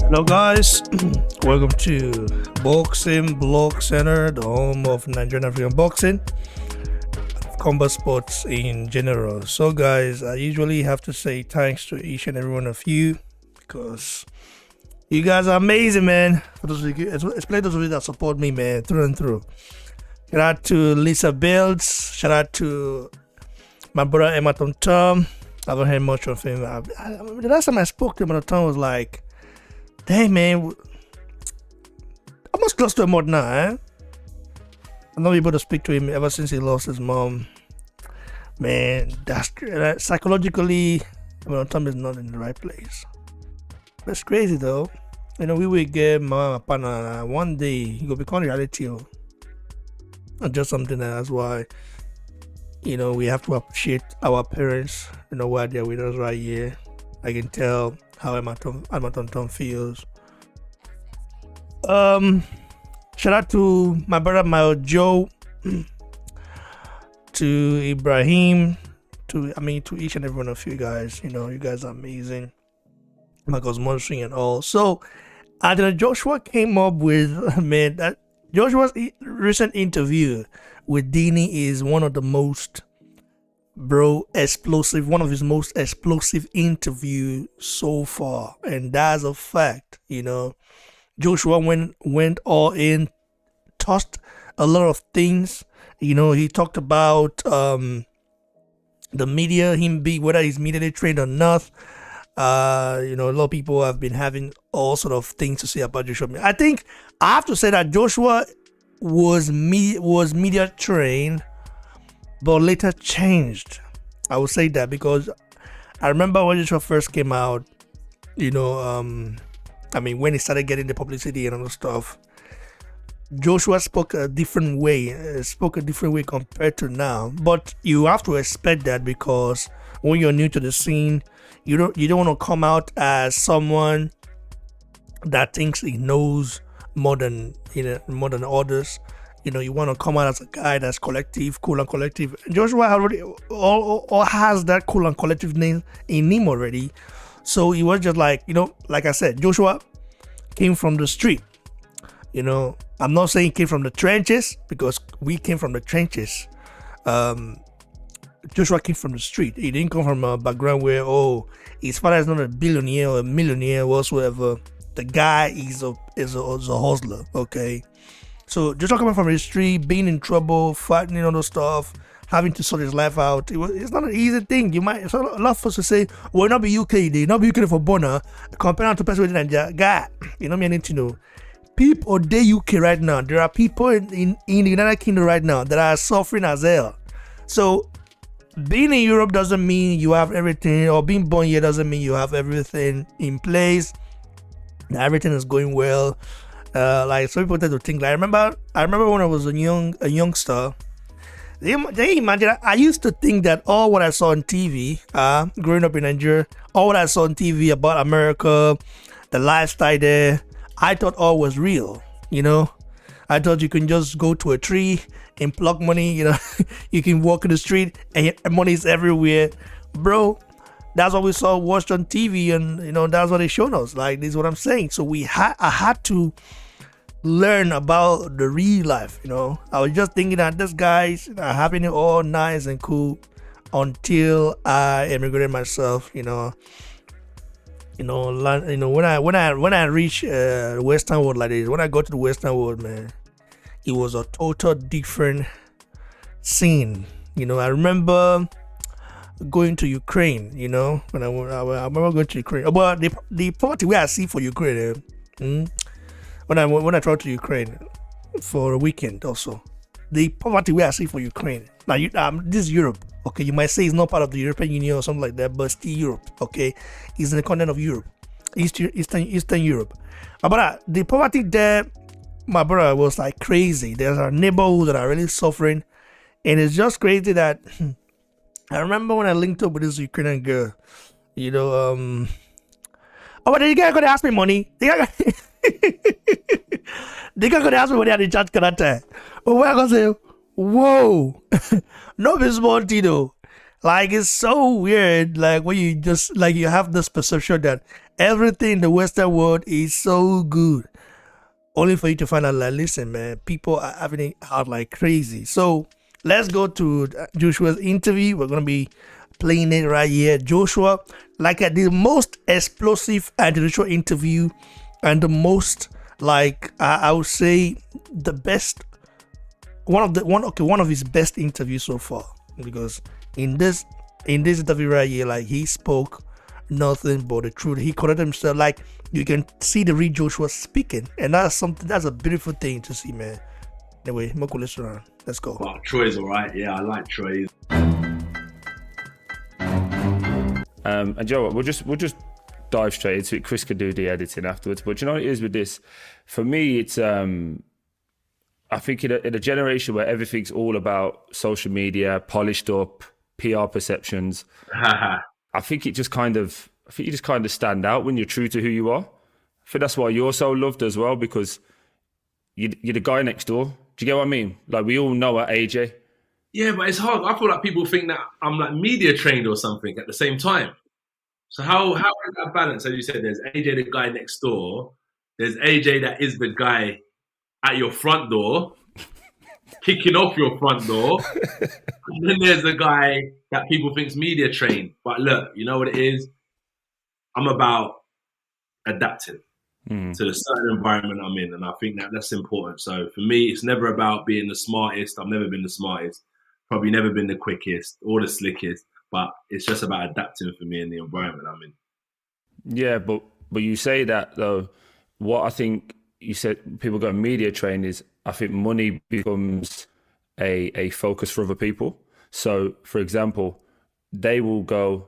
Hello, guys. Welcome to Boxing Blog Center, the home of Nigerian African boxing, combat sports in general. So, guys, I usually have to say thanks to each and every one of you because you guys are amazing, man. For those of you, especially those of you that support me, man, through and through. Shout out to Lisa Builds. Shout out to my brother Emma Tom. I haven't heard much of him. The last time I spoke to him, Tom was like, "Dang, man, almost close to a month now, eh? I'm not able to speak to him ever since he lost his mom. Man, that's psychologically, Tom is not in the right place. That's crazy, though. You know, we will get my partner one day. He will become reality. Not just something that's why, you know, we have to appreciate our parents, you know, why they're with us right here. I can tell how Emma Tom feels. Shout out to my brother Mao Joe, to Ibrahim, to each and every one of you guys. You know, you guys are amazing. Michael's monitoring and all. So, Joshua came up with, man, that Joshua's recent interview with Dini is one of the most explosive, one of his most explosive interview so far, and that's a fact. You know, Joshua went all in, tossed a lot of things. You know, he talked about the media, whether he's medially trained or not. You know, a lot of people have been having all sort of things to say about Joshua. I think I have to say that Joshua was media trained, but later changed. I would say that because I remember when Joshua first came out, you know, when he started getting the publicity and all the stuff, Joshua spoke a different way compared to now. But you have to expect that because when you're new to the scene, you don't want to come out as someone that thinks he knows more than others. You know, you want to come out as a guy that's cool and collective. Joshua already all has that cool and collective name in him already. So he was just like, you know, like I said, Joshua came from the street. You know, I'm not saying he came from the trenches because we came from the trenches. Joshua came from the street. He didn't come from a background where, his father is not a billionaire or a millionaire or whatsoever. The guy is a hustler, okay? So Joshua coming from the street, being in trouble, fighting and all those stuff, having to sort his life out. It's not an easy thing. A lot of us will say, well, not be UK, they not be UK for Bonner, compared to person with Nigeria. Guy, you know me, I need to know. People in the UK right now, there are people in the United Kingdom right now that are suffering as hell. So being in Europe doesn't mean you have everything, or being born here doesn't mean you have everything in place. Everything is going well. Like some people tend to think. Like, I remember when I was a youngster. They imagine. I used to think that all what I saw on TV, growing up in Nigeria, all what I saw on TV about America, the lifestyle there, I thought all was real. You know, I thought you can just go to a tree and pluck money. You know, you can walk in the street and money is everywhere, bro. That's what we watched on TV, and you know that's what they showed us. Like, this is what I'm saying. So I had to learn about the real life. You know, I was just thinking that these guys are having it all nice and cool until I immigrated myself. You know, when I reach the Western world like this, when I go to the Western world, man, it was a total different scene. You know, I remember going to Ukraine, you know, when I remember going to Ukraine. But the poverty where I see for Ukraine, when I travel to Ukraine for a weekend also, the poverty where I see for Ukraine. Now, this is Europe, okay? You might say it's not part of the European Union or something like that, but still Europe, okay? It's in the continent of Europe, Eastern Europe. But the poverty there, my brother, was like crazy. There's a neighborhood that are really suffering, and it's just crazy that. I remember when I linked up with this Ukrainian girl, you know, but the guy gonna ask me money. The guy gonna ask me money at the chat character. But we're gonna say, whoa, no be small thing though. Like it's so weird. Like when you just like you have this perception that everything in the Western world is so good, only for you to find out like, listen, man, people are having it out like crazy. So let's go to Joshua's interview. We're gonna be playing it right here. Joshua, like at the most explosive and Joshua interview, and the most like I would say the best one of his best interviews so far, because in this interview right here, like he spoke nothing but the truth. He corrected himself. Like you can see the real Joshua speaking, and that's a beautiful thing to see, man. Anyway, Moko, let's go. Well, Troy's all right. Yeah, I like Troy. And Joe, we'll just dive straight into it. Chris can do the editing afterwards. But you know what it is with this? For me, it's I think in a generation where everything's all about social media, polished up, PR perceptions, I think you just kind of stand out when you're true to who you are. I think that's why you're so loved as well, because you're the guy next door. Do you get what I mean? Like we all know at AJ. Yeah, but it's hard. I feel like people think that I'm like media trained or something at the same time. So how is that balance? As you said, there's AJ, the guy next door. There's AJ that is the guy at your front door, kicking off your front door. And then there's the guy that people think's media trained. But look, you know what it is? I'm about adapting to the certain environment I'm in, and I think that that's important. So for me, it's never about being the smartest. I've never been the smartest, probably never been the quickest or the slickest, but it's just about adapting for me in the environment I'm in. Yeah, but you say that though. What I think you said, people go media trained, is I think money becomes a focus for other people. So, for example, they will go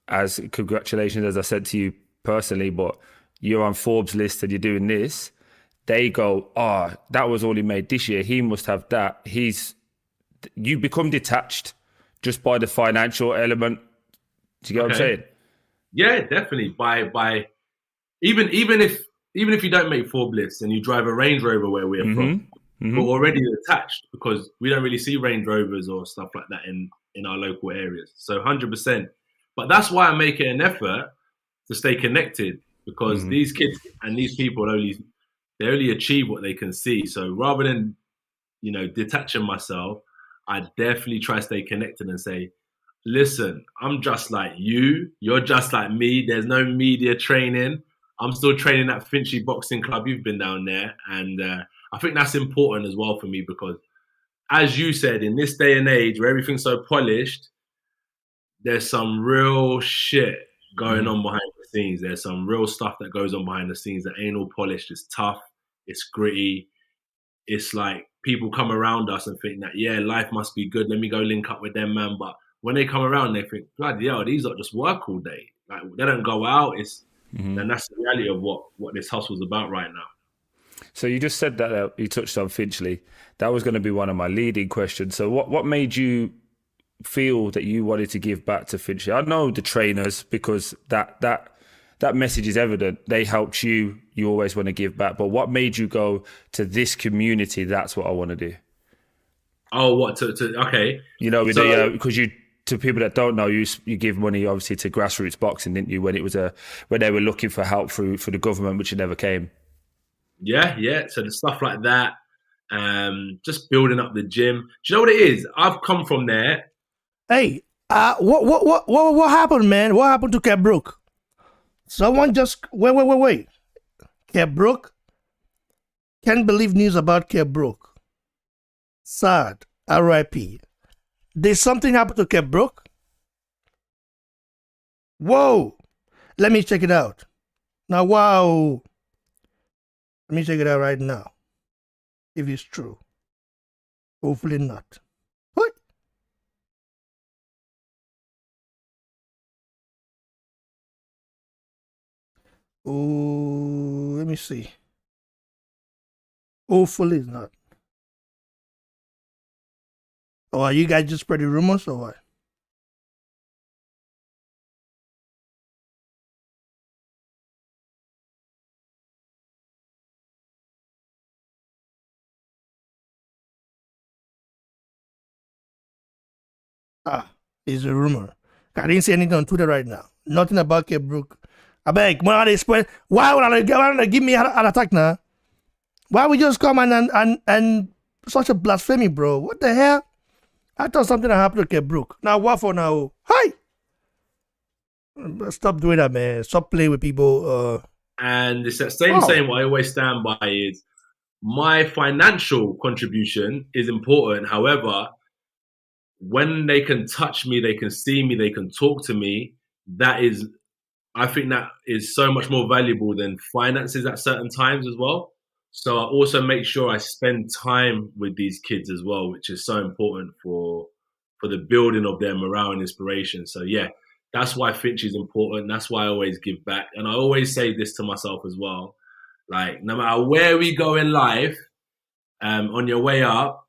as congratulations, as I said to you personally, but you're on Forbes list and you're doing this. They go, oh, that was all he made this year. He must have that. You become detached just by the financial element. Do you get what I'm saying? Yeah, definitely. By even if you don't make Forbes lists and you drive a Range Rover where we're from, we're already attached because we don't really see Range Rovers or stuff like that in our local areas. So 100%. But that's why I make it an effort to stay connected, because these kids and these people they only achieve what they can see. So rather than detaching myself, I definitely try to stay connected and say, listen, I'm just like you. You're just like me. There's no media training. I'm still training at Finchley Boxing Club. You've been down there. And I think that's important as well for me, because as you said, in this day and age where everything's so polished, there's some real shit going on behind the scenes. There's some real stuff that goes on behind the scenes that ain't all polished. It's tough. It's gritty. It's like people come around us and think that, yeah, life must be good. Let me go link up with them, man. But when they come around, they think, bloody hell, these are just work all day. Like they don't go out. And that's the reality of what this hustle's about right now. So you just said that you touched on Finchley. That was going to be one of my leading questions. So what made you feel that you wanted to give back to Finchley? I know the trainers, because that message is evident. They helped you. You always want to give back. But what made you go to this community? That's what I want to do. Oh, what okay? Because to people that don't know, you give money obviously to grassroots boxing, didn't you? When they were looking for help for the government, which it never came. Yeah. So the stuff like that, just building up the gym. Do you know what it is? I've come from there. Hey, what happened, man? What happened to Cap Brook? Someone just wait. Cap Brook? Can't believe news about Cap Brook. Sad. R.I.P. Did something happen to Cap Brook? Whoa! Let me check it out. Now, wow. Let me check it out right now. If it's true. Hopefully not. What? Oh, let me see. Hopefully it's not. Oh, are you guys just spreading rumors or what? It's a rumor. I didn't see anything on Twitter right now. Nothing about Cape Brook. I beg, why would they give me an attack now? Why would you just come and such a blasphemy, bro? What the hell? I thought something happened to Cape Brook. Now what for now? Hi! Stop doing that, man. Stop playing with people. And it's that same saying what I always stand by is my financial contribution is important. However, when they can touch me, they can see me, they can talk to me, I think that is so much more valuable than finances at certain times as well. So I also make sure I spend time with these kids as well, which is so important for the building of their morale and inspiration. So yeah, that's why Finch is important. That's why I always give back. And I always say this to myself as well. Like, no matter where we go in life, on your way up,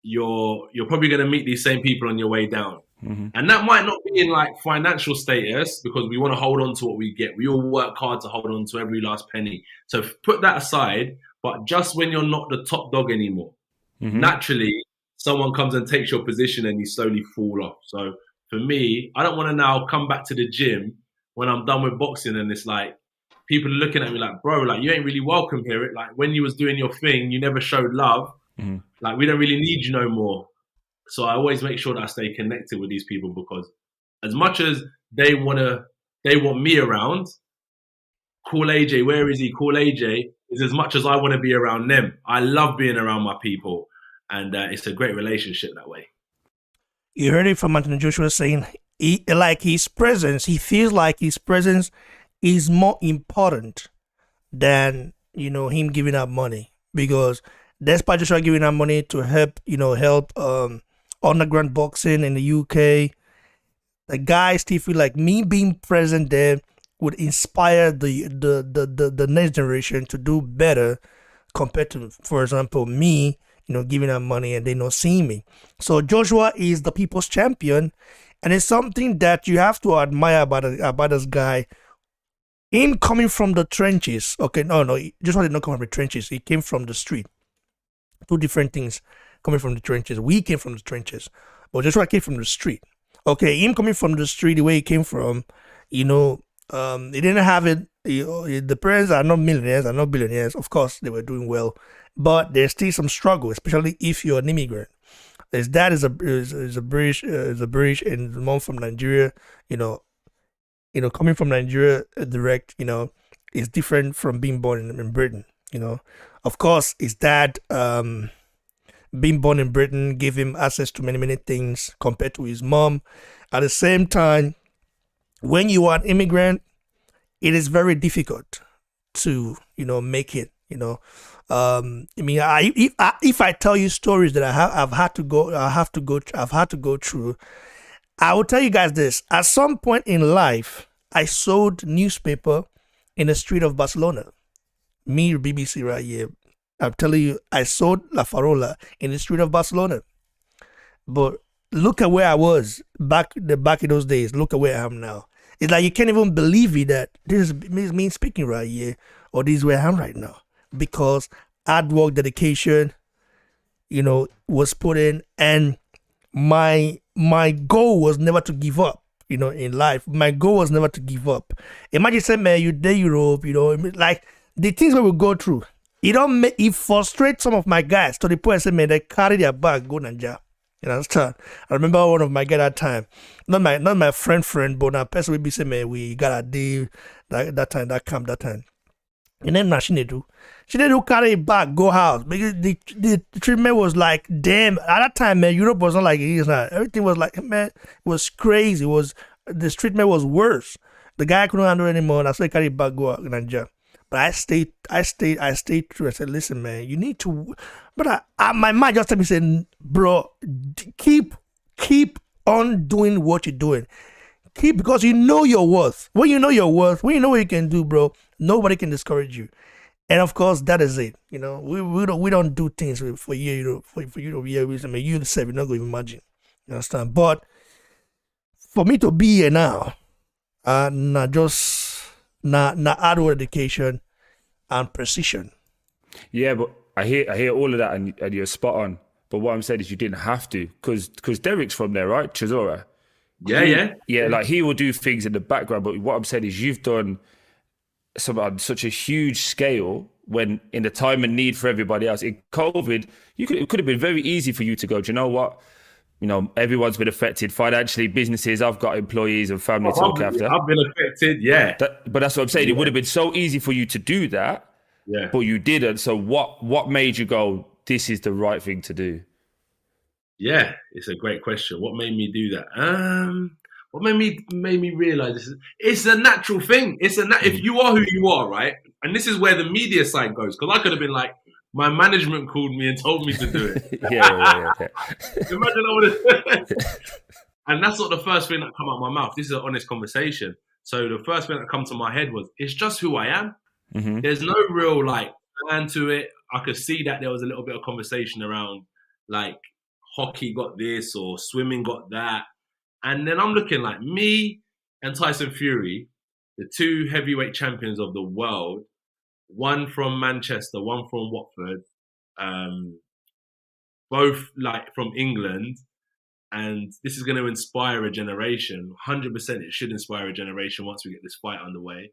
you're probably going to meet these same people on your way down. Mm-hmm. And that might not be in like financial status, because we want to hold on to what we get. We all work hard to hold on to every last penny. So put that aside, but just when you're not the top dog anymore, naturally someone comes and takes your position and you slowly fall off. So for me, I don't want to now come back to the gym when I'm done with boxing and it's like, people are looking at me like, bro, like, you ain't really welcome here. Like, when you was doing your thing, you never showed love. Mm-hmm. Like, we don't really need you no more. So I always make sure that I stay connected with these people, because as much as they want me around, call AJ, where is he? Call AJ is as much as I want to be around them. I love being around my people, and it's a great relationship that way. You heard it from Anthony Joshua saying, his presence, he feels like his presence is more important than, him giving up money, because despite Joshua giving up money to help underground boxing in the UK, the guy still feel like me being present there would inspire the next generation to do better compared to, for example, me, giving up money and they not seeing me. So Joshua is the people's champion, and it's something that you have to admire about this guy. Him coming from the trenches. Okay, no, Joshua did not come from the trenches. He came from the street. Two different things. Coming from the trenches. We came from the trenches. But Joshua came from the street. Okay, him coming from the street, the way he came from, he didn't have it. The parents are not millionaires, are not billionaires. Of course, they were doing well. But there's still some struggle, especially if you're an immigrant. His dad is a British, and the mom from Nigeria. Coming from Nigeria direct, is different from being born in Britain. Of course, his dad, being born in Britain, gave him access to many, many things compared to his mom. At the same time, when you are an immigrant, it is very difficult to, make it. If I tell you stories that I've had to go through, I will tell you guys this. At some point in life, I sold newspaper in the street of Barcelona. Me, BBC right here. I'm telling you, I sold La Farola in the street of Barcelona. But look at where I was back in those days. Look at where I am now. It's like you can't even believe it that this is me speaking right here, or this is where I am right now. Because hard work, dedication, was put in, and my goal was never to give up, in life. My goal was never to give up. Imagine saying, man, you're there, Europe, like the things we will go through. It frustrates some of my guys to the point I say, man, they carry their bag, go Nigeria. You understand? I remember one of my guys that time, not my friend, but a person would be saying, man, we got a deal that time. And then she didn't do carry a bag, go house. Because the treatment was like, damn, at that time, man, Europe was not like it is now. Everything was like, man, it was crazy. This treatment was worse. The guy couldn't handle it anymore. And I said, carry a bag, go out in Nigeria. But I stayed true. I said, listen, man, you need to. But my mind just told me, saying, bro, keep on doing what you're doing. Because you know your worth. When you know your worth, when you know what you can do, bro, nobody can discourage you. And of course, that is it. We don't do things for you. For you to be able to. I mean, you yourself, you're not going to imagine. You understand? But for me to be here now, not hard work, dedication, and precision. Yeah, but I hear all of that, and you're spot on. But what I'm saying is, you didn't have to, because Derek's from there, right? Chisora. Yeah, like he will do things in the background, but what I'm saying is you've done some on such a huge scale when in the time and need for everybody else. In COVID, it could have been very easy for you to go, do you know what? You know, everyone's been affected financially, businesses, I've got employees and family to look after. I've been affected, yeah. But that's what I'm saying. It would have been so easy for you to do that, but you didn't. So what made you go, this is the right thing to do? Yeah, it's a great question. What made me do that? What made me realize this? It's a natural thing. If you are who you are, right? And this is where the media side goes. Because I could have been like, my management called me and told me to do it. yeah. Imagine I would have. And that's not the first thing that come out of my mouth. This is an honest conversation. So the first thing that come to my head was, it's just who I am. Mm-hmm. There's no real like plan to it. I could see that there was a little bit of conversation around like hockey got this or swimming got that. And then I'm looking like me and Tyson Fury, the two heavyweight champions of the world, one from Manchester, one from Watford, both like from England. And this is going to inspire a generation. 100% it should inspire a generation once we get this fight underway.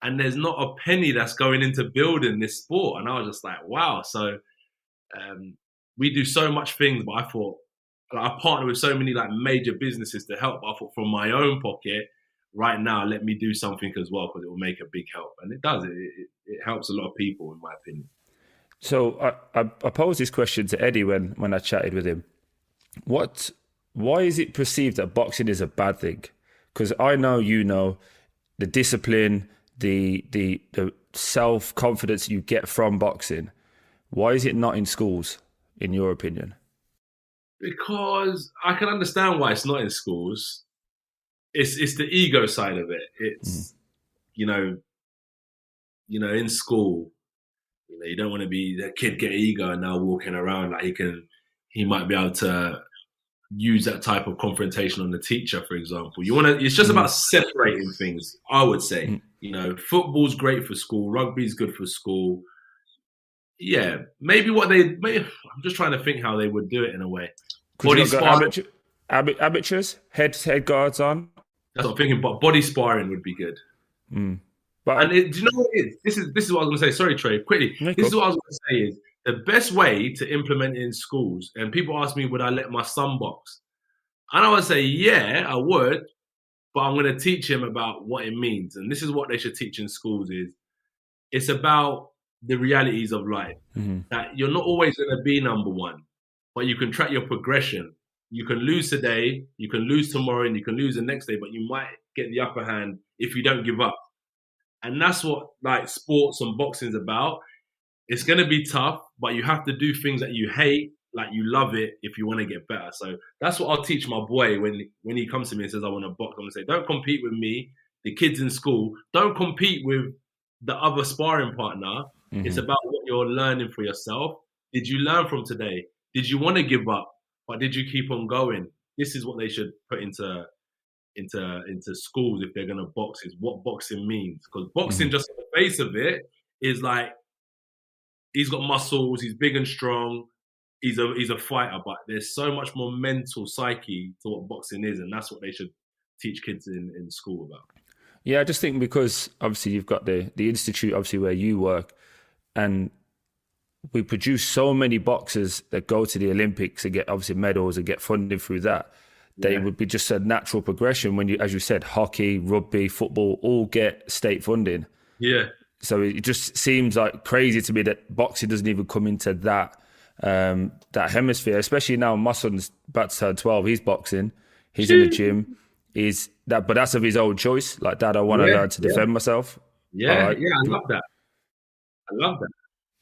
And there's not a penny that's going into building this sport. And I was just like, wow. So we do so much things, but I thought, like, I partner with so many like major businesses to help. I thought from my own pocket, right now, let me do something as well because it will make a big help. And it does. It helps a lot of people, in my opinion. So I posed this question to Eddie when I chatted with him. Why is it perceived that boxing is a bad thing? Because I know, you know, the discipline, the self-confidence you get from boxing. Why is it not in schools, in your opinion? Because I can understand why it's not in schools. It's the ego side of it. It's you know, in school, you know, you don't want to be the kid get ego and now walking around like he might be able to use that type of confrontation on the teacher, for example. It's just about separating things, I would say. You know, football's great for school, rugby's good for school. Yeah, maybe I'm just trying to think how they would do it in a way. Body sparring. Amateurs, head guards on. That's what I'm thinking, but body sparring would be good. But do you know what it is? This is what I was going to say. Sorry, Trey, quickly. This is what I was going to say is the best way to implement it in schools, and people ask me, would I let my son box? And I would say, yeah, I would, but I'm going to teach him about what it means. And this is what they should teach in schools is it's about the realities of life. That you're not always going to be number one, but you can track your progression. You can lose today, you can lose tomorrow, and you can lose the next day, but you might get the upper hand if you don't give up. And that's what like sports and boxing is about. It's going to be tough, but you have to do things that you hate, like you love it if you want to get better. So that's what I'll teach my boy when he comes to me and says, I want to box. I'm going to say, don't compete with me, the kids in school. Don't compete with the other sparring partner. It's about what you're learning for yourself. Did you learn from today? Did you want to give up? But did you keep on going? This is what they should put into schools if they're going to box, is what boxing means. Because boxing, just on the face of it, is like, he's got muscles, he's big and strong, he's a fighter, but there's so much more mental psyche to what boxing is, and that's what they should teach kids in school about. Yeah, I just think because obviously you've got the institute, obviously where you work, and we produce so many boxers that go to the Olympics and get obviously medals and get funding through that. They would be just a natural progression when you, as you said, hockey, rugby, football, all get state funding. Yeah. So it just seems like crazy to me that boxing doesn't even come into that hemisphere, especially now my son's about to turn 12. He's boxing. He's in the gym. But that's of his own choice. Like, Dad, I want to learn to defend myself. Yeah, right. I love that.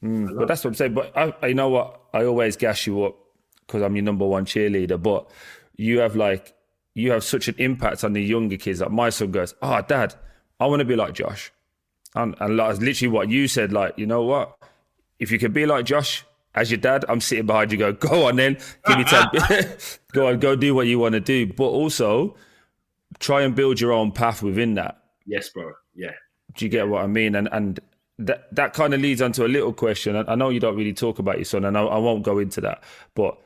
But that's what I'm saying. But I you know what? I always gas you up because I'm your number one cheerleader. But you have such an impact on the younger kids. Like my son goes, Dad, I want to be like Josh. And like, literally what you said, like, you know what? If you can be like Josh as your dad, I'm sitting behind you go on then, give me 10. Go on, go do what you want to do. But also try and build your own path within that. Yes, bro. Yeah. Do you get what I mean? And that kind of leads on to a little question. I know you don't really talk about your son, and I won't go into that. But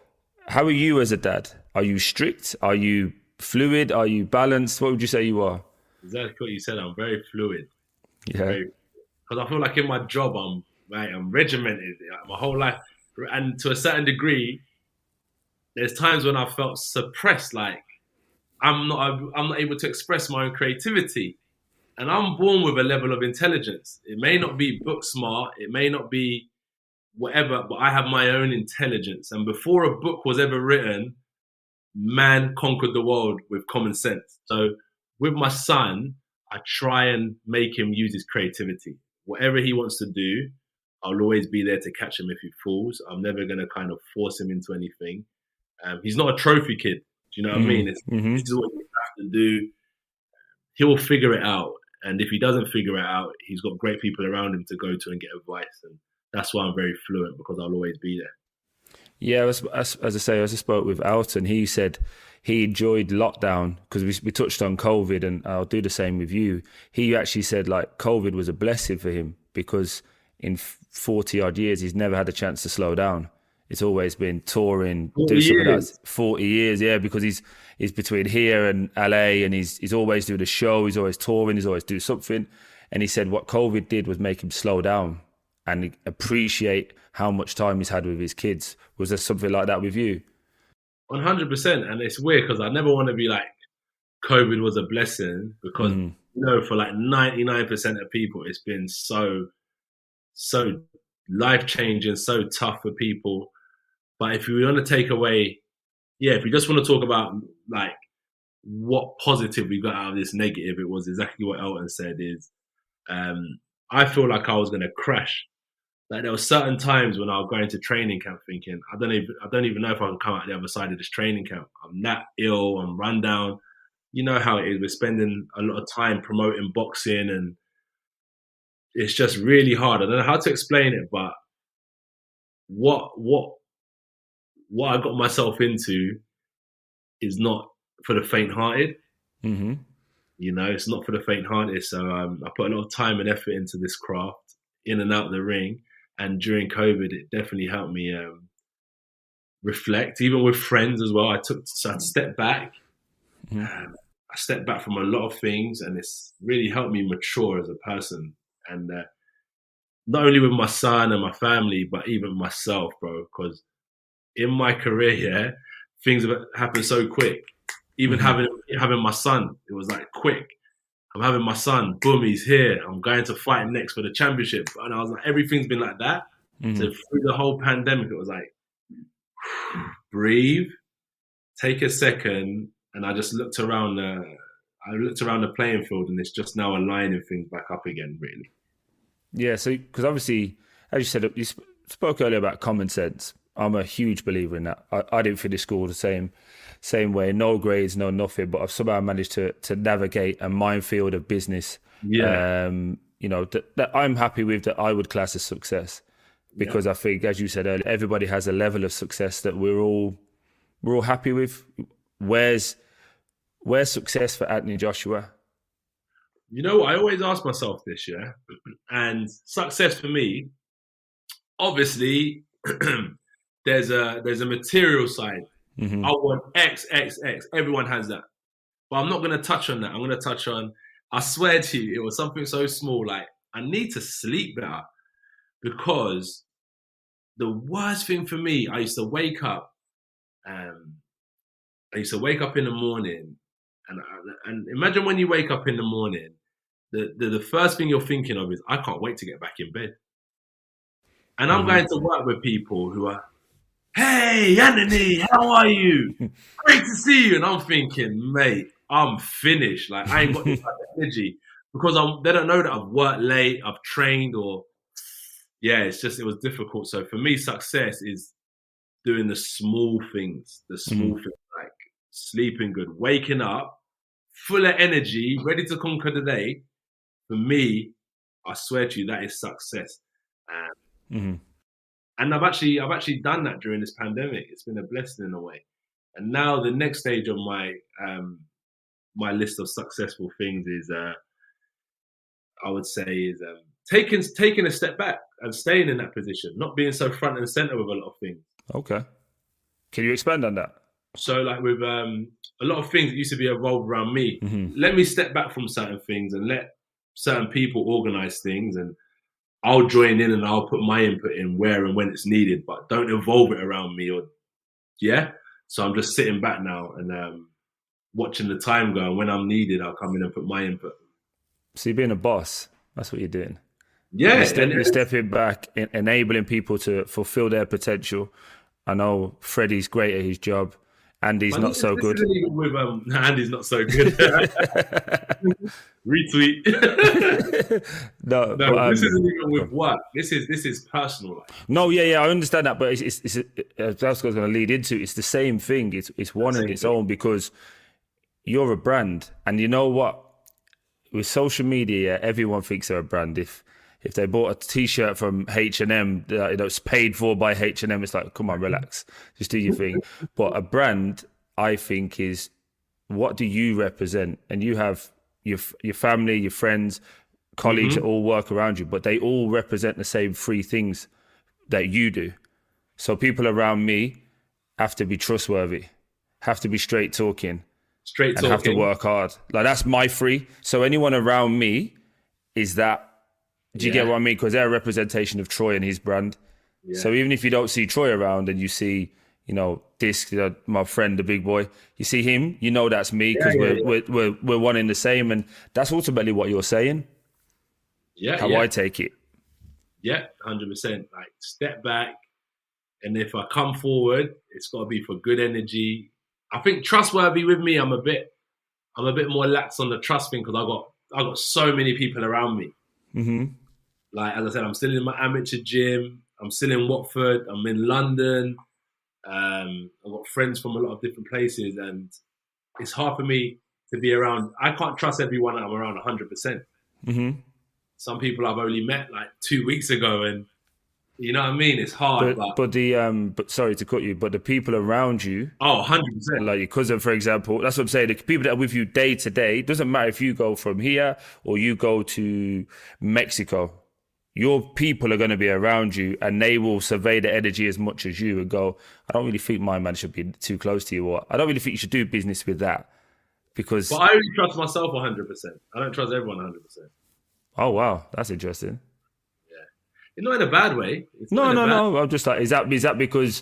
how are you as a dad? Are you strict? Are you fluid? Are you balanced? What would you say you are? Exactly what you said. I'm very fluid. Yeah. Because I feel like in my job, I'm regimented my whole life, and to a certain degree, there's times when I felt suppressed, like I'm not able to express my own creativity, and I'm born with a level of intelligence. It may not be book smart, it may not be whatever, but I have my own intelligence. And before a book was ever written, man conquered the world with common sense. So with my son, I try and make him use his creativity. Whatever he wants to do, I'll always be there to catch him if he falls. I'm never going to kind of force him into anything. He's not a trophy kid. Do you know what I mean? This is what you have to do. He'll figure it out. And if he doesn't figure it out, he's got great people around him to go to and get advice. And that's why I'm very fluent, because I'll always be there. Yeah, as I say, as I spoke with Alton, he said he enjoyed lockdown because we touched on COVID, and I'll do the same with you. He actually said like COVID was a blessing for him because in 40 odd years, he's never had a chance to slow down. It's always been touring, do something that's 40 years, yeah, because he's between here and LA, and he's always doing a show, he's always touring, he's always doing something. And he said what COVID did was make him slow down and appreciate how much time he's had with his kids. Was there something like that with you? 100%. And it's weird because I never want to be like, COVID was a blessing, because, you know, for like 99% of people, it's been so life-changing, so tough for people. But if you want to take away, if you just want to talk about like what positive we got out of this negative, it was exactly what Elton said is, I feel like I was going to crash. Like there were certain times when I was going to training camp thinking, I don't even know if I can come out the other side of this training camp. I'm that ill, I'm run down. You know how it is. We're spending a lot of time promoting boxing, and it's just really hard. I don't know how to explain it, but what I got myself into is not for the faint-hearted. Mm-hmm. You know, it's not for the faint-hearted. So I put a lot of time and effort into this craft, in and out of the ring. And during COVID, it definitely helped me reflect, even with friends as well. I stepped back. I stepped back from a lot of things, and it's really helped me mature as a person. And not only with my son and my family, but even myself, bro. Because in my career, things have happened so quick. Even having my son, it was like quick. I'm having my son, boom, he's here. I'm going to fight next for the championship. And I was like, everything's been like that. So through the whole pandemic, it was like, breathe, take a second. And I just looked around the playing field, and it's just now aligning things back up again, really. Yeah, so because obviously, as you said, you spoke earlier about common sense. I'm a huge believer in that. I didn't finish school the same way, no grades, no nothing, but I've somehow managed to navigate a minefield of business. Yeah. You know, that I'm happy with, that I would class as success, because I think, as you said earlier, everybody has a level of success that we're all happy with. Where's success for Anthony Joshua? You know, I always ask myself this, yeah, and success for me, obviously, there's a material side. I want X. Everyone has that. But I'm not going to touch on that. I'm going to touch on, I swear to you, it was something so small. Like, I need to sleep better, because the worst thing for me, I used to wake up in the morning, and imagine when you wake up in the morning, the first thing you're thinking of is, I can't wait to get back in bed. And I'm going to work with people who are, hey, Anthony, how are you? Great to see you. And I'm thinking, mate, I'm finished. Like, I ain't got this type of energy, because they don't know that I've worked late, I've trained, or, it was difficult. So for me, success is doing the small things, like sleeping good, waking up, full of energy, ready to conquer the day. For me, I swear to you, that is success. And I've actually done that during this pandemic. It's been a blessing in a way. And now the next stage of my my list of successful things is, I would say, is taking a step back and staying in that position, not being so front and center with a lot of things. Okay. Can you expand on that? So like with a lot of things that used to be evolved around me, let me step back from certain things and let certain people organize things, and I'll join in and I'll put my input in where and when it's needed, but don't evolve it around me. Or yeah. So I'm just sitting back now and watching the time go. And when I'm needed, I'll come in and put my input. So you're being a boss. That's what you're doing. Yeah, you're stepping back, enabling people to fulfill their potential. I know Freddie's great at his job. Andy's not so good. With, Andy's not so good. Retweet. no, this isn't even with work. This is personal life. No, yeah, I understand that, but it's that's what I was going to lead into. It's the same thing. It's one in its own, because you're a brand, and you know what? With social media, everyone thinks they're a brand. If they bought a T-shirt from H&M, it's paid for by H&M, it's like, come on, relax, just do your thing. But a brand, I think, is what do you represent? And you have your family, your friends, colleagues that all work around you, but they all represent the same three things that you do. So people around me have to be trustworthy, have to be straight talking, and have to work hard. Like, that's my three. So anyone around me is that. Do you get what I mean? Because they're a representation of Troy and his brand. Yeah. So even if you don't see Troy around and you see, Disc, my friend, the big boy, you see him, that's me, because we're one in the same. And that's ultimately what you're saying. Yeah. How I take it. Yeah, 100%. Like, step back. And if I come forward, it's got to be for good energy. I think trustworthy with me, I'm a bit more lax on the trust thing, because I got so many people around me. Mm-hmm. Like, as I said, I'm still in my amateur gym. I'm still in Watford. I'm in London. I've got friends from a lot of different places, and it's hard for me to be around. I can't trust everyone that I'm around 100%. Mm-hmm. Some people I've only met like 2 weeks ago, and you know what I mean? It's hard. But sorry to cut you, but the people around you, 100%. like your cousin, for example, that's what I'm saying. The people that are with you day to day, it doesn't matter if you go from here or you go to Mexico. Your people are going to be around you, and they will survey the energy as much as you and go, I don't really think my man should be too close to you, or I don't really think you should do business with that. Because. But I only trust myself 100%. I don't trust everyone 100%. Oh, wow. That's interesting. Yeah. Not in a bad way. No. I'm just like, is that because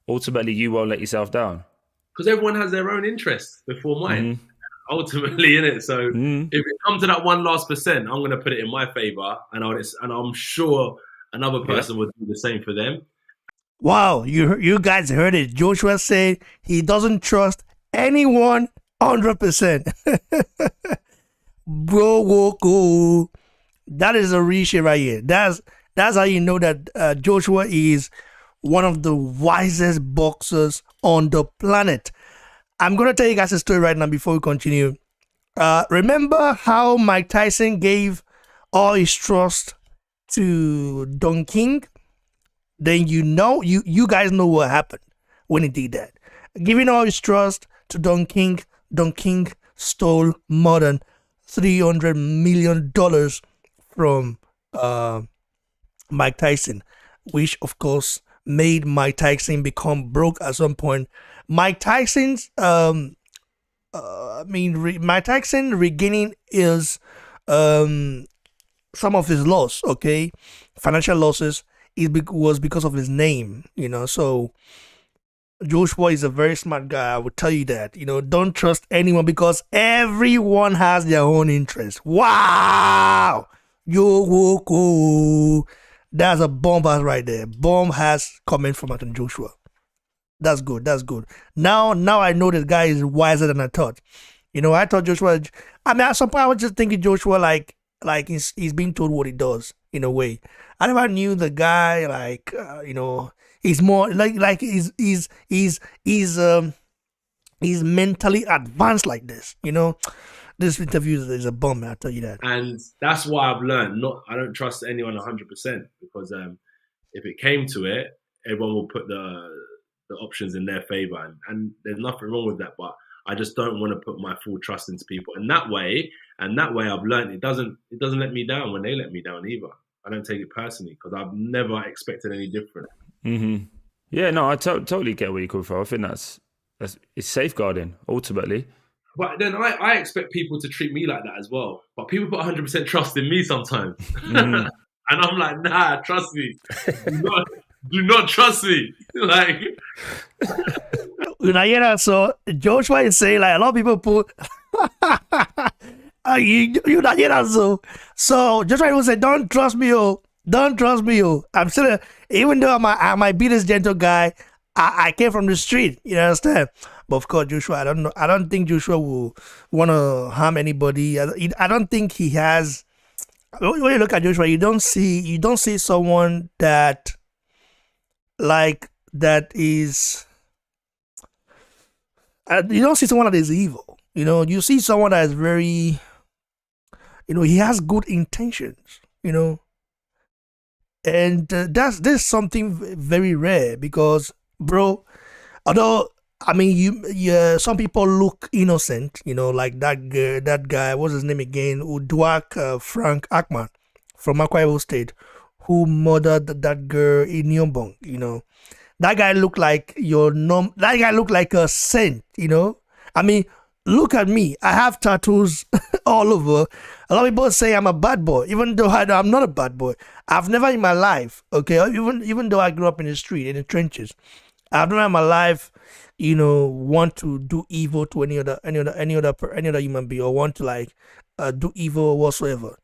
ultimately you won't let yourself down? Because everyone has their own interests before mine. Mm-hmm. Ultimately, innit? So if it comes to that one last %, I'm going to put it in my favor, and I'm sure another person would do the same for them. Wow, you guys heard it. Joshua said he doesn't trust anyone 100%. Bro, that is a real shit right here. That's how you know that Joshua is one of the wisest boxers on the planet. I'm going to tell you guys a story right now before we continue. Remember how Mike Tyson gave all his trust to Don King? Then you guys know what happened when he did that. Giving all his trust to Don King stole more than $300 million from Mike Tyson, which of course made Mike Tyson become broke at some point. Mike Tyson's Mike Tyson regaining his some of his loss, okay, financial losses, was because of his name, so Joshua is a very smart guy. I would tell you that, don't trust anyone, because everyone has their own interest. Wow, that's a bomb has right there. Bomb has coming from Anthony Joshua. That's good. Now I know this guy is wiser than I thought. I thought Joshua. At some point I was just thinking Joshua like he's being told what he does in a way. I never knew the guy he's more like he's mentally advanced like this. This interview is a bomb. I'll tell you that. And that's why I've learned. I don't trust anyone 100%, because if it came to it, everyone will put the options in their favor, and there's nothing wrong with that. But I just don't want to put my full trust into people. And that way I've learned it doesn't let me down when they let me down either. I don't take it personally, because I've never expected any different. Mm-hmm. Yeah, no, I totally get where you come from. I think that's it's safeguarding ultimately. But then I expect people to treat me like that as well. But people put 100% trust in me sometimes. And I'm like, nah, trust me. Do not trust me. Like, so Joshua is saying like a lot of people put you not hear that so Joshua will say, don't trust me, I'm still even though I might be this gentle guy, I came from the street, you understand? But of course, Joshua, I don't think Joshua will want to harm anybody. I don't think he has. When you look at Joshua, you don't see someone that is. You don't see someone that is evil. You see someone that is very. He has good intentions. And this something very rare because, bro, although some people look innocent, like that guy, what's his name again, Uduak Frank Akman from Akwa Ibom State, who murdered that girl in Nyombong. That guy looked like that guy looked like a saint, look at me. I have tattoos all over. A lot of people say I'm a bad boy, even though I'm not a bad boy. I've never in my life, okay, even though I grew up in the street, in the trenches, I've never in my life, want to do evil to any other human being, or want to do evil whatsoever.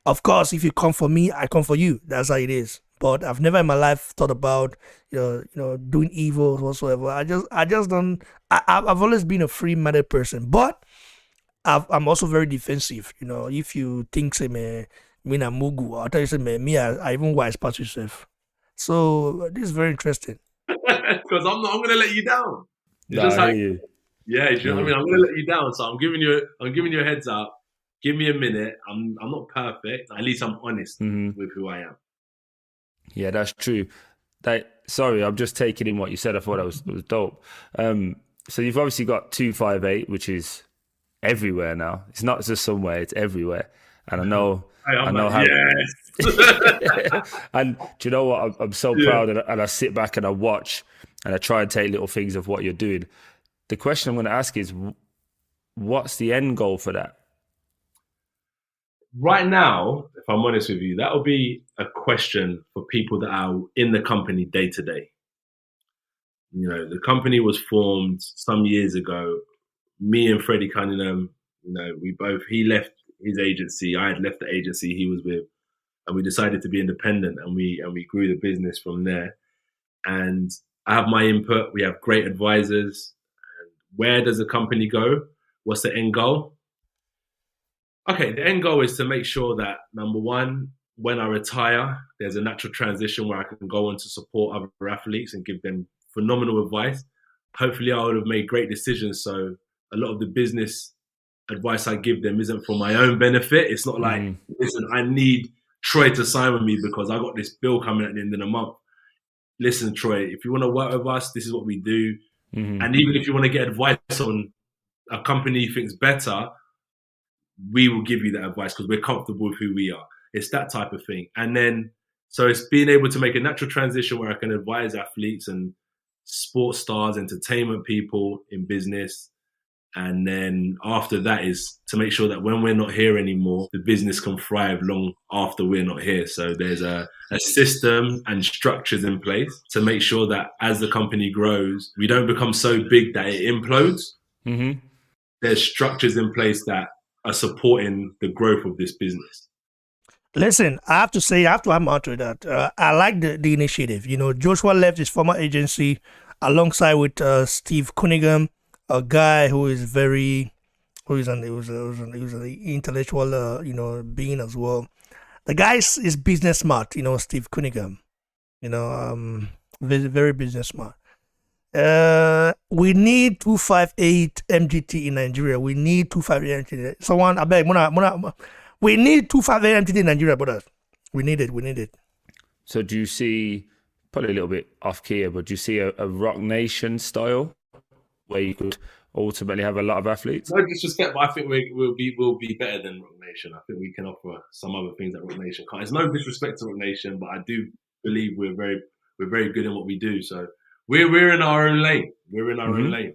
Of course, if you come for me, I come for you. That's how it is. But I've never in my life thought about doing evil whatsoever. I just don't. I've always been a free-minded person, but I'm also very defensive. If you think say me na mugu, I'll tell you say me I even wise past yourself. So this is very interesting. Because I'm gonna let you down. It's Nah, just I like, hear you. yeah, you know what I mean? I'm gonna let you down. So I'm giving you a heads up. Give me a minute. I'm not perfect. At least I'm honest with who I am. Yeah, that's true. Sorry, I'm just taking in what you said. I thought it was dope. So you've obviously got 258, which is everywhere now. It's not just somewhere; it's everywhere. And I know how. Yes. And do you know what? I'm so proud, and I sit back and I watch, and I try and take little things of what you're doing. The question I'm going to ask is, what's the end goal for that? Right now, if I'm honest with you, that will be a question for people that are in the company day to day. The company was formed some years ago. Me and Freddie Cunningham, he left his agency. I had left the agency he was with, and we decided to be independent, and we grew the business from there. And I have my input. We have great advisors. And where does the company go? What's the end goal? Okay, the end goal is to make sure that, number one, when I retire, there's a natural transition where I can go on to support other athletes and give them phenomenal advice. Hopefully, I would have made great decisions. So a lot of the business advice I give them isn't for my own benefit. It's not like, listen, I need Troy to sign with me because I got this bill coming at the end of the month. Listen, Troy, if you want to work with us, this is what we do. And even if you want to get advice on a company you think's better, we will give you that advice because we're comfortable with who we are. It's that type of thing. And then, so it's being able to make a natural transition where I can advise athletes and sports stars, entertainment people in business. And then after that is to make sure that when we're not here anymore, the business can thrive long after we're not here. So there's a system and structures in place to make sure that as the company grows, we don't become so big that it implodes. There's structures in place that are supporting the growth of this business. Listen, I have to add on to that. I like the initiative. Joshua left his former agency alongside with Steve Cunningham, a guy who is an intellectual, being as well. The guy is business smart, Steve Cunningham. Very, very business smart. We need 258 MGT in Nigeria. We need 258 MGT. Someone, I beg, we need 258 MGT in Nigeria, brothers. We need it. So do you see, probably a little bit off key here, but do you see a Rock Nation style where you could ultimately have a lot of athletes? No disrespect, but I think we'll be better than Rock Nation. I think we can offer some other things that Rock Nation can't. It's no disrespect to Rock Nation, but I do believe we're very good in what we do. So we're in our own lane. We're in our own lane.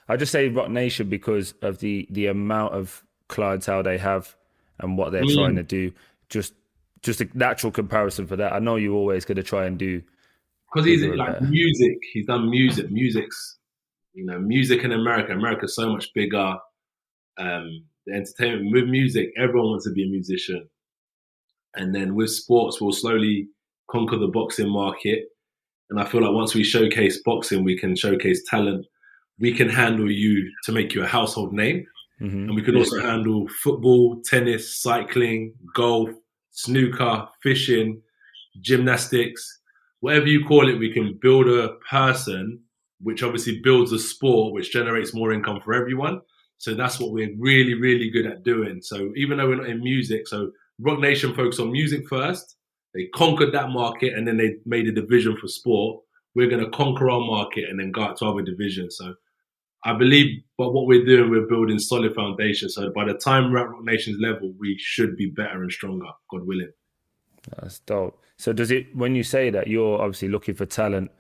I just say Rock Nation because of the amount of clientele they have and what they're trying to do. Just a natural comparison for that. I know you're always going to try and do because he's like music. He's done music. Music's music in America. America's so much bigger. The entertainment with music, everyone wants to be a musician. And then with sports, we'll slowly conquer the boxing market. And I feel like once we showcase boxing, we can showcase talent. We can handle you to make you a household name. And we can also handle football, tennis, cycling, golf, snooker, fishing, gymnastics, whatever you call it. We can build a person, which obviously builds a sport, which generates more income for everyone. So that's what we're really, really good at doing. So even though we're not in music, so Rock Nation focused on music first. They conquered that market and then they made a division for sport. We're going to conquer our market and then go out to other divisions. So I believe, but what we're doing, we're building solid foundations. So by the time we're at Rock Nation's level, we should be better and stronger, God willing. That's dope. So does it, when you say that, you're obviously looking for talent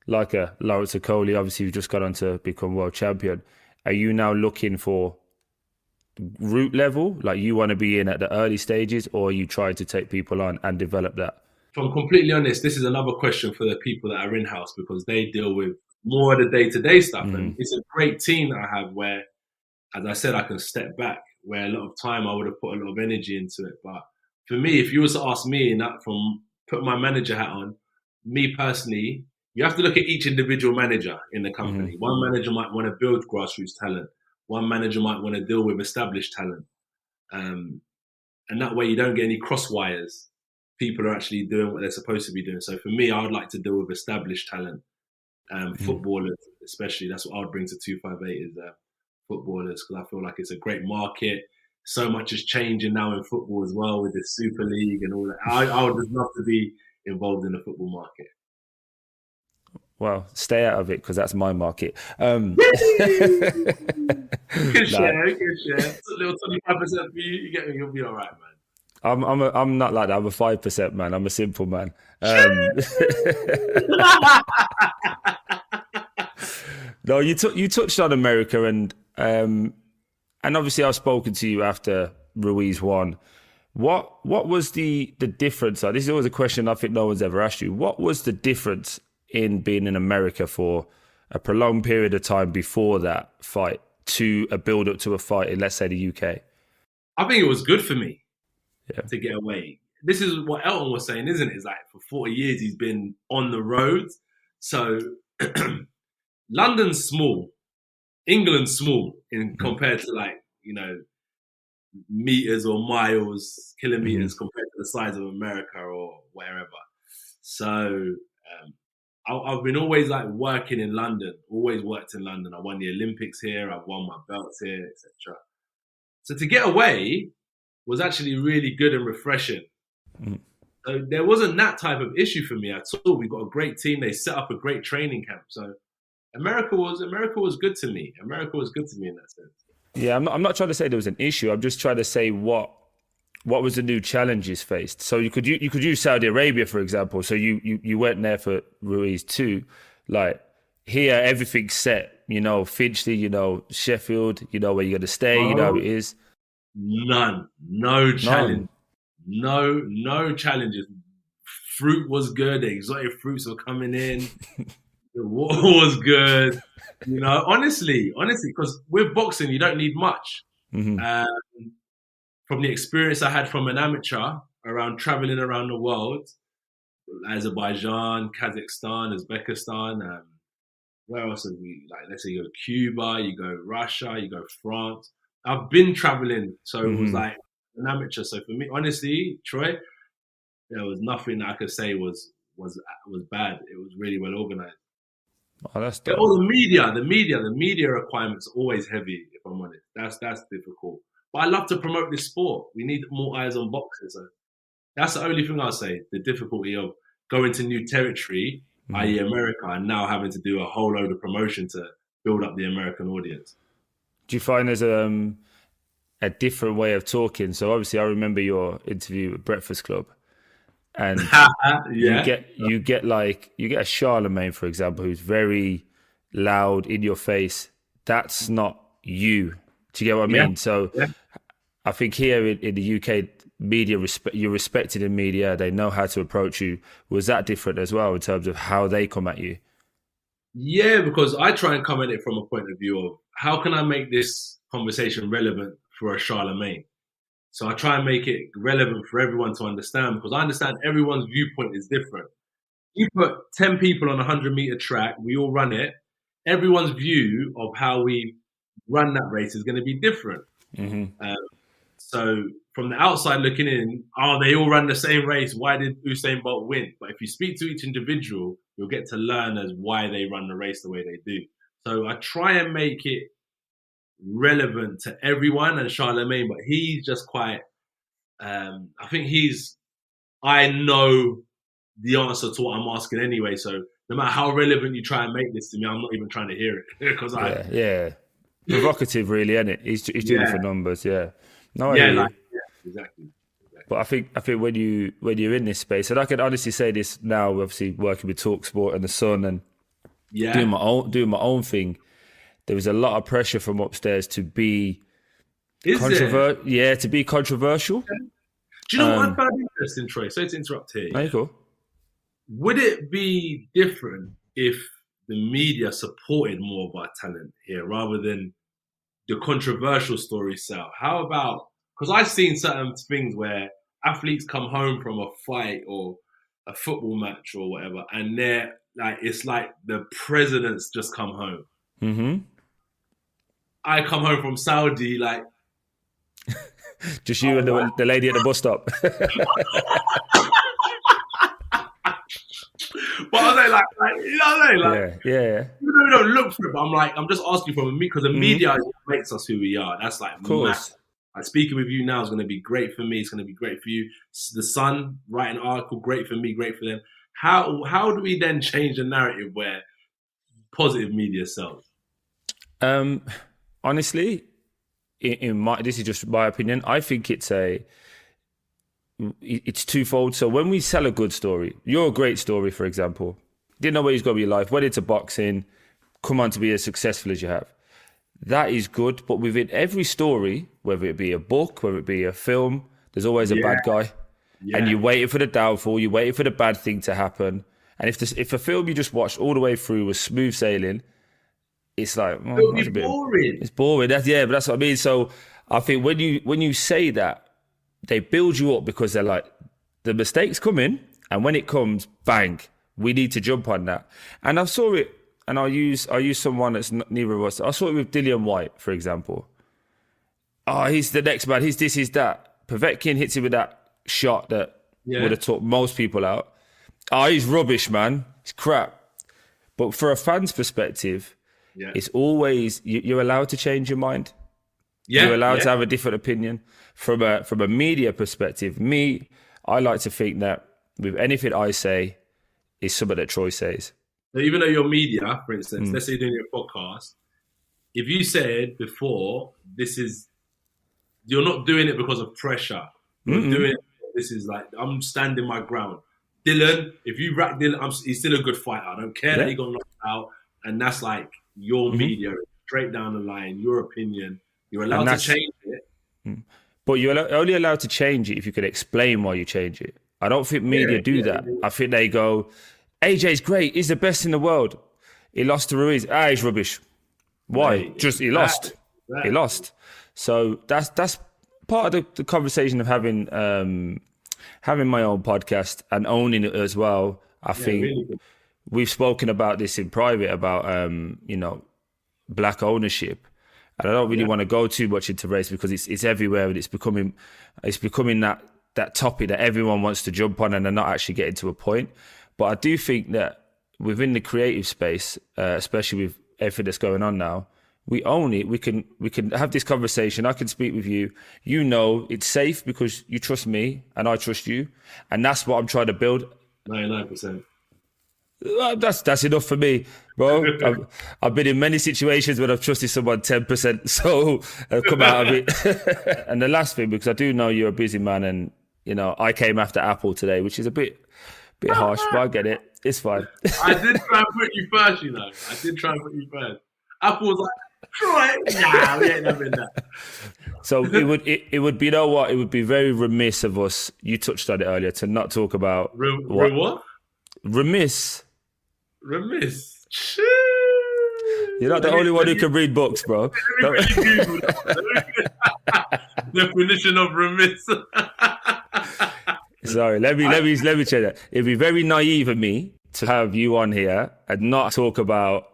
like a Lawrence Okoli, obviously you've just got on to become world champion. Are you now looking for root level, like you want to be in at the early stages, or are you trying to take people on and develop that? If I'm completely honest, this is another question for the people that are in-house because they deal with more of the day-to-day stuff. And it's a great team that I have where, as I said, I can step back, where a lot of time I would have put a lot of energy into it. But for me, if you was to ask me, from put my manager hat on, me personally, you have to look at each individual manager in the company. One manager might want to build grassroots talent. One manager might want to deal with established talent. And that way you don't get any cross wires. People are actually doing what they're supposed to be doing. So for me, I would like to deal with established talent. Footballers, especially, that's what I would bring to 258 is footballers, because I feel like it's a great market. So much is changing now in football as well with the Super League and all that. I would just love to be involved in the football market. Well, stay out of it because that's my market. Good share. It's a little 25% for you. You get me? You'll be all right, man. I'm not like that. I'm a 5% man. I'm a simple man. No, you touched on America and obviously I've spoken to you after Ruiz won. What was the difference? This is always a question I think no one's ever asked you. What was the difference in being in America for a prolonged period of time before that fight to a build up to a fight in, let's say, the UK? I think it was good for me to get away. This is what Elton was saying, isn't it? It's like for 40 years he's been on the road. So London's small, England's small in compared to meters or miles, kilometers compared to the size of America or wherever. So I've been always working in London, always worked in London. I won the Olympics here, I've won my belts here, etc. So to get away was actually really good and refreshing. So there wasn't that type of issue for me at all. We got a great team. They set up a great training camp. So America was good to me. America was good to me in that sense. Yeah, I'm not trying to say there was an issue. I'm just trying to say what was the new challenges faced. So you could use Saudi Arabia, for example. So you went there for Ruiz too. Like here, everything's set. Finchley, Sheffield, where you're going to stay, it is. None. No challenge. No challenges. Fruit was good. The exotic fruits were coming in. The water was good. Honestly, because with boxing, you don't need much. From the experience I had from an amateur traveling around the world, Azerbaijan, Kazakhstan, Uzbekistan, where else have we, let's say you go Cuba, you go Russia, you go France. I've been traveling, so it was like an amateur. So for me, honestly, Troy, there was nothing that I could say was bad. It was really well organized. Oh, that's dope. The media requirements are always heavy, if I'm honest. That's difficult. But I love to promote this sport. We need more eyes on boxing. So that's the only thing I'll say. The difficulty of going to new territory, i.e. America, and now having to do a whole load of promotion to build up the American audience. Do you find there's a different way of talking? So obviously I remember your interview at Breakfast Club and Yeah. you get a Charlemagne, for example, who's very loud, in your face. That's not you. Do you get what I mean? So I think here in the UK, media you're respected in media. They know how to approach you. Was that different as well in terms of how they come at you? Yeah, because I try and come at it from a point of view of how can I make this conversation relevant for a Charlemagne? So I try and make it relevant for everyone to understand, because I understand everyone's viewpoint is different. You put 10 people on a 100-meter track, we all run it. Everyone's view of how we run that race is going to be different. So from the outside looking in, they all run the same race. Why did Usain Bolt win? But if you speak to each individual, you'll get to learn as why they run the race the way they do. So I try and make it relevant to everyone and Charlemagne, but he's just quite, I know the answer to what I'm asking anyway. So no matter how relevant you try and make this to me, I'm not even trying to hear it because provocative, really, isn't it? He's doing it for numbers, No, exactly. But I think when you're in this space, and I can honestly say this now, obviously working with TalkSport and the Sun and doing my own thing, there was a lot of pressure from upstairs to be controversial. Yeah, to be controversial. Do you know what I found interesting, Troy? Sorry to interrupt here. No, you're cool. Would it be different if the media supported more of our talent here rather than the controversial stories sell? How about, because I've seen certain things where athletes come home from a fight or a football match or whatever, and they're like, it's like the presidents just come home. I come home from Saudi, like, just you and the lady at the bus stop. But I was like, you know what I mean? Like, yeah. Even though we don't look for it, but I'm just asking from me, because the media makes us who we are. That's like, of course. Like, speaking with you now is going to be great for me. It's going to be great for you. The Sun, writing an article, great for me, great for them. How do we then change the narrative where positive media sells? Honestly, this is just my opinion. I think it's twofold. So when we sell a good story, you're a great story, for example, didn't know where he's going to be in life, went into boxing, come on to be as successful as you have. That is good. But within every story, whether it be a book, whether it be a film, there's always a bad guy. And you're waiting for the downfall, you're waiting for the bad thing to happen. And if a film you just watched all the way through was smooth sailing, it's like, it's boring. It's boring. But that's what I mean. So I think when you say that, they build you up because they're like, the mistakes come in, and when it comes, bang, we need to jump on that. And I saw it, and I'll use someone that's neither of us. I saw it with Dillian White, for example. He's the next man. He's this, he's that. Povetkin hits him with that shot that would have took most people out. He's rubbish, man. It's crap. But for a fan's perspective, it's always, you're allowed to change your mind. You're allowed to have a different opinion. From a media perspective, I like to think that with anything I say is something that Troy says. So even though you're media, for instance, let's say you're doing your podcast, if you said before, you're not doing it because of pressure. You're doing it, this is like, I'm standing my ground. Dylan, if you rack Dylan, he's still a good fighter. I don't care that he got knocked out. And that's like your media, straight down the line, your opinion. You're allowed to change it. But you're only allowed to change it if you can explain why you change it. I don't think media do that. I think they go, AJ's great. He's the best in the world. He lost to Ruiz. He's rubbish. Why? Just he lost. He lost. So that's part of the conversation of having my own podcast and owning it as well. I think really we've spoken about this in private about black ownership. And I don't really want to go too much into race because it's everywhere, and it's becoming that topic that everyone wants to jump on, and they're not actually getting to a point. But I do think that within the creative space, especially with everything that's going on now, we own it. We can have this conversation. I can speak with you. You know it's safe because you trust me and I trust you, and that's what I'm trying to build. 99%. That's enough for me, bro. I've been in many situations where I've trusted someone 10%, so I've come out of it. And the last thing, because I do know you're a busy man and you know, I came after Apple today, which is a bit harsh, but I get it. It's fine. I did try and put you first, you know. I did try and put you first. Apple was like, Troy, nah, we ain't having that. So it would be, you know what? It would be very remiss of us. You touched on it earlier to not talk about what? Remiss. Remiss. You're not the only one who can read books, bro. Definition of remiss. Sorry, let me check that. It'd be very naive of me to have you on here and not talk about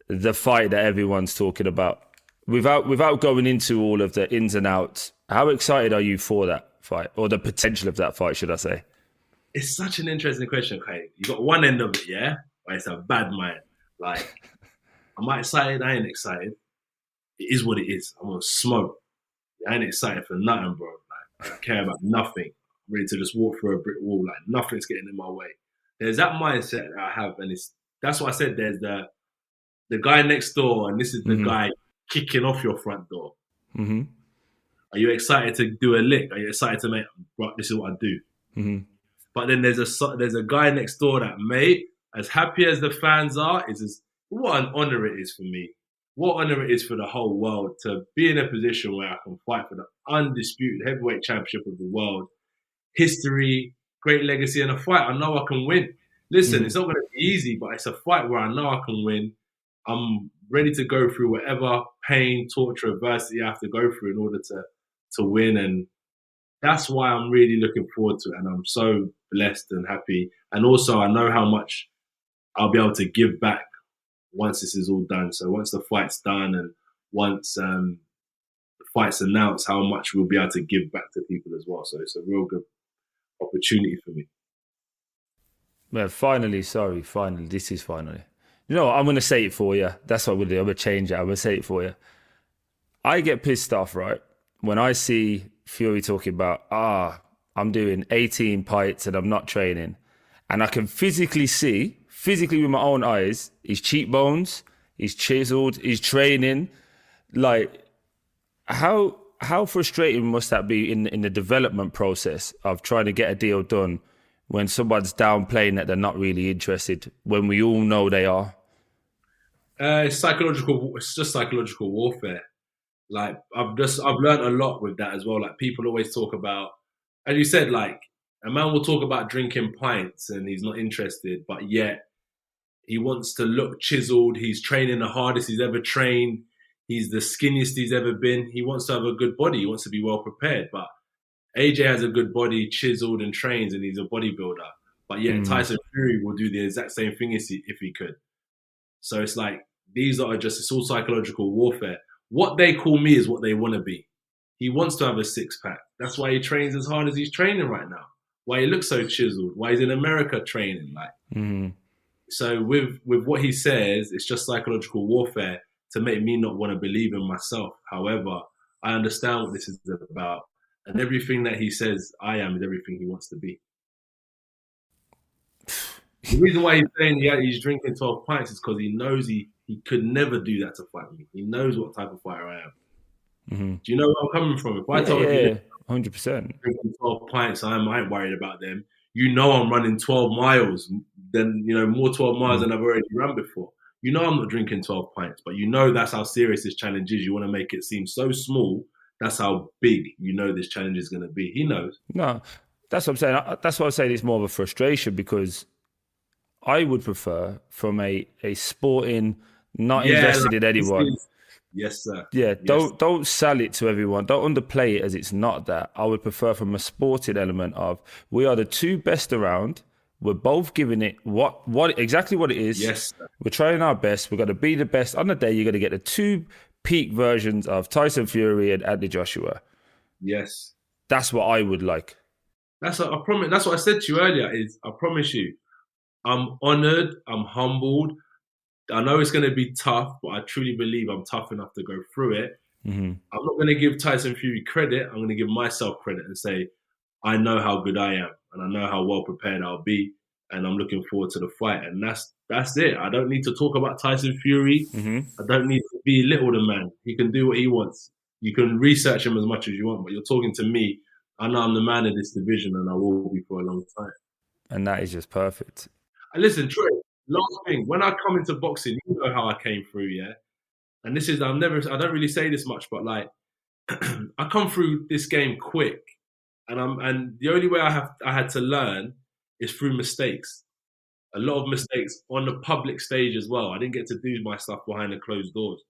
the fight that everyone's talking about. Without going into all of the ins and outs, how excited are you for that fight, or the potential of that fight, should I say? It's such an interesting question, Kai. You got one end of it, yeah? But it's a bad mind. Like, am I excited? I ain't excited. It is what it is. I'm gonna smoke. I ain't excited for nothing, bro. Like, I don't care about nothing. I'm ready to just walk through a brick wall. Like, nothing's getting in my way. There's that mindset that I have, and that's why I said there's the guy next door, and this is the guy kicking off your front door. Mm-hmm. Are you excited to do a lick? Are you excited to make, right, this is what I do? Mm-hmm. But then there's a guy next door that, mate, as happy as the fans are, what an honor it is for me. What honor it is for the whole world to be in a position where I can fight for the undisputed heavyweight championship of the world. History, great legacy, and a fight I know I can win. Listen, it's not going to be easy, but it's a fight where I know I can win. I'm ready to go through whatever pain, torture, adversity I have to go through in order to win. And that's why I'm really looking forward to it. And I'm so blessed and happy. And also I know how much I'll be able to give back once this is all done. So once the fight's done and once the fight's announced, how much we'll be able to give back to people as well. So it's a real good opportunity for me. Man, finally. This is finally. You know what? I'm going to say it for you. That's what I'm going to do. I'm going to change it. I'm going to say it for you. I get pissed off, right, when I see Fury talking about, I'm doing 18 pints and I'm not training. And I can physically see with my own eyes, his cheekbones, he's chiseled, he's training. Like, how frustrating must that be in the development process of trying to get a deal done when someone's downplaying that they're not really interested, when we all know they are? It's just psychological warfare. Like, I've learned a lot with that as well. Like, people always talk about, as you said, like, a man will talk about drinking pints and he's not interested, but yet he wants to look chiseled. He's training the hardest he's ever trained. He's the skinniest he's ever been. He wants to have a good body. He wants to be well prepared. But AJ has a good body, chiseled and trains, and he's a bodybuilder. But yet Tyson Fury will do the exact same thing if he could. So it's like, it's all psychological warfare. What they call me is what they want to be. He wants to have a six-pack. That's why he trains as hard as he's training right now. Why he looks so chiseled. Why he's in America training. So with what he says, it's just psychological warfare to make me not want to believe in myself. However, I understand what this is about. And everything that he says I am is everything he wants to be. The reason why he's saying he's drinking 12 pints is because he knows he could never do that to fight me. He knows what type of fighter I am. Do you know where I'm coming from? If I told you 100%. drinking 12 pints, I ain't worried about them. You know I'm running 12 miles, then more 12 miles than I've already run before. You know I'm not drinking 12 pints, but you know that's how serious this challenge is. You want to make it seem so small. That's how big this challenge is going to be. He knows. No, that's what I'm saying. That's why I'm saying it's more of a frustration, because I would prefer from a sporting, not invested in anyone. Yes, sir. Yeah, don't sell it to everyone. Don't underplay it as it's not that. I would prefer from a sporting element of, we are the two best around. We're both giving it exactly what it is. Yes, sir. We're trying our best. We're going to be the best. On the day, you're going to get the two peak versions of Tyson Fury and Anthony Joshua. Yes. That's what I would like. That's what I promise. That's what I said to you earlier, is I promise you, I'm honored, I'm humbled. I know it's going to be tough, but I truly believe I'm tough enough to go through it. I'm not going to give Tyson Fury credit. I'm going to give myself credit and say, I know how good I am and I know how well prepared I'll be, and I'm looking forward to the fight. And that's it. I don't need to talk about Tyson Fury. I don't need to belittle the man. He can do what he wants. You can research him as much as you want, but you're talking to me I know I'm the man of this division, and I will be for a long time. And that is just perfect. And listen, Troy, last thing, when I come into boxing, you know how I came through, yeah? And this is, I don't really say this much, but like, I come through this game quick. And the only way I had to learn is through mistakes. A lot of mistakes on the public stage as well. I didn't get to do my stuff behind the closed doors.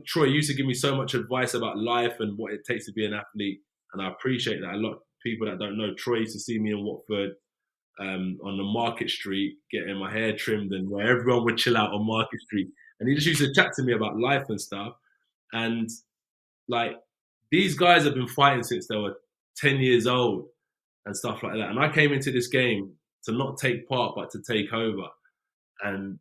Troy used to give me so much advice about life and what it takes to be an athlete. And I appreciate that. A lot of people that don't know, Troy used to see me in Watford, on the Market Street, getting my hair trimmed, and where everyone would chill out on Market Street. And he just used to chat to me about life and stuff. And like, these guys have been fighting since they were 10 years old and stuff like that. And I came into this game to not take part, but to take over. And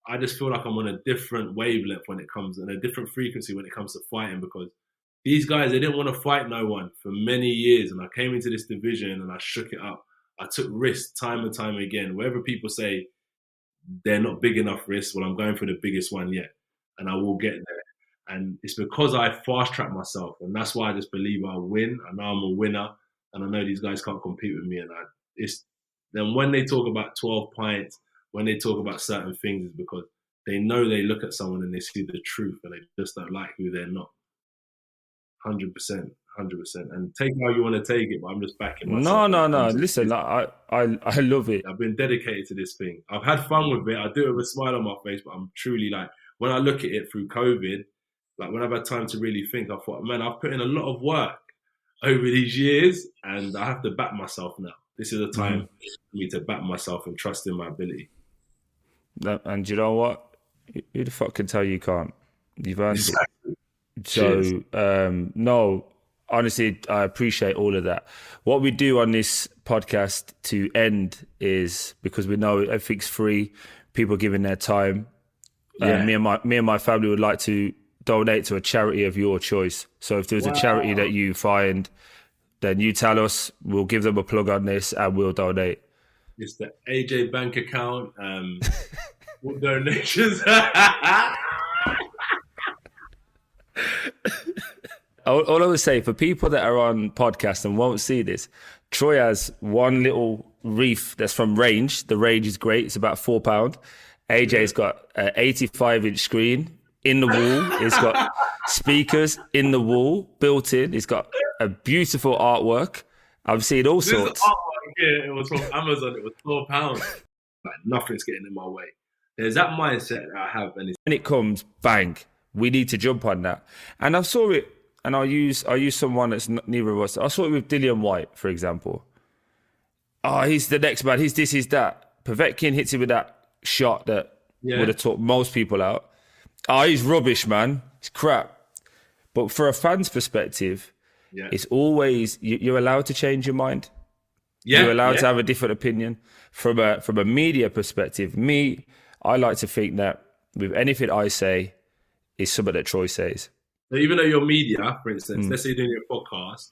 I just feel like I'm on a different wavelength when it comes, and a different frequency when it comes to fighting, because these guys, they didn't want to fight no one for many years. And I came into this division and I shook it up. I took risks time and time again. Wherever people say they're not big enough risks, well, I'm going for the biggest one yet, and I will get there. And it's because I fast-tracked myself, and that's why I just believe I'll win. I know I'm a winner, and I know these guys can't compete with me. And then when they talk about 12 pints, when they talk about certain things, it's because they know they look at someone and they see the truth, and they just don't like who they're not. 100%. And take how you want to take it, but I'm just backing myself. No. Listen, I love it. I've been dedicated to this thing. I've had fun with it. I do it with a smile on my face, but I'm truly like, when I look at it through COVID, like when I've had time to really think, I thought, man, I've put in a lot of work over these years, and I have to back myself now. This is a time for me to back myself and trust in my ability. And you know what? Who the fuck can tell you can't? You've earned it. So, no, honestly, I appreciate all of that. What we do on this podcast to end is, because we know everything's free, people giving their time. Me and my family would like to donate to a charity of your choice. So if there's a charity that you find, then you tell us, we'll give them a plug on this and we'll donate. It's the AJ bank account. What donations? All I would say, for people that are on podcast and won't see this, Troy has one little reef that's from Range. The Range is great. It's about £4. AJ's got an 85-inch screen in the wall. It's got speakers in the wall, built in. It's got a beautiful artwork. I've seen all sorts. This artwork here, it was from Amazon. It was £4. Like, nothing's getting in my way. There's that mindset that I have. And when it comes, bang, we need to jump on that. And I saw it, and I'll use someone that's neither of us. I saw it with Dillian White, for example. Oh, he's the next man. He's this, he's that. Povetkin hits him with that shot that would have took most people out. Oh, he's rubbish, man. It's crap. But for a fan's perspective, it's always, you're allowed to change your mind. You're allowed to have a different opinion. From a media perspective, I like to think that with anything I say is something that Troy says. So even though you're media, for instance, let's say you're doing your podcast,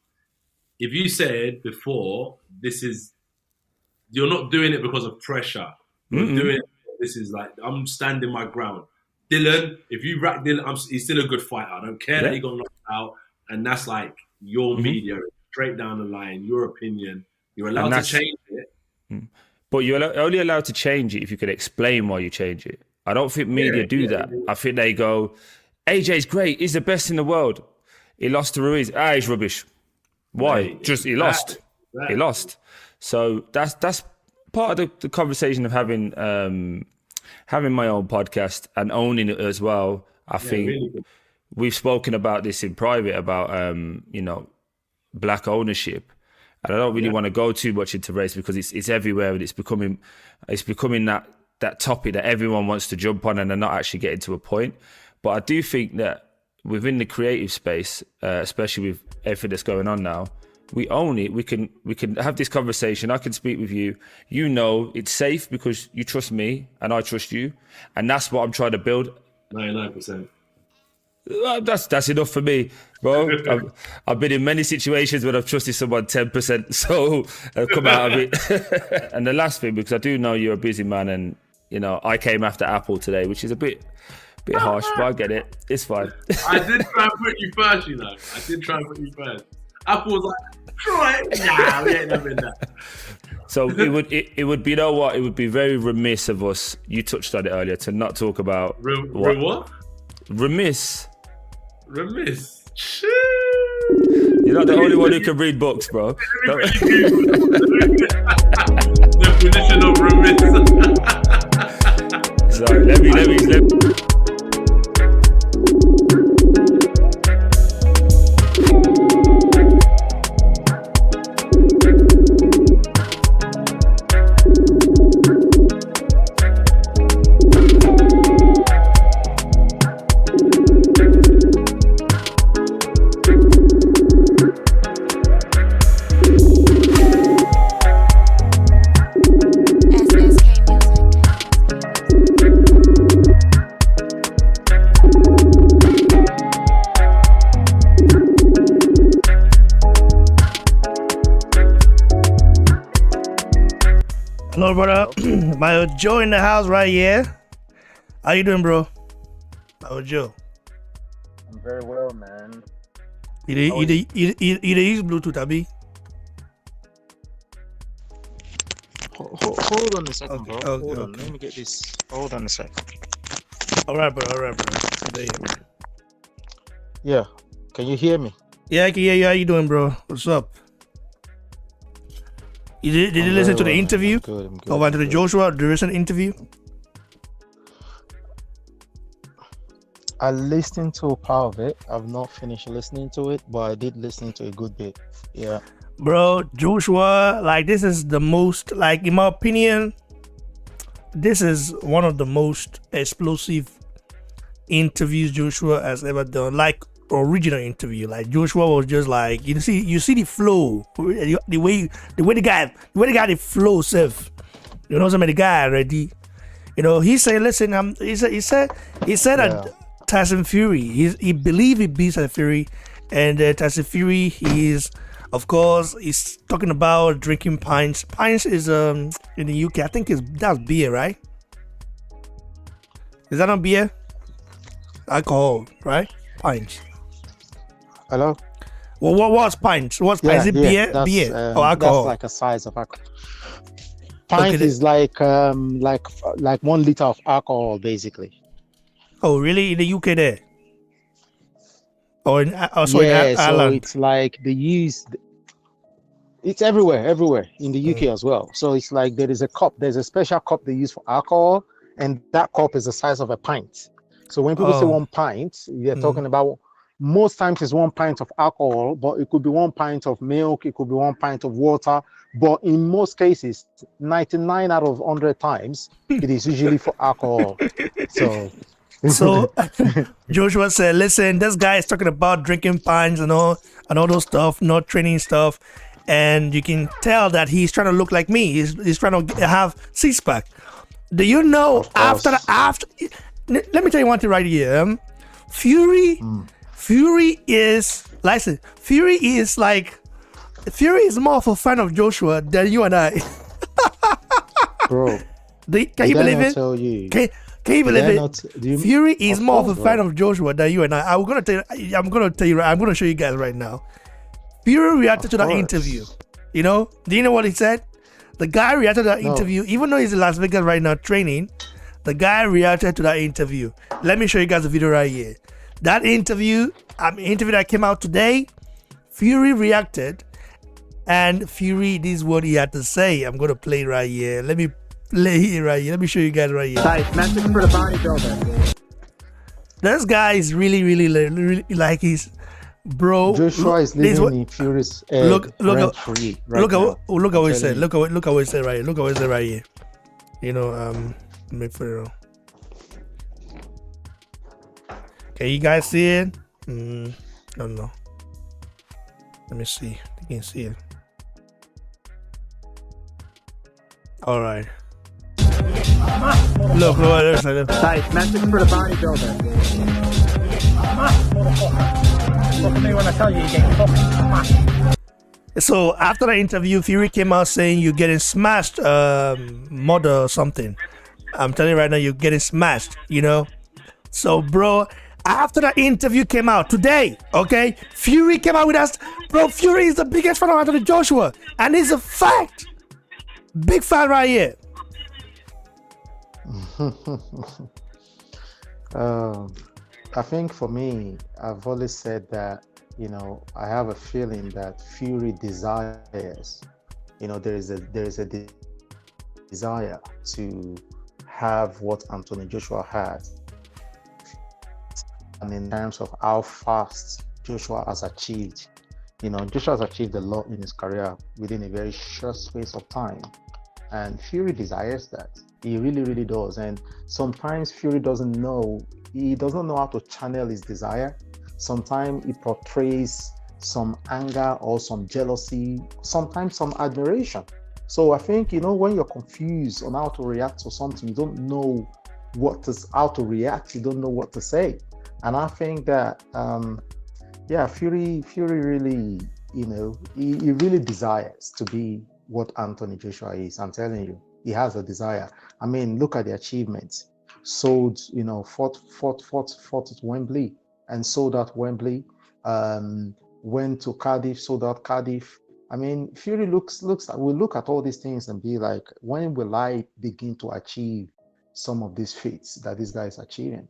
if you said before, you're not doing it because of pressure. You're doing it, this is like, I'm standing my ground. Dylan, if you rack Dylan, he's still a good fighter. I don't care that he got knocked out. And that's like your media, straight down the line, your opinion. You're allowed to change it. But you're only allowed to change it if you can explain why you change it. I don't think media do that. I think they go, AJ's great. He's the best in the world. He lost to Ruiz. He's rubbish. Why? Just he lost. He lost. So that's part of the conversation of having my own podcast and owning it as well. I think really we've spoken about this in private about black ownership. And I don't really want to go too much into race because it's everywhere, and it's becoming that topic that everyone wants to jump on, and they're not actually getting to a point. But I do think that within the creative space, especially with everything that's going on now, we own it. We can have this conversation. I can speak with you. You know it's safe because you trust me and I trust you, and that's what I'm trying to build. 99%. That's enough for me, bro. I've been in many situations where I've trusted someone 10%, so I've come out of it. And the last thing, because I do know you're a busy man, and I came after Apple today, which is a bit harsh, but I get it. It's fine. I did try and put you first, I did try and put you first. Apple was like, Troy, nah, we ain't having that. So it would be, you know what? It would be very remiss of us. You touched on it earlier to not talk about what? Remiss. Remiss. You're not the only one who can read books, bro. Definition of remiss. Sorry, let me. Hello, brother. My Joe in the house right here. How you doing, bro? My Joe. I'm very well, man. You use Bluetooth, Abi? Hold on a second, Okay, bro. okay, Hold on. okay. Let me get this. Hold on a second. All right, bro. There you go. Yeah. Can you hear me? Yeah, I can hear you. How you doing, bro? What's up? Did you listen to the interview? I'm good. Over to the Joshua, the recent interview? I listened to part of it. I've not finished listening to it, but I did listen to a good bit. Yeah. Bro, Joshua, like, this is the most, like, in my opinion, this is one of the most explosive interviews Joshua has ever done. Like, original interview. Like, Joshua was just like, you see the flow, the way the guy the flow self. You know, some of the guy already. You know, he said, listen, he said that Tyson Fury, he believed he beats Tyson Fury, and Tyson Fury, he's talking about drinking pints. Pints is in the UK, I think that's beer, right? Is that not beer? Alcohol, right? Pints. Hello? Well, what's pints? Is it beer? Beer or alcohol? That's like a size of alcohol. Pint is like 1 liter of alcohol, basically. Oh, really? In the UK there? Or in Ireland? So it's like they use. It's everywhere in the UK as well. So it's like there's a special cup they use for alcohol, and that cup is the size of a pint. So when people say 1 pint, they're talking about, most times it's 1 pint of alcohol, but it could be 1 pint of milk, it could be 1 pint of water. But in most cases, 99 out of 100 times, it is usually for alcohol. So Joshua said, listen, this guy is talking about drinking pints and all those stuff, not training stuff. And you can tell that he's trying to look like me. He's trying to have six-pack. Do you know, after let me tell you one thing right here. Fury is more of a fan of Joshua than you and I. Bro, can you believe it? Tell you. Can you believe it? Fury is more of a fan of Joshua than you and I. I'm gonna show you guys right now. Fury reacted to that interview. You know? Do you know what he said? The guy reacted to that interview, even though he's in Las Vegas right now training. The guy reacted to that interview. Let me show you guys the video right here. That interview that came out today, Fury reacted, and Fury, this is what he had to say. I'm gonna play right here. Let me play it right here. Let me show you guys right here. Message for the bodybuilder. This guy is really like he's. Bro, Joshua is living in Fury's look free. Look at what he said. Look at what he said right here. Look at what he said right here. You know, make for it. Can you guys see it? I don't know. Let me see. You can see it. All right. Look, there's Message for the bodybuilder. Look at me when I tell you you're getting fucked. So after the interview, Fury came out saying you're getting smashed, mother or something. I'm telling you right now, you're getting smashed, you know? So, bro, After that interview came out today, okay, Fury came out with us. Bro, Fury is the biggest fan of Anthony Joshua. And it's a fact. Big fan right here. I think for me, I've always said that, you know, I have a feeling that Fury desires, you know, there is a desire to have what Anthony Joshua had. And in terms of how fast Joshua has achieved, you know, Joshua has achieved a lot in his career within a very short space of time. And Fury desires that. He really, really does. And sometimes Fury doesn't know how to channel his desire. Sometimes he portrays some anger or some jealousy, sometimes some admiration. So I think, you know, when you're confused on how to react to something, you don't know how to react, you don't know what to say. And I think that, Fury really, you know, he really desires to be what Anthony Joshua is. I'm telling you, he has a desire. I mean, look at the achievements. Fought at Wembley and sold out Wembley. Went to Cardiff, sold out Cardiff. I mean, Fury will look at all these things and be like, when will I begin to achieve some of these feats that this guy is achieving?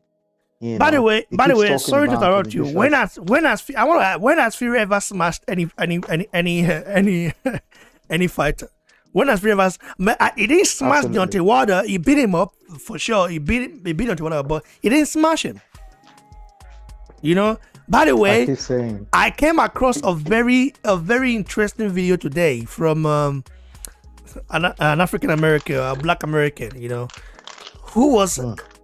You By the know, way, he keeps sorry to talking about interrupt you. Anthony When has Fury ever smashed any fighter? When has Fury ever? He didn't smash Absolutely. Deontay Wilder. He beat him up for sure. He beat Deontay Wilder, but he didn't smash him. You know. By the I way, keep saying, I came across a very interesting video today from an African American, a Black American, you know, who was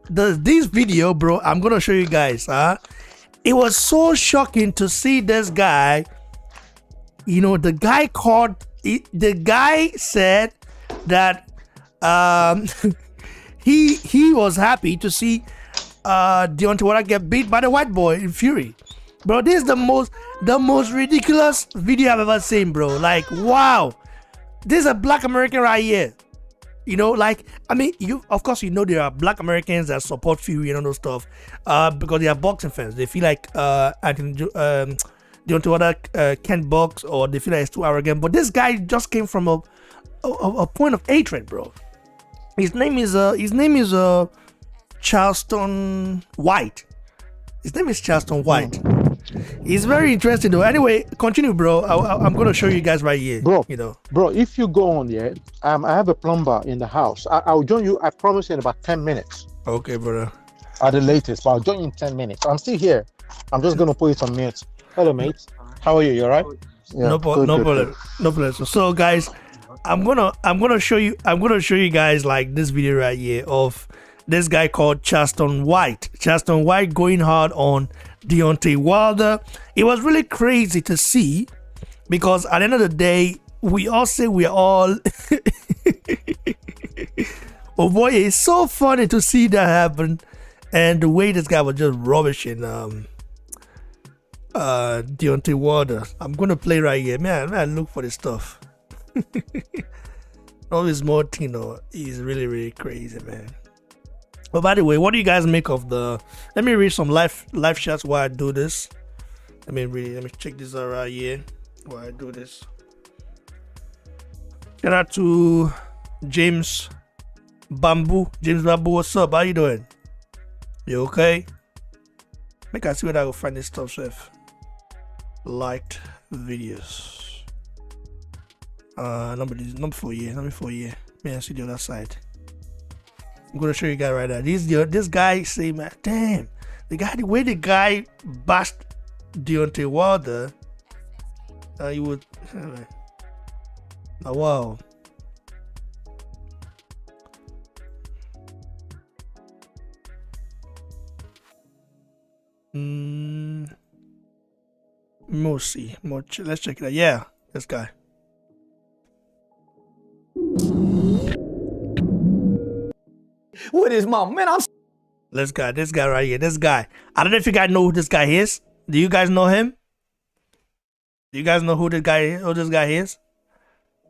this video, bro. I'm gonna show you guys. It was so shocking to see this guy. You know, the guy said that he was happy to see Deontay Wilder get beat by the white boy in Fury. Bro, this is the most ridiculous video I've ever seen, bro. Like, wow. This is a Black American right here. You know, like, I mean, of course, you know, there are Black Americans that support Fury and all those stuff because they are boxing fans. They feel like Deontay Wilder can't box, or they feel like it's too arrogant. But this guy just came from a point of hatred, bro. His name is Charleston White. His name is Charleston White. He's very interesting though. Anyway, continue, bro. I'm gonna show you guys right here. bro, You know. bro, if you go on there, I have a plumber in the house. I'll join you, I promise you, in about 10 minutes Okay, brother. at the latest, but I'll join you in 10 minutes. I'm still here. I'm just going to put it on mute. Hello, mate. How are you? You all right? Yeah, No problem. So guys, I'm gonna show you guys like this video right here of this guy called Charleston White. Charleston White going hard on Deontay Wilder. It was really crazy to see because at the end of the day, we all say we're all oh boy, it's so funny to see that happen, and the way this guy was just rubbishing Deontay Wilder. I'm gonna play right here. Man, look for this stuff. All this more Tino is really, really crazy, man. But by the way, what do you guys make of the? Let me read some live shots while I do this. Let me check this out right here while I do this. Shout out to James Bamboo. James Bamboo, what's up? How you doing? You okay? Make I see where I will find this stuff, Chef. Liked videos. Number 4 year. Number 4 year. May I see the other side? I'm gonna show you guys right now. This guy say, man, damn, the way the guy bashed Deontay Wilder, you would, oh, wow. Mercy, let's check it out. Yeah, this guy. With his mom, man, This guy right here. This guy. I don't know if you guys know who this guy is. Do you guys know him? Do you guys know who this guy is?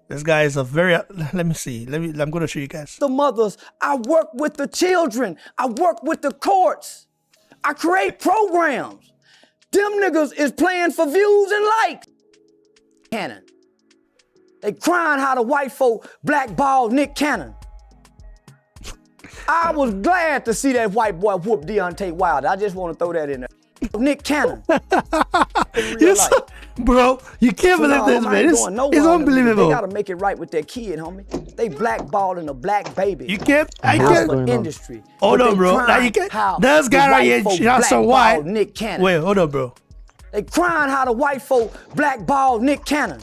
This guy is a very. Let me see. I'm gonna show you guys. the mothers. I work with the children. I work with the courts. I create programs. Them niggas is playing for views and likes. Cannon. They crying how the white folk blackballed Nick Cannon. I was glad to see that white boy whoop Deontay Wilder. I just want to throw that in there. Nick Cannon. Yes, bro, you can't believe this, man. It's unbelievable. They gotta make it right with their kid, homie. They blackballing a black baby. You can't. I can't. Industry. Hold on, bro. Now you can't. This guy right here, shot some white. Nick Cannon. Wait, hold on, bro. They crying how the white folk blackballed Nick Cannon.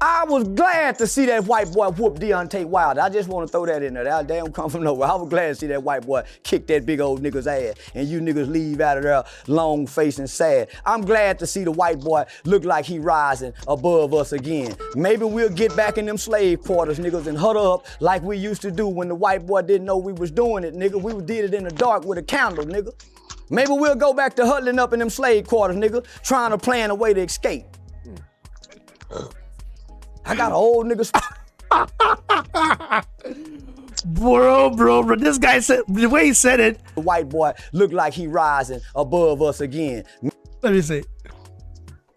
I was glad to see that white boy whoop Deontay Wilder. I just want to throw that in there. That don't come from nowhere. I was glad to see that white boy kick that big old nigga's ass and you niggas leave out of there long faced and sad. I'm glad to see the white boy look like he rising above us again. Maybe we'll get back in them slave quarters, niggas, and huddle up like we used to do when the white boy didn't know we was doing it, nigga. We did it in the dark with a candle, nigga. Maybe we'll go back to huddling up in them slave quarters, nigga, trying to plan a way to escape. I got an old nigga. Bro, this guy said, the way he said it. The white boy looked like he rising above us again. Let me see.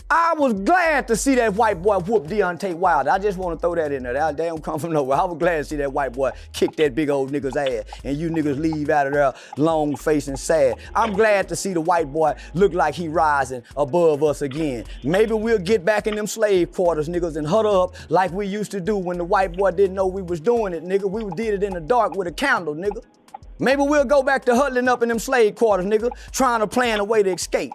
I was glad to see that white boy whoop Deontay Wilder. I just want to throw that in there. That don't come from nowhere. I was glad to see that white boy kick that big old nigga's ass and you niggas leave out of there long faced and sad. I'm glad to see the white boy look like he rising above us again. Maybe we'll get back in them slave quarters, niggas, and huddle up like we used to do when the white boy didn't know we was doing it, nigga. We did it in the dark with a candle, nigga. Maybe we'll go back to huddling up in them slave quarters, nigga, trying to plan a way to escape.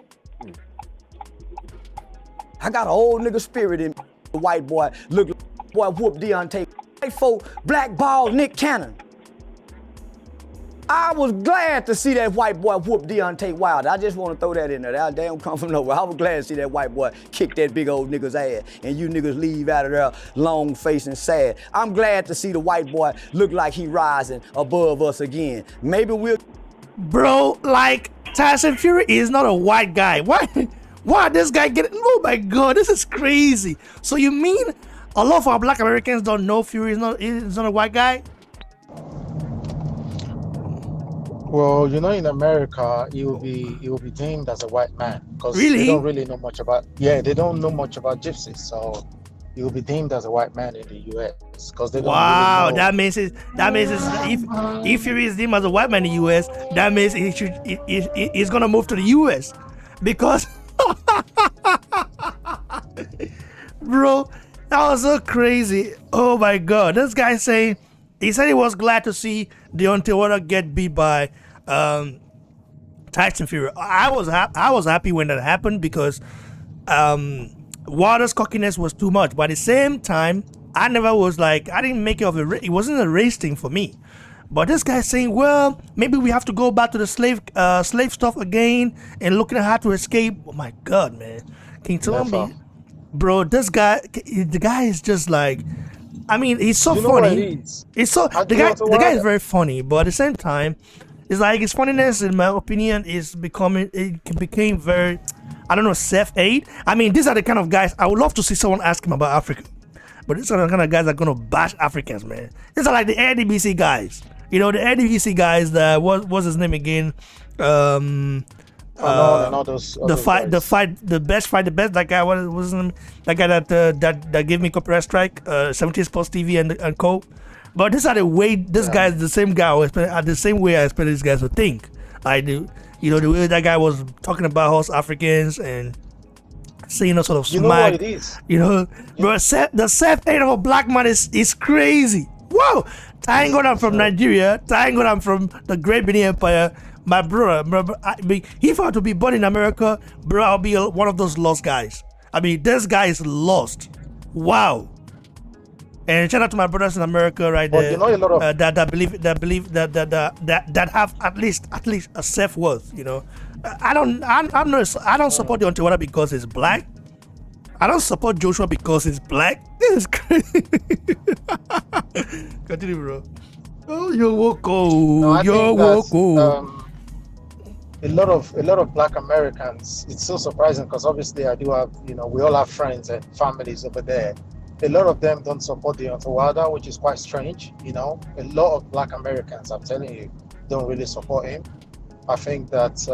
I got an old nigga spirit in me. The white boy look like boy whoop Deontay. White folk blackballed Nick Cannon. I was glad to see that white boy whoop Deontay Wilder. I just want to throw that in there. That don't come from nowhere. I was glad to see that white boy kick that big old nigga's ass and you niggas leave out of there long faced and sad. I'm glad to see the white boy look like he rising above us again. Maybe we'll... Bro, like, Tyson Fury is not a white guy. Why this guy getting? Oh my God, this is crazy. So you mean a lot of our black Americans don't know Fury is not a white guy? Well, you know, in America, he will be deemed as a white man because really? They don't really know much about. Yeah, they don't know much about Gypsy, so he will be deemed as a white man in the U.S. because they don't. Wow, really know. that means if Fury is deemed as a white man in the U.S., that means he's gonna move to the U.S. because. Bro, that was so crazy. Oh my God, this guy saying he said he was glad to see Deontay Wilder get beat by Tyson Fury. I was happy when that happened because Wilder's cockiness was too much. But at the same time, I didn't make it of it wasn't a race thing for me. But this guy's saying, well, maybe we have to go back to the slave stuff again and looking at how to escape. Oh my God, man. Can you tell me? Bro, the guy is just like, I mean, he's so funny. The guy is very funny, but at the same time, it's like his funniness, in my opinion, became very, I don't know, self-hate. I mean, these are the kind of guys, I would love to see someone ask him about Africa. But these are the kind of guys that are going to bash Africans, man. These are like the NDBC guys. You know, the NDBC guys that, what's his name again? The best. That guy, what was his name? That guy that gave me copyright strike, 70 Sports TV and co. But these are the way, this guy is the same guy, the same way I expect these guys to think. I do. You know, the way that guy was talking about us Africans and saying a sort of smack. You know what it is? You know, bro, the self-hate of a black man is crazy. Whoa! Thank God I'm from Nigeria. Thank God I'm from the Great Benin Empire. My brother, if I were to be born in America, bro, I'll be one of those lost guys. I mean, this guy is lost. Wow. And shout out to my brothers in America, right there. You know, a lot of that have at least a self-worth. You know, I don't support Deontay Wilder because he's black. I don't support Joshua because he's black. This is crazy. Continue, bro. Oh, you're welcome. No, you're welcome. A lot of black Americans, it's so surprising because obviously I do have, you know, we all have friends and families over there. A lot of them don't support Deontay Wilder, which is quite strange, you know. A lot of black Americans, I'm telling you, don't really support him. I think that,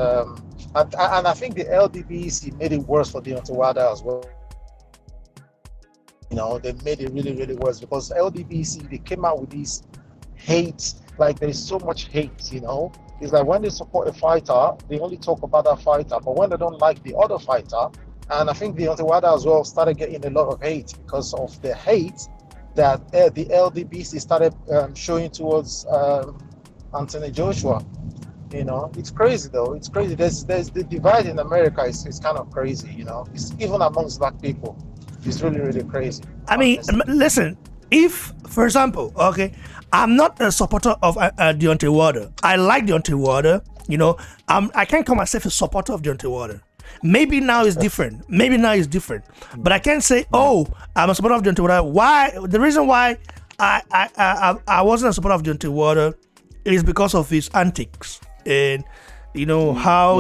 and I think the LDBC made it worse for Deontay Wilder as well. They made it really, really worse because LDBC, they came out with these hate, like there's so much hate, It's like when they support a fighter, they only talk about that fighter, but when they don't like the other fighter, and I think Deontay Wilder as well started getting a lot of hate because of the hate that the LDBC started showing towards Anthony Joshua. It's crazy though. It's crazy. There's the divide in America is kind of crazy. It's even amongst black people. It's really, really crazy. I mean, listen. If, for example, okay, I'm not a supporter of Deontay Wilder. I like Deontay Wilder. I can't call myself a supporter of Deontay Wilder. Maybe now it's different. But I can't say, I'm a supporter of Deontay Wilder. Why? The reason why I wasn't a supporter of Deontay Wilder is because of his antics and how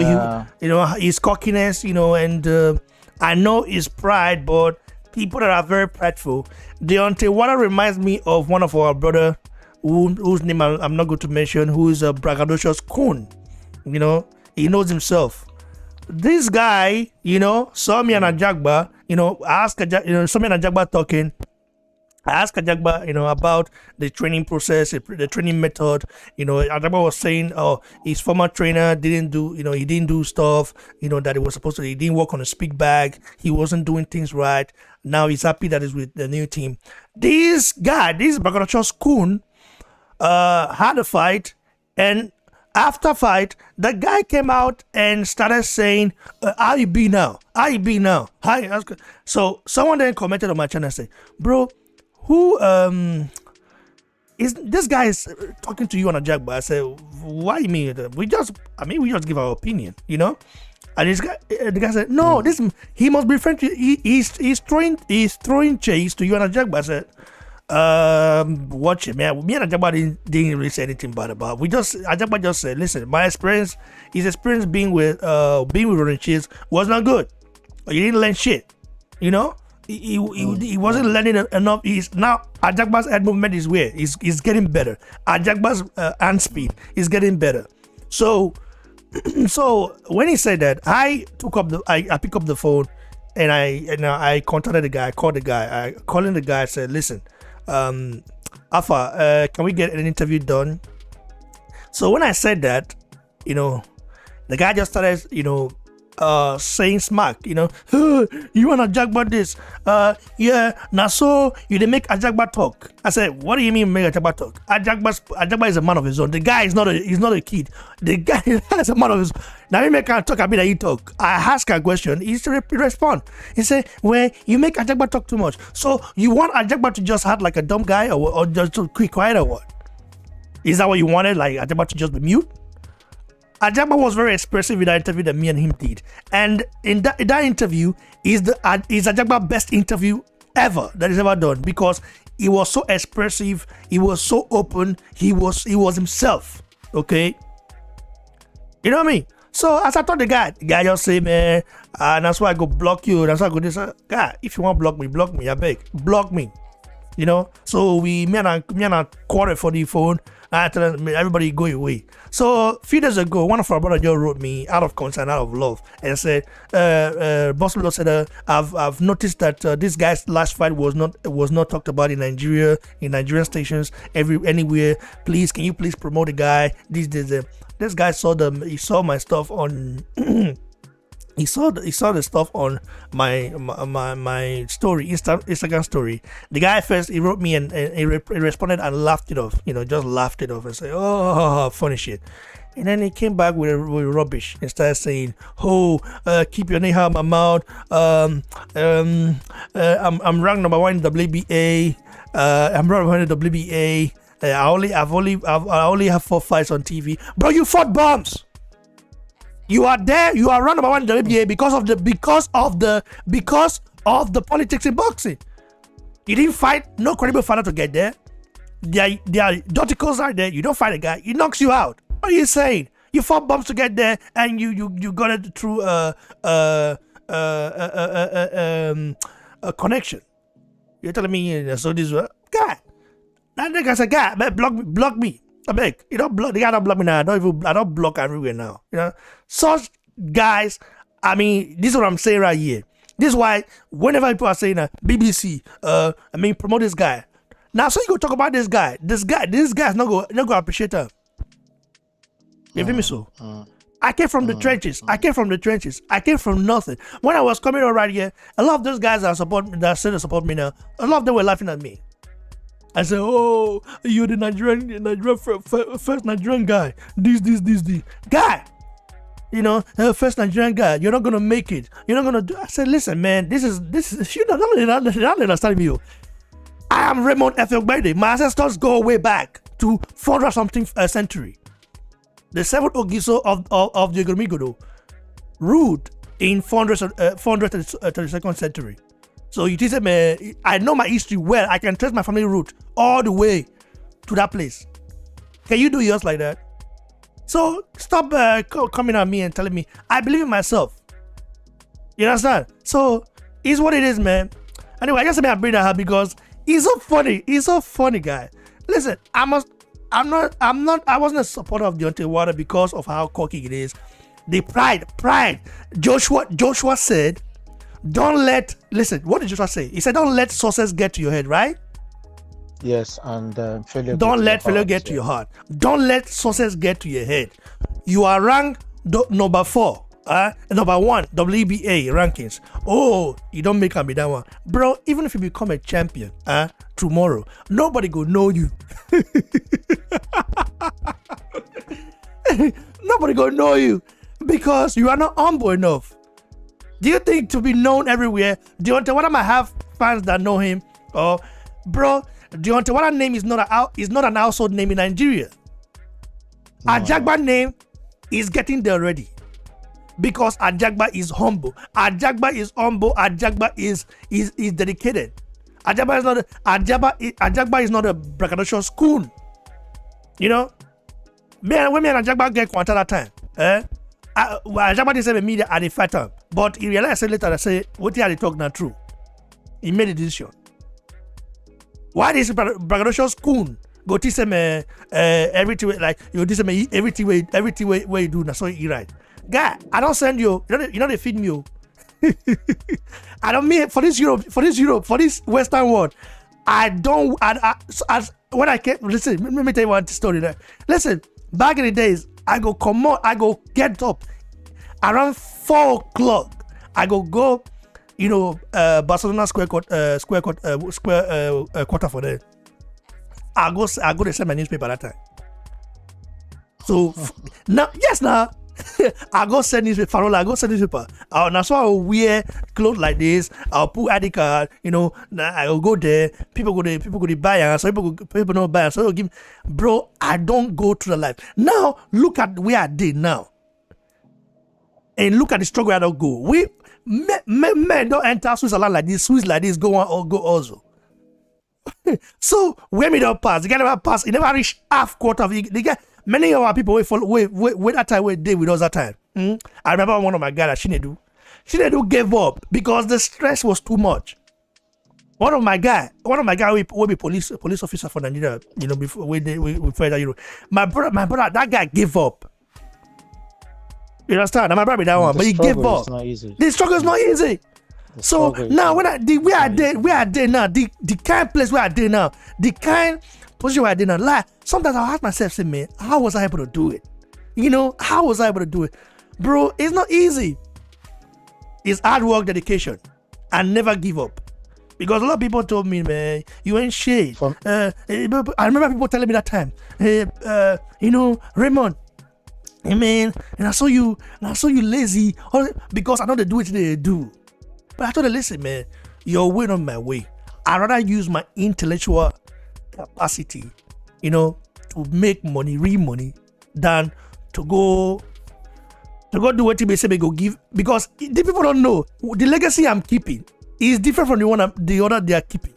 his cockiness. And I know his pride, but people that are very prideful. Deontay Wilder reminds me of one of our brother, whose name I'm not going to mention, who is a braggadocious coon. He knows himself. This guy, saw me and Ajagba, saw me and Ajagba talking. I asked Ajagba, about the training process, the training method. Ajagba was saying, his former trainer didn't do, he didn't do stuff, that he was supposed to. He didn't work on a speak bag. He wasn't doing things right. Now he's happy that he's with the new team. This guy, this Bagarachos Kun, had a fight, and after fight, the guy came out and started saying, how you be now? Hi. So someone then commented on my channel and said, bro, who is this guy is talking to you on a jack? But I said, why you mean? We just give our opinion, And the guy said, no, he must be French. He's throwing chase to you on a jack. But I said, watch it, man. Me and Ajagba didn't really say anything bad about. Ajagba just said, listen, his experience being with Ronnie Chase was not good. He didn't learn shit, He wasn't learning enough. Now Ajagba's head movement is where he's getting better. Ajagba's hand speed is getting better. So when he said that, I pick up the phone and I contacted the guy. I called the guy. I calling the guy. I said, listen, Alpha, can we get an interview done? So when I said that, the guy just started, saying smack, you want Ajagba this? Now so you didn't make Ajagba talk. I said, what do you mean make Ajagba talk? Ajagba is a man of his own. The guy is not a kid. The guy is a man of his own. Now you make him talk, I mean that he talk. I ask a question, he respond. He said, well, you make Ajagba talk too much. So you want Ajagba to just act like a dumb guy or just to keep quiet or what? Is that what you wanted? Like Ajagba to just be mute? Ajagba was very expressive in that interview that me and him did, and in that interview is Ajagba's best interview ever that he's ever done because he was so expressive, he was so open, he was himself. Okay, you know what I mean? So as I told the guy just say, man, and that's why I go block you. That's why I go this. Guy, if you want to block me. I beg, block me. So me and I quarrel for the phone. I tell them, everybody go away. So a few days ago, one of our brothers just wrote me out of concern, out of love, and said, Boss Lolo said, I've noticed that this guy's last fight was not talked about in Nigeria, in Nigerian stations, anywhere. Please, can you please promote the guy? This guy he saw my stuff on. He saw the stuff on my story, Instagram story. The guy first, he wrote me and he responded and laughed it off, just laughed it off and said, oh, funny shit. And then he came back with rubbish and started saying, keep your name out of my mouth. I'm ranked number 1 in WBA. I'm ranked number 1 in WBA. I only have 4 fights on TV. Bro, you fought bombs. You are there. You are ranked number 1 in the WBA because of the politics in boxing. You didn't fight no credible fighter to get there. Their articles are there. You don't fight a guy. He knocks you out. What are you saying? You fought bombs to get there, and you got it through a connection. You're telling me so this guy. That nigga said, guy, man, block me. I beg, you don't block. The guy don't block me now. I don't block everywhere now. You know, such guys. I mean, this is what I'm saying right here. This is why whenever people are saying BBC, promote this guy. Now, so you go talk about this guy. This guy is not go appreciate him. You feel me? So I came from the trenches. I came from nothing. When I was coming out right here, a lot of those guys that still support me now, a lot of them were laughing at me. I said, "Oh, you're the Nigerian first Nigerian guy. This guy. You know, first Nigerian guy. You're not gonna make it. You're not gonna do." I said, "Listen, man, this is you don't understand me. I am Raymond F. Ogbede. My ancestors go way back to 400 something century. The 7th Ogiso of the Igoromigodo ruled in 432nd century. So you say, man, I know my history well. I can trace my family root all the way to that place. Can you do yours like that? So stop coming at me and telling me I believe in myself. You understand? So it's what it is, man. Anyway, I just I bring that up because he's so funny. He's so funny, guy. Listen, I wasn't a supporter of Deontay Wilder because of how cocky it is. The pride. Joshua said, listen, what did Joshua say? He said, don't let success get to your head, right? Yes, and failure. Don't let failure get to your heart. Don't let success get to your head. You are ranked number 4. Number 1, WBA rankings. Oh, you don't make me that one. Bro, even if you become a champion tomorrow, nobody go know you. Nobody go know you because you are not humble enough. Do you think to be known everywhere, Deontay Wilder might have fans that know him? Oh, bro, Deontay Wilder's name is not an household name in Nigeria. No. Ajagba name is getting there already. Because Ajagba is humble. Ajagba is dedicated. Ajagba is not a braggadocious school. You know? When me and Ajagba get quanta that time, Ajagba didn't say the media at the fight time. But he realized later that say what he had to talk not true. He made a decision. Why this braggadocious school go teach him everything like you teach him everything way you do now so he right. Guy, I don't send you. You know they feed me. I don't mean for this Europe, for this Western world. I don't. When I came, listen. Let me tell you one story. There. Listen, back in the days, I go get up around 4:00. I go. You know, Barcelona square quarter for them. I go to send my newspaper that time. So now, yes, now. I go send newspaper. I go send newspaper. Now so I will wear clothes like this. I'll put ID card. You know, I will go there. People go to buy and so people don't buy. So give, bro. I don't go to the life. Now look at where I did now, and look at the struggle I don't go. We men don't enter Switzerland like this. Swiss like this. Go on or go also. So when we don't pass, the guy never pass. He never reach half quarter of the guy. Many of our people wait that time wait day with us that time. I remember one of my guys that Shinedu gave up because the stress was too much. One of my guy will be police officer for Nigeria. You know before we further Europe. My brother, that guy gave up. You understand? My brother that one, but he gave up. The struggle is not easy. So now where I did now, the kind of place where I did now, the kind position where I did not lie. Sometimes I ask myself, say, man, how was I able to do it? You know, how was I able to do it? Bro, it's not easy. It's hard work, dedication, and never give up. Because a lot of people told me, man, you ain't shit. I remember people telling me that time, you know, Raymond, hey man, and I saw you lazy, because I know they do what they do. But I told them, listen, man, you're way on my way. I'd rather use my intellectual capacity, you know, to make money, real money, than to go do what you say, go give. Because the people don't know the legacy I'm keeping is different from the other they are keeping.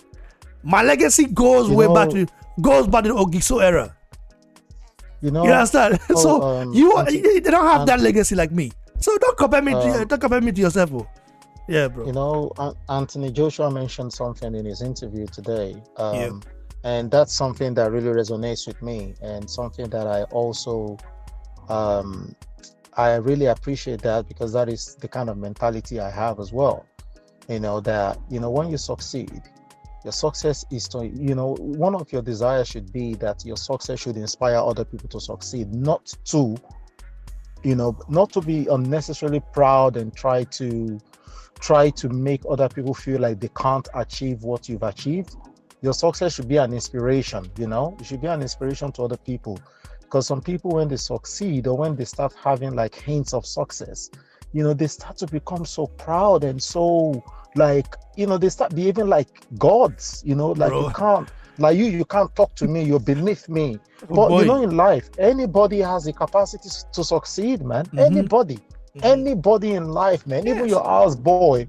My legacy goes back to the Ogiso era. You understand? They don't have that legacy like me. So don't compare me to yourself. Yeah, bro. You know, Anthony Joshua mentioned something in his interview today. And that's something that really resonates with me, and something that I also I really appreciate that, because that is the kind of mentality I have as well. That when you succeed, your success is to, one of your desires should be that your success should inspire other people to succeed, not to be unnecessarily proud and try to make other people feel like they can't achieve what you've achieved. Your success should be an inspiration. It should be an inspiration to other people, because some people, when they succeed or when they start having like hints of success, they start to become so proud and so like, they start behaving like gods, like Bro. you can't, like you can't talk to me, you're beneath me. But boy. in life, anybody has the capacity to succeed, man. Anybody in life, man. Even your houseboy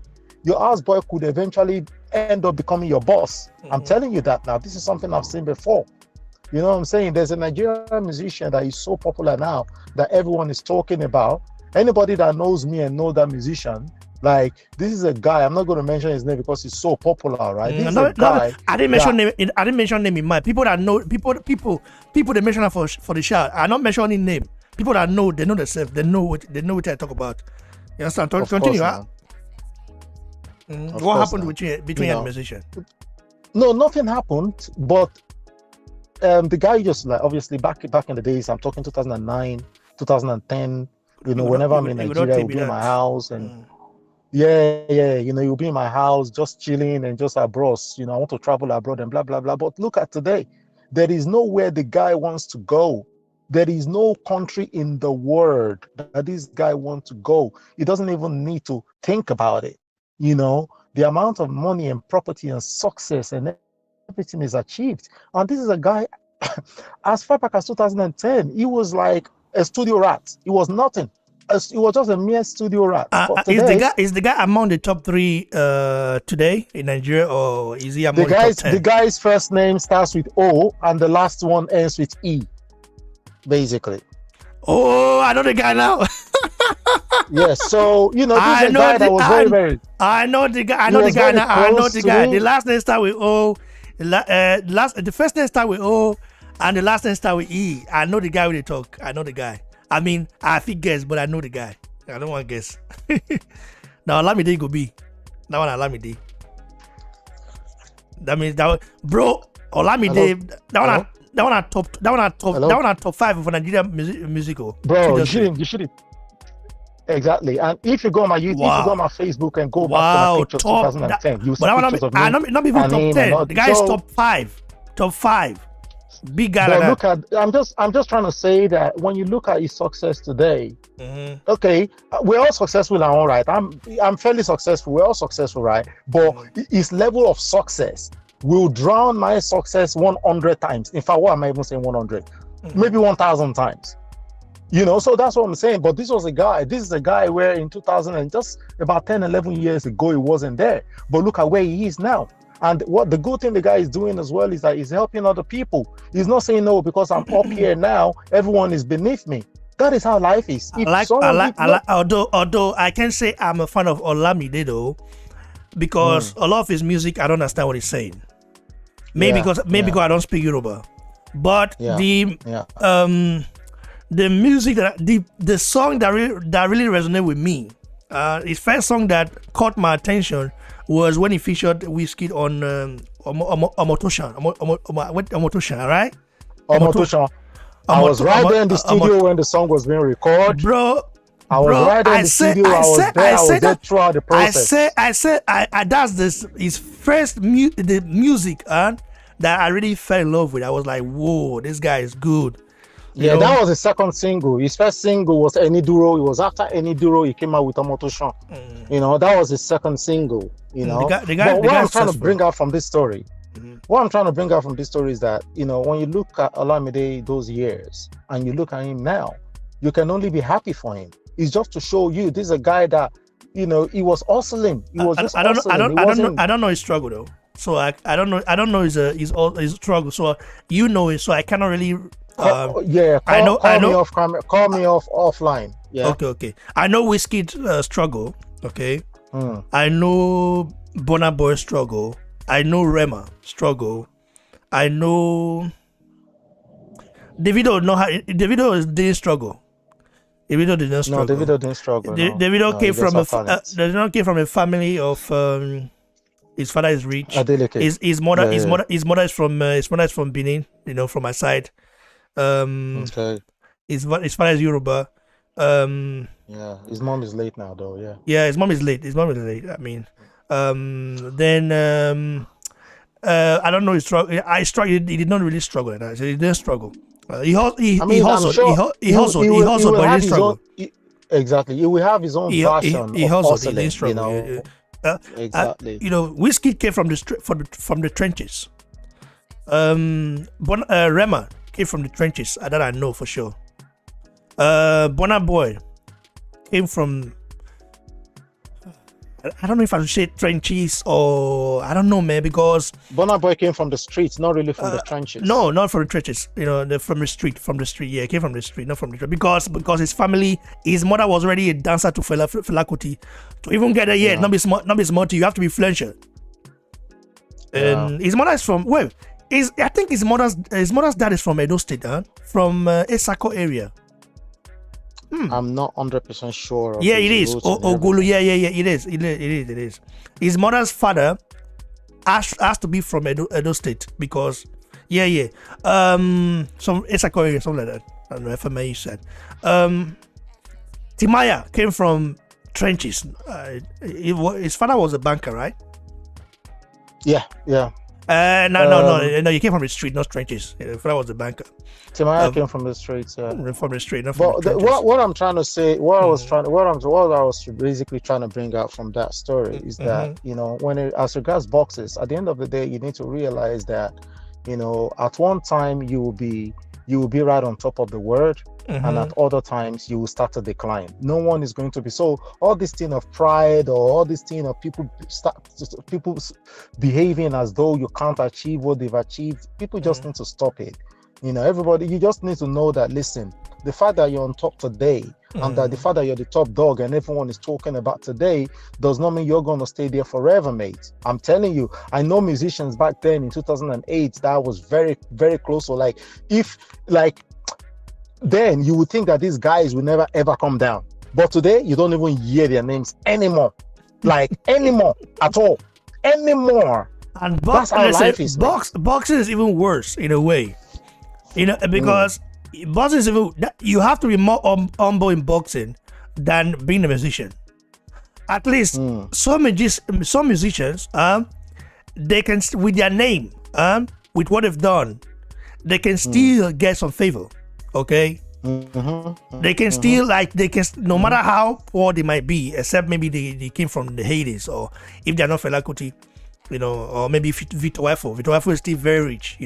could eventually end up becoming your boss. I'm telling you that now. This is something I've seen before. You know what I'm saying? There's a Nigerian musician that is so popular now that everyone is talking about. Anybody that knows me and know that musician, like, this is a guy, I'm not going to mention his name because he's so popular, right? This is a guy. I didn't mention name. I didn't mention name in mind. People that know, people they mention for the shout. I'm not mentioning name. People that know, they know themselves. They know what I talk about. You understand? Continue. What happened between you and the musician? No, nothing happened. But the guy just, like, obviously back in the days, I'm talking 2009, 2010. Whenever I'm in Nigeria, he'll be in my house and. Yeah, you'll be in my house just chilling and just abroad. I want to travel abroad and blah, blah, blah. But look at today. There is nowhere the guy wants to go. There is no country in the world that this guy wants to go. He doesn't even need to think about it. The amount of money and property and success and everything is achieved. And this is a guy, as far back as 2010, he was like a studio rat. He was nothing. It was just a mere studio rat. Is the guy among the top 3 today in Nigeria, or is he among the top 10? The guy's first name starts with O and the last one ends with E, basically. Oh, I know the guy now. Yes, so this is a guy that was very. I know the guy. I know the guy now. I know the guy. The last name start with O. The first name start with O, and the last name start with E. I know the guy when they talk. I know the guy. I mean, I think guess, but I know the guy. I don't want to guess. Now, Olamide go be. That one, Olamide. That means that, bro. Olamide. That one at top 5 for Nigerian musical. Bro, you shouldn't. Exactly. And if you go on my YouTube, if you go on my Facebook and go back to my pictures 2010, you see pictures of me. Not even top 10. The guy is top 5. Top 5. Big guy. But I'm just trying to say that when you look at his success today, okay, we're all successful and all right. I'm fairly successful. We're all successful, right? But his level of success will drown my success 100 times. In fact, what am I even saying 100? Maybe 1,000 times. So that's what I'm saying. But this is a guy where in 2000 and just about 10, 11 years ago, he wasn't there. But look at where he is now. And what the good thing the guy is doing as well is that he's helping other people. He's not saying, no, because I'm up here now, everyone is beneath me. That is how life is. Although I can say I'm a fan of Olamide though, because a lot of his music I don't understand what he's saying. Maybe because I don't speak Yoruba, but the music the song that really resonated with me, his first song that caught my attention was when he featured Whiskey on Omotoshan, right? Omotoshan. I was right there in the studio when the song was being recorded. Bro, I was right there in the studio. I was there throughout the process. That's his first the music that I really fell in love with. I was like, whoa, this guy is good. Yeah, that was his second single. His first single was Eniduro. It was after Eniduro he came out with Omotoshan. That was his second single. But what I'm trying to bring out from this story, is that when you look at Olamide those years and you look at him now, you can only be happy for him. It's just to show you this is a guy that he was hustling. He was just hustling. I don't know his struggle though. So I don't know his struggle. So it. So I cannot really. Call me off offline. Yeah. Okay. I know Whiskey struggle. Okay. I know Burna Boy struggle. I know Rema struggle. I know Davido didn't struggle. Davido did not struggle. No, Davido didn't struggle. Davido came from Davido came from a family of his father is rich. Adeleke. His mother is from Benin, from my side. Okay. His father is Yoruba. Yeah, his mom is late now though. Yeah. Yeah, his mom is late. I mean, then I don't know his struggle. He did not really struggle like that. So he didn't struggle. He hustled, but he didn't struggle. Exactly. He will have his own version he of hustled, hustling, he didn't struggle. Exactly. Whiskey came from the trenches. Rema came from the trenches. That I know for sure. Burna Boy came from, I don't know if I should say trenches or I don't know, man, because Burna Boy came from the streets, not really from the trenches. No, not from the trenches. From the street. Yeah, he came from the street, not from the trenches. Because his family, his mother was already a dancer to Fela Kuti. To even get there, not be smart. You have to be fluential. And his mother is from I think his mother's dad is from Edo State, from Esako area. I'm not 100% sure. Yeah, it is. Ogulu. Yeah, it is. His mother's father has to be from Edo State because, some Esako area, something like that. I don't know if I may said. Timaya came from trenches. His father was a banker, right? Yeah. No. He came from the street, not trenches. His father was a banker. Timaya came from the streets. From the street, not from the trenches. What I'm trying to say, what I was basically trying to bring out from that story is that as regards boxes, at the end of the day, you need to realize that at one time you will be right on top of the world, and at other times you will start to decline. No one is going to be all this thing of pride or all this thing of people behaving as though you can't achieve what they've achieved. People just need to stop it. Everybody, you just need to know that, listen, the fact that you're on top today and that the fact that you're the top dog and everyone is talking about today does not mean you're going to stay there forever, mate. I'm telling you, I know musicians back then in 2008 that was very, very close. So then you would think that these guys will never ever come down. But today, you don't even hear their names anymore. Anymore at all. Anymore. And that's how life is. Boxing is even worse in a way. Because boxing is you have to be more humble in boxing than being a musician. At least some musicians, they can, with their name, with what they've done, they can still get some favor. Okay, they can still no matter how poor they might be, except maybe they came from the Hades, or if they're not Fela Kuti, or maybe Victor Wafo is still very rich,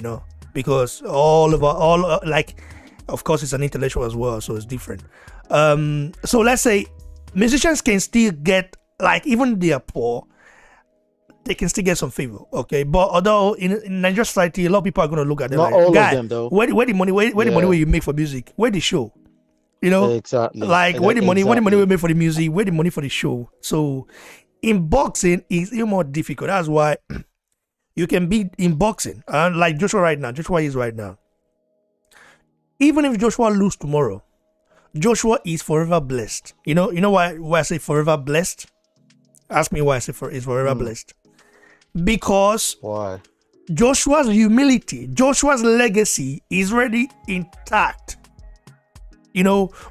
because of course it's an intellectual as well, so it's different. So let's say musicians can still get, even if they are poor, they can still get some favor, okay? But although in Nigerian society, a lot of people are going to look at them not all of them, though. Where the money you make for music? Where the show? Exactly. Where the money we make for the music? Where the money for the show? So in boxing, it's even more difficult. That's why you can be in boxing, and like Joshua is right now. Even if Joshua lose tomorrow, Joshua is forever blessed. You know why I say forever blessed? Ask me why I say is forever blessed. Because why? Joshua's humility, Joshua's legacy is already intact.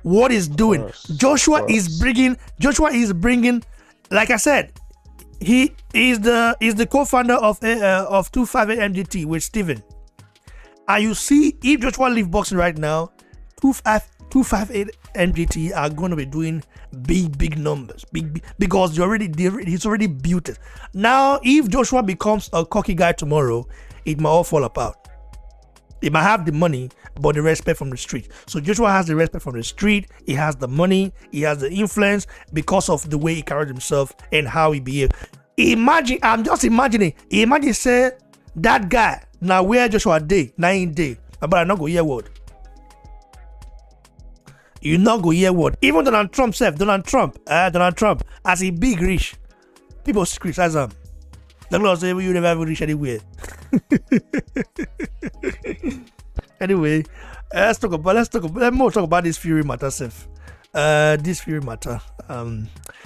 What he's doing. Joshua is bringing, like I said, he is the co-founder of 258 MGT with Steven. And you see, if Joshua leave boxing right now, 258 MGT are going to be doing big numbers, big because he's already built it. Now, if Joshua becomes a cocky guy tomorrow, it might all fall apart. He might have the money, but the respect from the street. So Joshua has the respect from the street. He has the money. He has the influence because of the way he carried himself and how he behaved. I'm just imagining. Imagine say that guy now where Joshua day, 9 day, but I not go hear word. You not go hear word. Even Donald Trump, as a big rich, people criticize him. The Lord say you never reach anywhere. Anyway, let's more talk about this Fury matter, Seth. This Fury matter.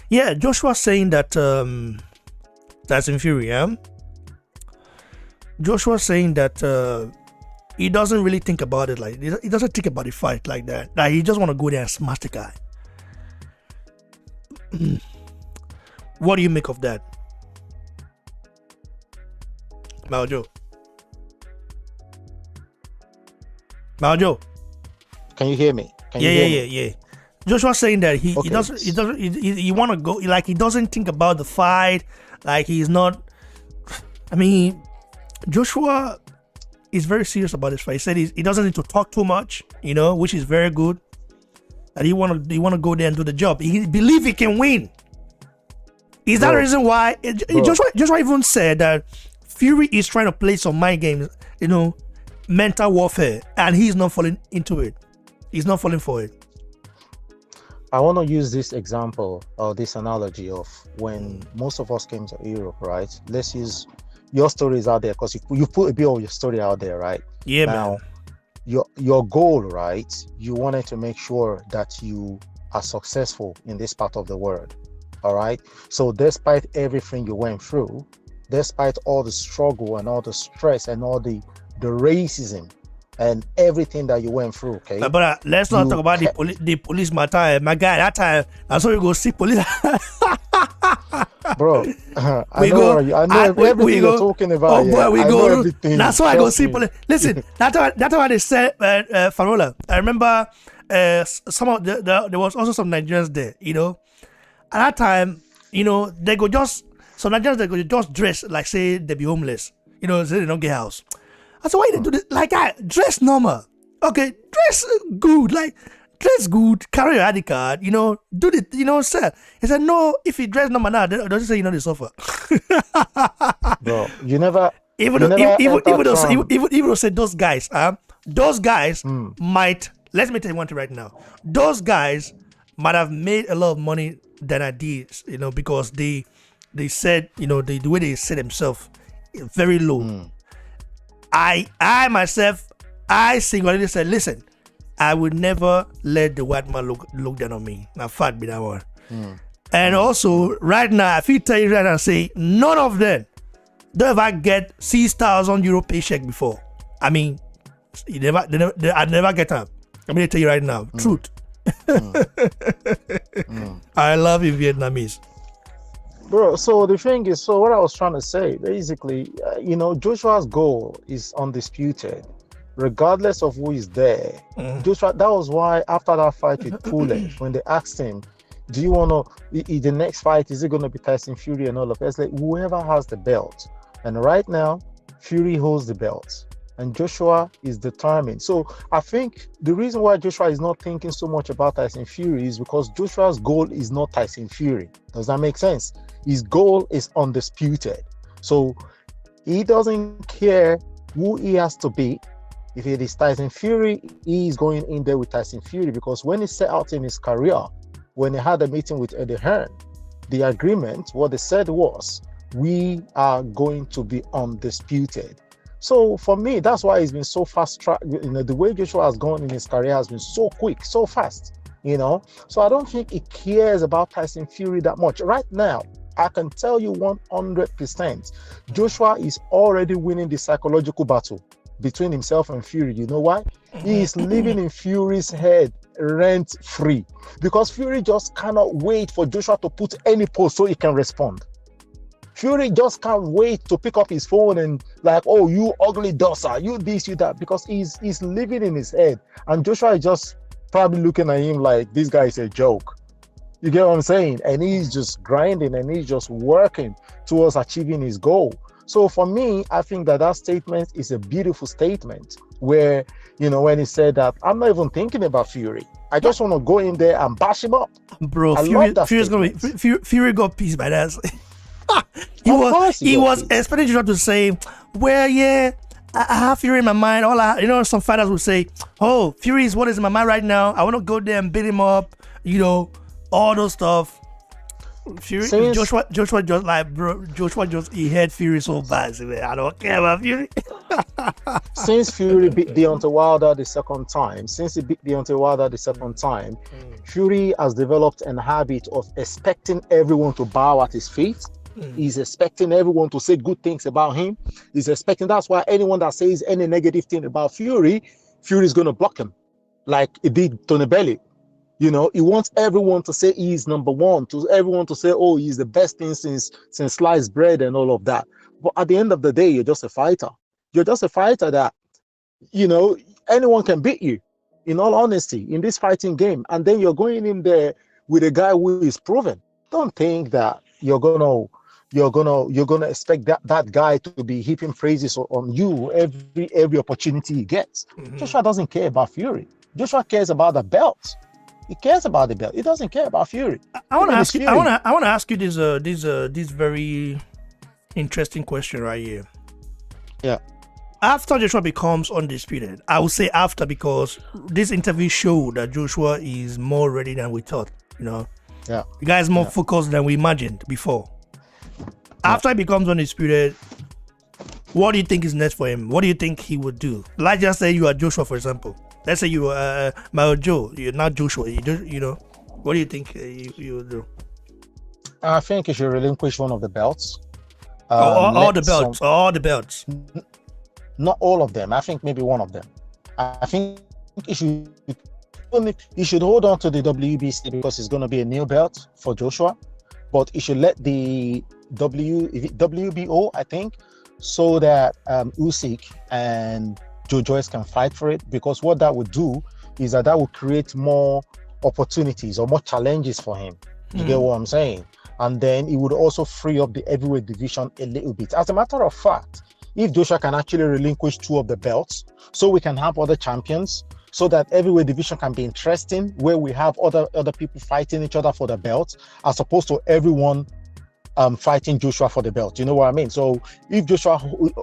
Yeah, Joshua saying that Tyson Fury, Joshua saying that he doesn't really think about it like he doesn't think about the fight like that. Like he just want to go there and smash the guy. What do you make of that, Maljo? Can you hear me? Yeah. Joshua saying that he want to go, like he doesn't think about the fight, like he's not. I mean, Joshua is very serious about this fight. He said he doesn't need to talk too much, which is very good. And he want to go there and do the job. He believe he can win. Is that the reason why Joshua even said that Fury is trying to play some mind games, mental warfare, and he's not falling into it. He's not falling for it. I want to use this example or this analogy of when most of us came to Europe, right? Let's use your stories out there because you put a bit of your story out there, right? Yeah, now, man. Your goal, right? You wanted to make sure that you are successful in this part of the world, all right? So despite everything you went through, despite all the struggle and all the stress and all the racism and everything that you went through, okay? But let's not talk about the police matter. My guy, that time, I saw you go see police. Bro, I know everything you're talking about. Oh, boy, we go. That's why I go see me. police. Listen, that's why they said, Farola. I remember some of there was also some Nigerians there, At that time, they go just, some Nigerians, they go just dress like, say, they be homeless. Say they don't get house. I said, why you do this? Like, dress normal. Okay, dress good. Like, dress good, carry your ID card, do the, sir. He said, no, if you dress normal now, doesn't say they suffer. Bro, you never. Even though say those guys might, let me tell you one thing right now. Those guys might have made a lot of money than I did, because they said, the way they said themselves, very low. I myself, singularly said, listen, I would never let the white man look down on me. Now, fat be that one. And also, right now, if you tell you right now, say, none of them don't ever get 6,000 euro paycheck before. I mean, I never get them. I'm going to tell you right now, truth. I love you, Vietnamese. Bro, so the thing is, so what I was trying to say, basically, Joshua's goal is undisputed, regardless of who is there. Joshua, that was why after that fight with Pule, when they asked him, do you want to, the next fight, is it going to be Tyson Fury and all of that? It's like, whoever has the belt. And right now, Fury holds the belt. And Joshua is determined. So I think the reason why Joshua is not thinking so much about Tyson Fury is because Joshua's goal is not Tyson Fury. Does that make sense? His goal is undisputed. So he doesn't care who he has to be. If it is Tyson Fury, he is going in there with Tyson Fury, because when he set out in his career, when he had a meeting with Eddie Hearn, the agreement, what they said was, we are going to be undisputed. So for me, that's why he's been so fast track. The way Joshua has gone in his career has been so quick, so fast. So I don't think he cares about Tyson Fury that much right now. I can tell you 100%, Joshua is already winning the psychological battle between himself and Fury. You know why? He is living in Fury's head rent free, because Fury just cannot wait for Joshua to put any post so he can respond. Fury just can't wait to pick up his phone and like, oh, you ugly dosser, you this, you that, because he's living in his head. And Joshua is just probably looking at him like, this guy is a joke. You get what I'm saying? And he's just grinding and he's just working towards achieving his goal. So for me, I think that statement is a beautiful statement where, when he said that, I'm not even thinking about Fury. I just want to go in there and bash him up. Bro, Fury got peace by that. he was expecting Joshua to say, well, yeah, I have Fury in my mind. Some fighters would say, oh, Fury is what is in my mind right now. I want to go there and beat him up, all those stuff. Joshua just like, bro, he had Fury so bad. So, I don't care about Fury. since Fury beat Deontay Wilder the second time, Fury has developed an habit of expecting everyone to bow at his feet. He's expecting everyone to say good things about him. He's expecting, that's why anyone that says any negative thing about Fury is going to block him, like it did Tony Bellew. You know, he wants everyone to say he's number one, to everyone to say, oh, he's the best thing since sliced bread and all of that. But at the end of the day, you're just a fighter. You're just a fighter that, you know, anyone can beat you, in all honesty, in this fighting game. And then you're going in there with a guy who is proven. Don't think that you're gonna expect that guy to be heaping praises on you every opportunity he gets. Joshua doesn't care about Fury. Joshua cares about the belt. He cares about the belt. He doesn't care about Fury. I want to ask you. I want to ask you this very interesting question right here. Yeah. After Joshua becomes undisputed, I will say after, because this interview showed that Joshua is more ready than we thought. You know. Yeah. The guy is more focused than we imagined before. After he becomes undisputed, what do you think is next for him? What do you think he would do? Let's just say you are Joshua, for example. Let's say you are Mario Joe. You're not Joshua. You know. What do you think you would do? I think he should relinquish one of the belts. All the belts. Not all of them. I think maybe one of them. I think he should hold on to the WBC because it's going to be a new belt for Joshua. But he should let the WBO, I think, so that Usyk and Joe Joyce can fight for it. Because what that would do is that would create more opportunities or more challenges for him. You get what I'm saying? And then it would also free up the heavyweight division a little bit. As a matter of fact, if Joshua can actually relinquish 2 of the belts, so we can have other champions, so that heavyweight division can be interesting, where we have other people fighting each other for the belt, as opposed to everyone fighting Joshua for the belt. You know what I mean? So if Joshua,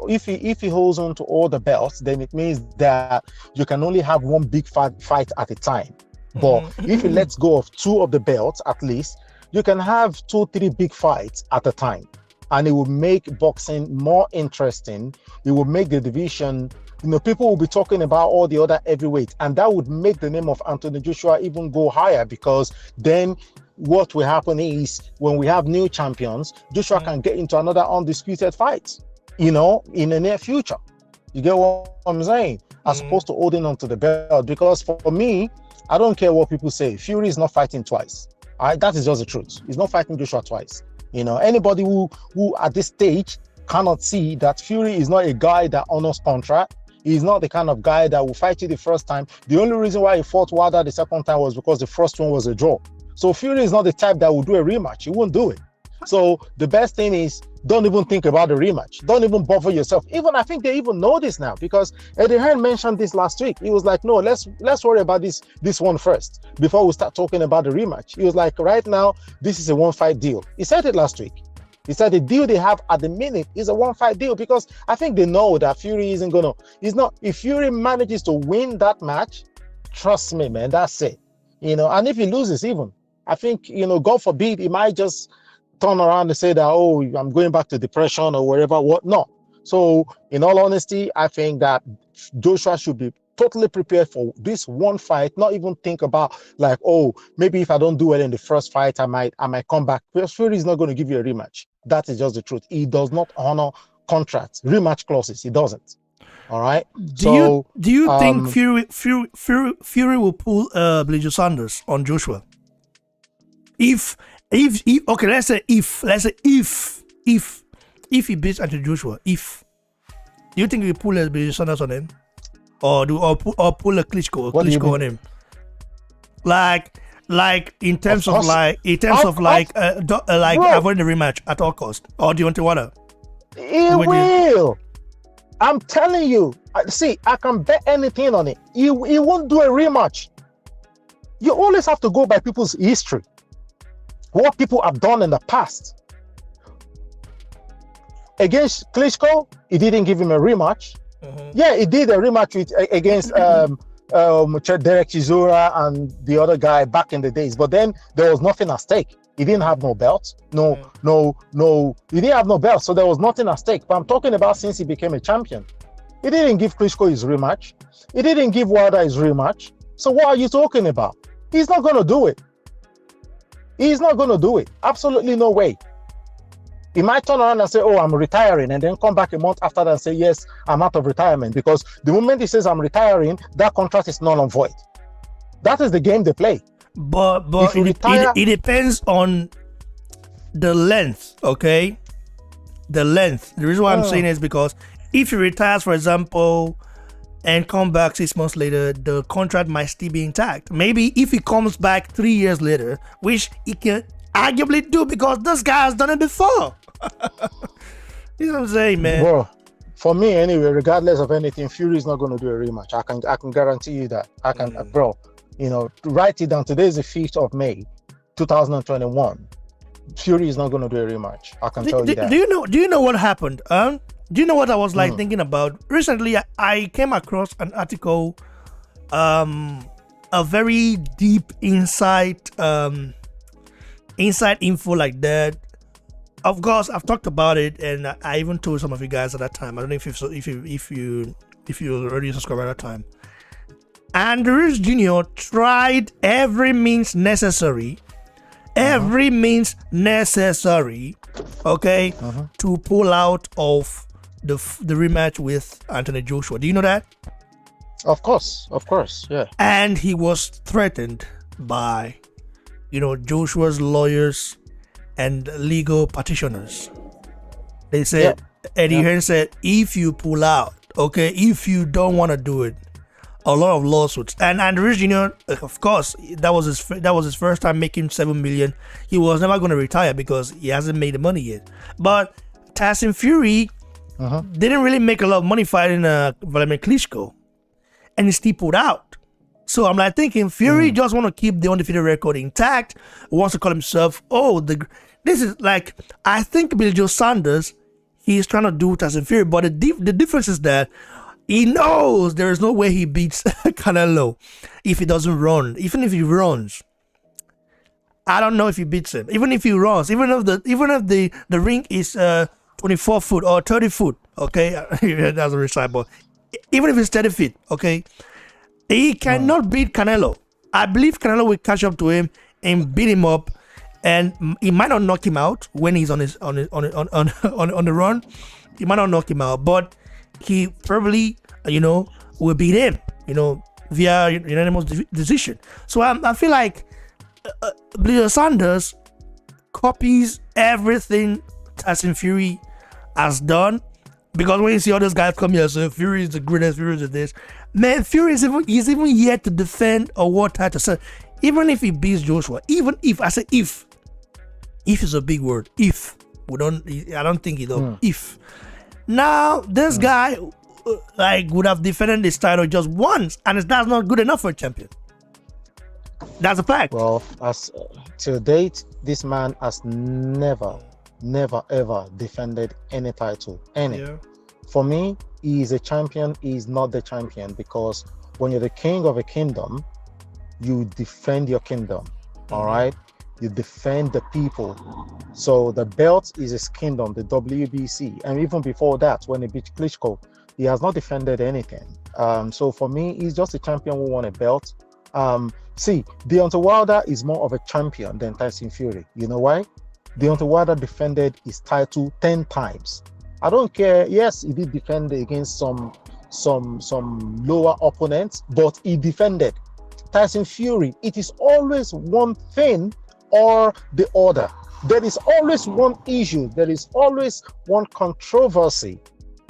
if he holds on to all the belts, then it means that you can only have one big fight at a time. But if he lets go of 2 of the belts, at least, you can have 2-3 big fights at a time. And it will make boxing more interesting. It will make the division, you know, people will be talking about all the other heavyweights, and that would make the name of Anthony Joshua even go higher, because then what will happen is when we have new champions, Joshua can get into another undisputed fight, you know, in the near future. You get what I'm saying? As opposed to holding on to the belt. Because for me, I don't care what people say. Fury is not fighting twice. All right, that is just the truth. He's not fighting Joshua twice. You know, anybody who at this stage cannot see that Fury is not a guy that honors contract. He's not the kind of guy that will fight you the first time. The only reason why he fought Wilder the second time was because the first one was a draw. So Fury is not the type that will do a rematch. He won't do it. So the best thing is, don't even think about the rematch. Don't even bother yourself. Even I think they even know this now, because Eddie Hearn mentioned this last week. He was like, no, let's worry about this one first before we start talking about the rematch. He was like, right now, this is a one-fight deal. He said it last week. He said the deal they have at the minute is a one-fight deal, because I think they know that Fury isn't gonna. If Fury manages to win that match, trust me, man, that's it. You know, and if he loses, even, I think, you know, God forbid, he might just turn around and say that, oh, I'm going back to depression or whatever. What? No. So, in all honesty, I think that Joshua should be totally prepared for this one fight. Not even think about like, oh, maybe if I don't do well in the first fight, I might come back. Because Fury is not going to give you a rematch. That is just the truth. He does not honor contracts, rematch clauses. He doesn't. All right. Do you think Fury will pull Billy Sanders on Joshua? If okay, let's say if he beats Anthony Joshua, do you think he will pull Billy Sanders on him, or pull a Klitschko on him? Like in terms of avoiding the rematch at all cost, or do you want to wanna? He will. I'm telling you. See, I can bet anything on it. He won't do a rematch. You always have to go by people's history. What people have done in the past. Against Klitschko, he didn't give him a rematch. Yeah, he did a rematch against Derek Chisora and the other guy back in the days. But then there was nothing at stake. He didn't have no belt. No. He didn't have no belt, so there was nothing at stake. But I'm talking about since he became a champion. He didn't give Klitschko his rematch. He didn't give Wilder his rematch. So what are you talking about? He's not going to do it. He's not going to do it. Absolutely no way. He might turn around and say, oh, I'm retiring, and then come back a month after that and say, yes, I'm out of retirement. Because the moment he says I'm retiring, that contract is null and void. That is the game they play. But it depends on the length, okay? The length. The reason why I'm saying is because if he retires, for example, and come back 6 months later, the contract might still be intact. Maybe if he comes back 3 years later, which he can arguably do because this guy has done it before. You know what I'm saying, man? Bro, for me anyway, regardless of anything, Fury is not going to do a rematch. I can guarantee you that. Bro, you know, write it down. Today is the 5th of May, 2021. Fury is not going to do a rematch. I can tell you that. Do you know what happened? Do you know what I was thinking about? Recently, I came across an article, a very deep inside info like that. Of course, I've talked about it, and I even told some of you guys at that time. I don't know if you already subscribed at that time. Andrews Jr. tried every means necessary, okay, to pull out of the rematch with Anthony Joshua. Do you know that? Of course, yeah. And he was threatened by, Joshua's lawyers and legal practitioners. They said, Eddie Hearn said, if you pull out, okay, if you don't want to do it, a lot of lawsuits. And Andrews Jr., of course, that was his first time making $7 million. He was never going to retire because he hasn't made the money yet. But Tyson Fury didn't really make a lot of money fighting Vladimir Klitschko, and he still pulled out. So I'm like thinking Fury just want to keep the undefeated record intact. Wants to call himself, this is like, I think Billy Joe Saunders, he's trying to do Tyson Fury, but the difference is that he knows there is no way he beats Canelo if he doesn't run. Even if he runs, I don't know if he beats him. Even if he runs, even if the ring is 24 foot or 30 foot, okay, that's a recipe, but even if it's 30 feet, okay, he cannot beat Canelo. I believe Canelo will catch up to him and beat him up, and he might not knock him out when he's on the run. He might not knock him out, but he probably, will beat him, via unanimous decision. So I feel like Billy Sanders copies everything Tyson Fury has done, because when you see all those guys come here and say Fury is the greatest, Fury is this, man, Fury is even yet to defend a world title. So even if he beats Joshua, even if I say if is a big word, I don't think he does. If now this guy would have defended this title just once, and that's not good enough for a champion. That's a fact. Well, as to date, this man has never ever defended any title. For me, he is a champion. He is not the champion, because when you're the king of a kingdom, you defend your kingdom. All right, you defend the people. So the belt is his kingdom, the WBC, and even before that, when he beat Klitschko, he has not defended anything. So for me, he's just a champion who won a belt. See, Deontay Wilder is more of a champion than Tyson Fury. You know why? Deontay Wilder defended his title 10 times. I don't care. Yes, he did defend against some lower opponents, but he defended. Tyson Fury, it is always one thing or the other. There is always one issue. There is always one controversy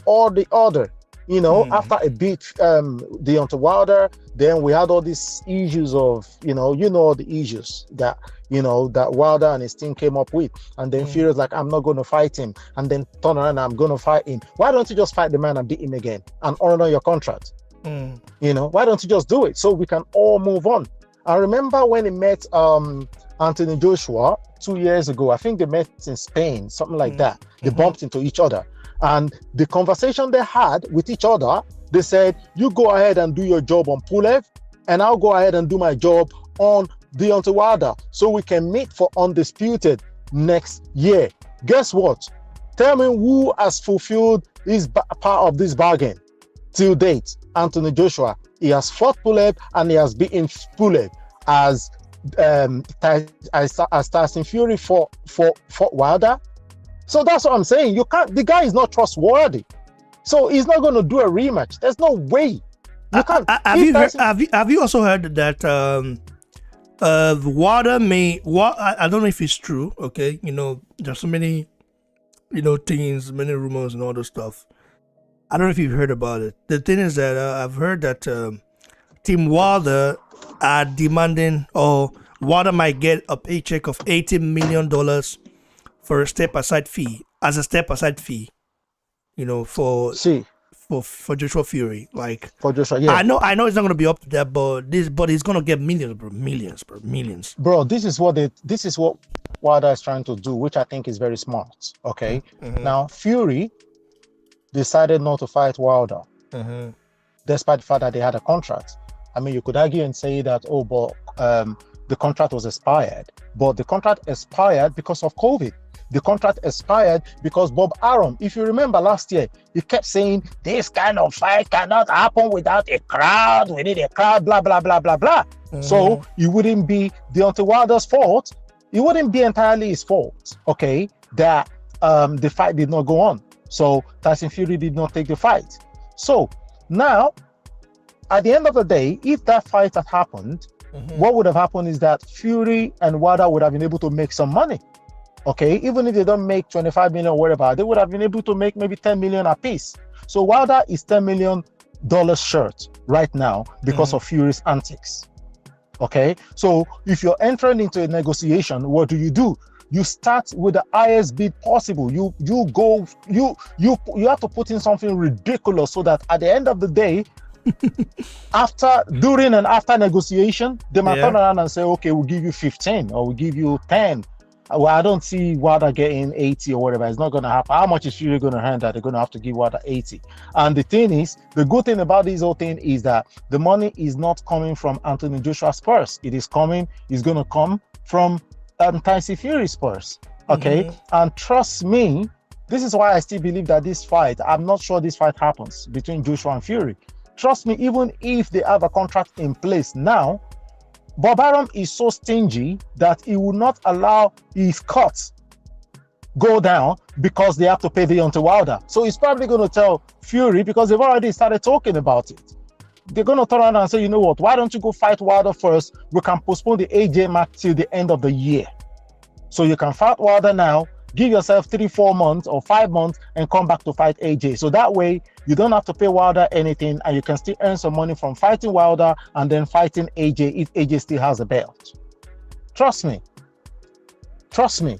or the other. After a beat Deontay Wilder, then we had all these issues of, all the issues that, that Wilder and his team came up with. And then Fury was like, I'm not going to fight him. And then turn around, I'm going to fight him. Why don't you just fight the man and beat him again and honor your contract? Why don't you just do it so we can all move on? I remember when he met Anthony Joshua 2 years ago. I think they met in Spain, something like that. They bumped into each other. And the conversation they had with each other, they said, you go ahead and do your job on Pulev, and I'll go ahead and do my job on Deontay Wilder, so we can meet for Undisputed next year. Guess what? Tell me who has fulfilled his part of this bargain. till date, Anthony Joshua, he has fought Pulev and he has beaten Pulev as Tyson Fury fought Wilder. So that's what I'm saying. The guy is not trustworthy. So he's not going to do a rematch. There's no way. You can't. Have you also heard that Wilder may? I don't know if it's true. Okay, there's so many, things, many rumors and all this stuff. I don't know if you've heard about it. The thing is that I've heard that Team Wilder are demanding, or Wilder might get a paycheck of $80 million for a step-aside fee, for Joshua Fury. Like, for Joshua, yeah. I know it's not going to be up to that, but he's going to get millions. Bro, this is what Wilder is trying to do, which I think is very smart. Okay, Now Fury decided not to fight Wilder, despite the fact that they had a contract. I mean, you could argue and say that, the contract was expired, but the contract expired because of COVID. The contract expired because Bob Arum, if you remember last year, he kept saying this kind of fight cannot happen without a crowd. We need a crowd, blah, blah, blah, blah, blah. So it wouldn't be Deontay Wilder's fault. It wouldn't be entirely his fault, okay, that the fight did not go on. So Tyson Fury did not take the fight. So now, at the end of the day, if that fight had happened, what would have happened is that Fury and Wilder would have been able to make some money. Okay, even if they don't make 25 million or whatever, they would have been able to make maybe 10 million apiece. So Wilder is $10 million short right now because of Fury's antics. Okay, so if you're entering into a negotiation, what do? You start with the highest bid possible. You have to put in something ridiculous so that at the end of the day, during and after negotiation, they might turn around and say, okay, we'll give you 15 or we'll give you 10. Well, I don't see Wilder getting 80 or whatever. It's not going to happen. How much is Fury going to hand that? They're going to have to give Wilder 80. And the thing is, the good thing about this whole thing is that the money is not coming from Anthony Joshua's purse. It's going to come from Tyson Fury's purse. Okay? And trust me, this is why I still believe that this fight, I'm not sure this fight happens between Joshua and Fury. Trust me, even if they have a contract in place now, Bob Arum is so stingy that he will not allow his cuts go down because they have to pay Deontay Wilder. So he's probably going to tell Fury, because they've already started talking about it. They're going to turn around and say, you know what, why don't you go fight Wilder first? We can postpone the AJ match till the end of the year. So you can fight Wilder now, give yourself 3-4 months or 5 months and come back to fight AJ. So that way you don't have to pay Wilder anything and you can still earn some money from fighting Wilder and then fighting AJ if AJ still has a belt. Trust me. Well.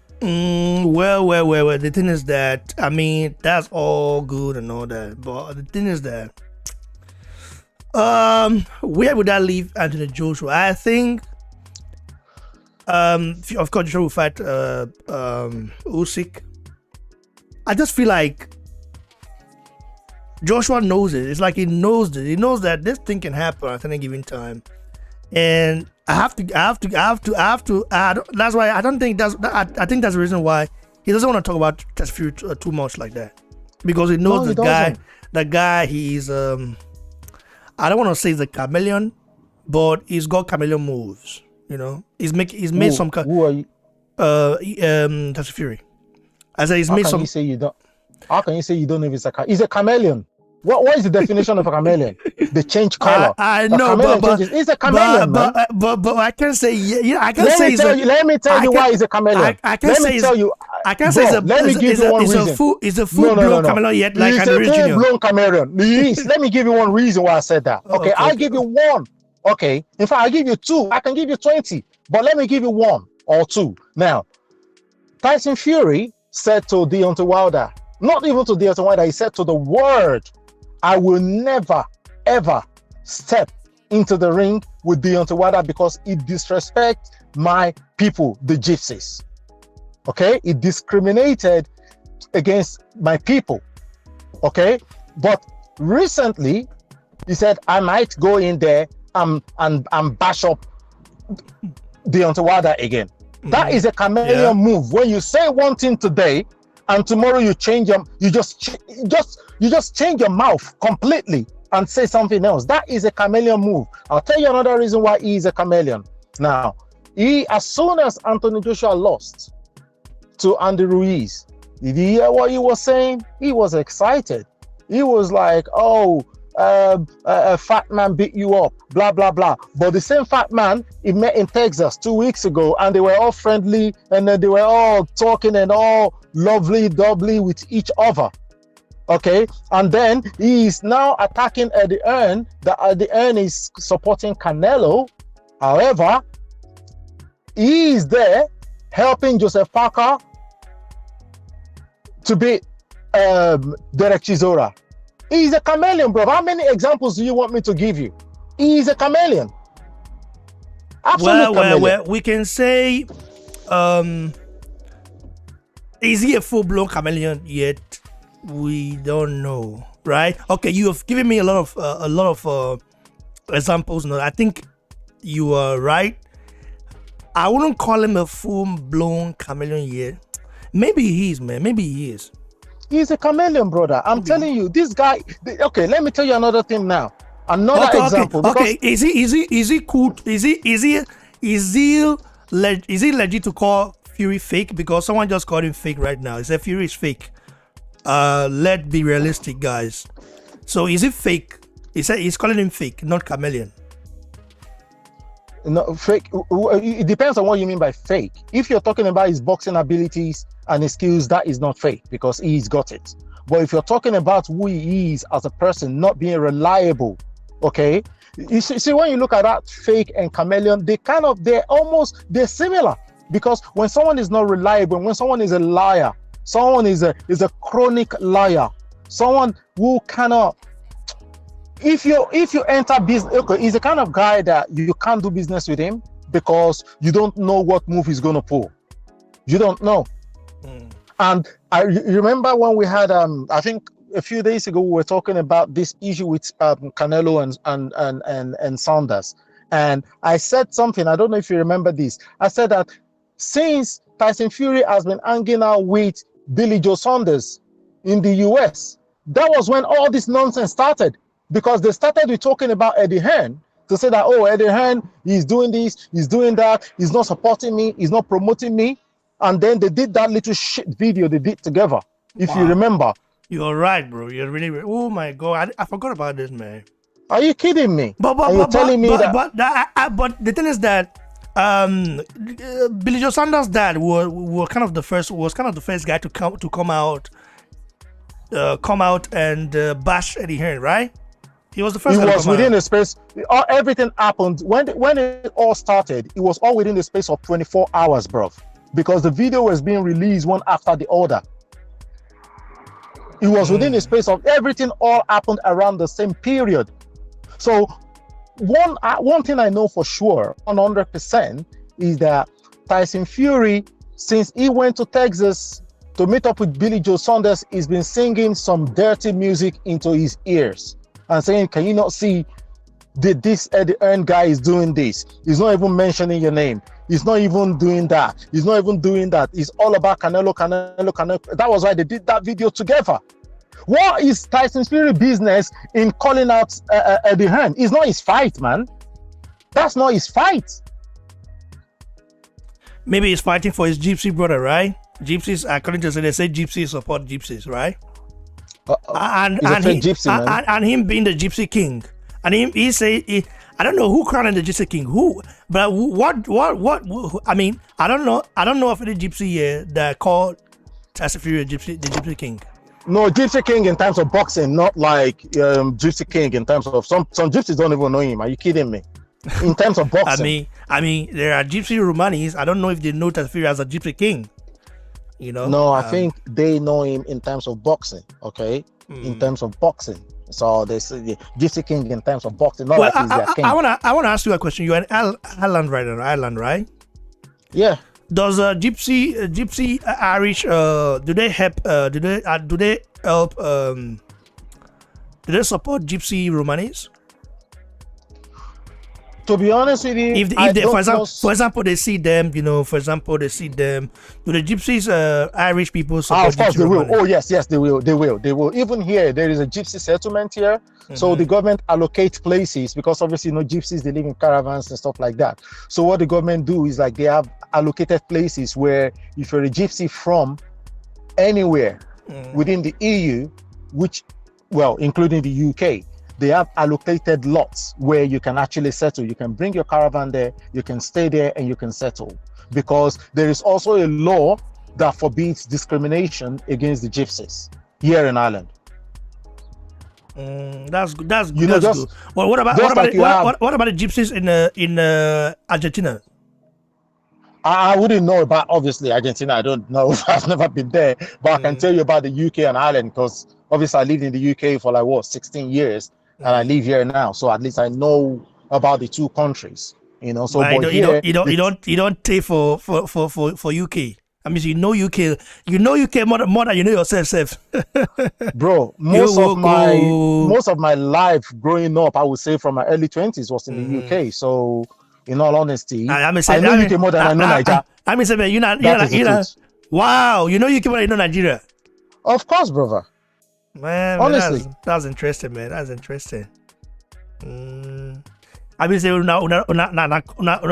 The thing is that, I mean, that's all good and all that. But the thing is that, where would that leave Anthony Joshua? I think, of course, Joshua will fight Usyk. I just feel like Joshua knows it. It's like he knows it. He knows that this thing can happen at any given time, and I have to add. That's why I don't think I think that's the reason why he doesn't want to talk about Tyson Fury too much like that, because he knows the guy. He's I don't want to say he's a chameleon, but he's got chameleon moves. You know, he's made some. Who are you? Tyson Fury. I said he's made some. How can you say you don't know if he's a chameleon? What is the definition of a chameleon? They change color. I know, but he's a chameleon, but I can say I can say. Let me tell you why he's a chameleon. I can say let me give you one reason. He's a full-blown chameleon yet, like an original. He's a full-blown chameleon. Let me give you one reason why I said that. Okay, I'll give you one. Okay, in fact, I'll give you two. I can give you 20, but let me give you one or two. Now, Tyson Fury said to Deontay Wilder, not even to Deontay Wilder, he said to the world, I will never, ever step into the ring with Deontay Wilder because it disrespects my people, the Gypsies. Okay? It discriminated against my people. Okay? But recently, he said, I might go in there and bash up Deontay Wilder again. That is a chameleon move. When you say one thing today, and tomorrow you change them, you just change your mouth completely. and say something else. That is a chameleon move. I'll tell you another reason why he is a chameleon. Now, as soon as Anthony Joshua lost to Andy Ruiz, did you hear what he was saying? He was excited. He was like, oh, a fat man beat you up, blah, blah, blah. But the same fat man, he met in Texas 2 weeks ago, and they were all friendly, and then they were all talking and all lovely, doubly with each other. Okay, and then he is now attacking Eddie Hearn. Eddie Hearn is supporting Canelo. However, he is there helping Joseph Parker to beat Derek Chisora. He's a chameleon, bro. How many examples do you want me to give you? He's a chameleon. Absolute chameleon. Well, we can say, is he a full-blown chameleon yet? We don't know, right? Okay, you have given me a lot of examples. No, I think you are right. I wouldn't call him a full-blown chameleon yet. Maybe he is, man. Maybe he is. He's a chameleon, brother. I'm telling you, this guy. Okay, let me tell you another thing now. Another example. Okay, is he cool? Is he legit to call Fury fake? Because someone just called him fake right now. He said Fury is fake. Let's be realistic, guys. So is it fake? He said he's calling him fake, not chameleon. No, fake. It depends on what you mean by fake. If you're talking about his boxing abilities and his skills, that is not fake because he's got it. But if you're talking about who he is as a person, not being reliable, okay? You see, when you look at that fake and chameleon, they're similar. Because when someone is not reliable, when someone is a liar, someone is a chronic liar, someone who cannot. If you enter business, okay, he's the kind of guy that you can't do business with him because you don't know what move he's gonna pull. You don't know. And I remember when we had I think a few days ago we were talking about this issue with Canelo and Saunders, and I said something. I don't know if you remember this. I said that since Tyson Fury has been hanging out with Billy Joe Saunders in the US, that was when all this nonsense started. Because they started with talking about Eddie Hearn to say that, oh, Eddie Hearn, he's doing this, he's doing that, he's not supporting me, he's not promoting me. And then they did that little shit video they did together, if you remember. You're right, bro. You're really, oh my God. I forgot about this, man. Are you kidding me? But the thing is that Billy Joe Saunders' dad was kind of the first guy to come out and bash Eddie Hearn, right? He was the first. It was within the space. Everything happened when it all started. It was all within the space of 24 hours, bro. Because the video was being released one after the other. It was within the space of everything. All happened around the same period. So one thing I know for sure, 100%, is that Tyson Fury, since he went to Texas to meet up with Billy Joe Saunders, he's been singing some dirty music into his ears and saying, can you not see this Eddie Hearn guy is doing this? He's not even mentioning your name. He's not even doing that. He's not even doing that. It's all about Canelo. That was why they did that video together. What is Tyson Fury business in calling out Eddie Hearn? It's not his fight, man. That's not his fight. Maybe he's fighting for his Gypsy brother, right? Gypsies, according to they say Gypsies support Gypsies, right? And him being the Gypsy King, and he say I don't know who crowned the Gypsy King, but what I mean, I don't know of any Gypsy here that called Tyson Fury the Gypsy King. No, Gypsy King in terms of boxing, not like Gypsy King in terms of some Gypsies don't even know him. Are you kidding me? In terms of boxing, I mean, there are Gypsy Romanis. I don't know if they know Tyson Fury as a Gypsy King. You know? No, I think they know him in terms of boxing. Okay, in terms of boxing. So they say the Gypsy King in terms of boxing. Not like he's their king. I wanna ask you a question. You're in Ireland right now, Ireland, right? Yeah. Does Gypsy Irish do they help? Do they help? Do they support Gypsy Romanis? To be honest with you, if they, for example, they see them, do the gypsies, Irish people support of course gypsy they will. money? Oh yes, they will. Even here, there is a gypsy settlement here. So the government allocates places because obviously, gypsies, they live in caravans and stuff like that. So what the government do is like they have allocated places where if you're a gypsy from anywhere within the EU, including the UK, they have allocated lots where you can actually settle. You can bring your caravan there, you can stay there, and you can settle. Because there is also a law that forbids discrimination against the gypsies here in Ireland. That's good. That's good. Well, what about the gypsies in Argentina? I wouldn't know about obviously Argentina. I don't know. I've never been there, but I can tell you about the UK and Ireland because obviously I lived in the UK for 16 years. And I live here now, so at least I know about the two countries. So but you don't take for UK. I mean, you know UK more than you know yourself, Bro, most of my life growing up, I would say from my early 20s was in the UK. So, in all honesty, I know UK more than I know Nigeria. I mean, you're not. Wow, you know UK more than you know Nigeria. Of course, brother. Man, honestly, that's interesting, man. That's interesting. I mean,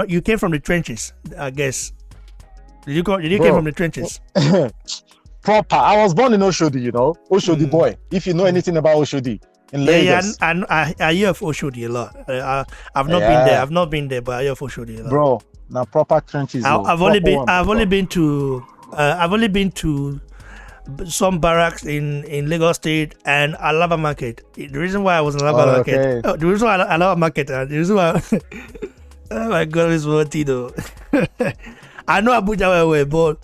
you came from the trenches, I guess. Did you came from the trenches? Proper. I was born in Oshodi, Oshodi boy. If you know anything about Oshodi in Lagos. Yeah, I hear of Oshodi a lot. I've not been there. I've not been there, but I hear of Oshodi a lot. Bro, now proper trenches. I've only been to some barracks in Lagos State and Alaba Market. The reason why I was in Alaba Market, the reason why Alaba Market, the reason why, oh my God, it's worthy though. I know Abuja well, but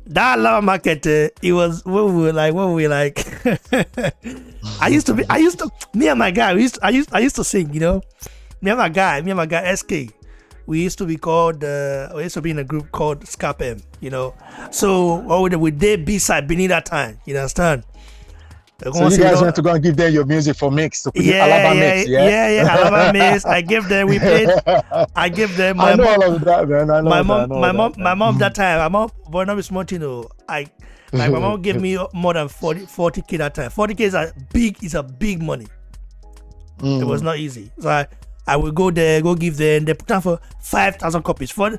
that Alaba Market, it was what we were like. I used to, me and my guy, I used to sing, me and my guy, SK. We used to be called, we used to be in a group called Scapem, So we did B-side beneath that time, you understand? So you guys went to go and give them your music for mix, to put Alaba mix, yeah, Alaba mix. I gave them, we played. I gave them. My mom, all of that, man. I know my mom that time. My mom, but not smart, my mom gave me more than 40K that time. 40K is a big money. It was not easy. So I will go there, go give them. They put down for 5,000 copies. For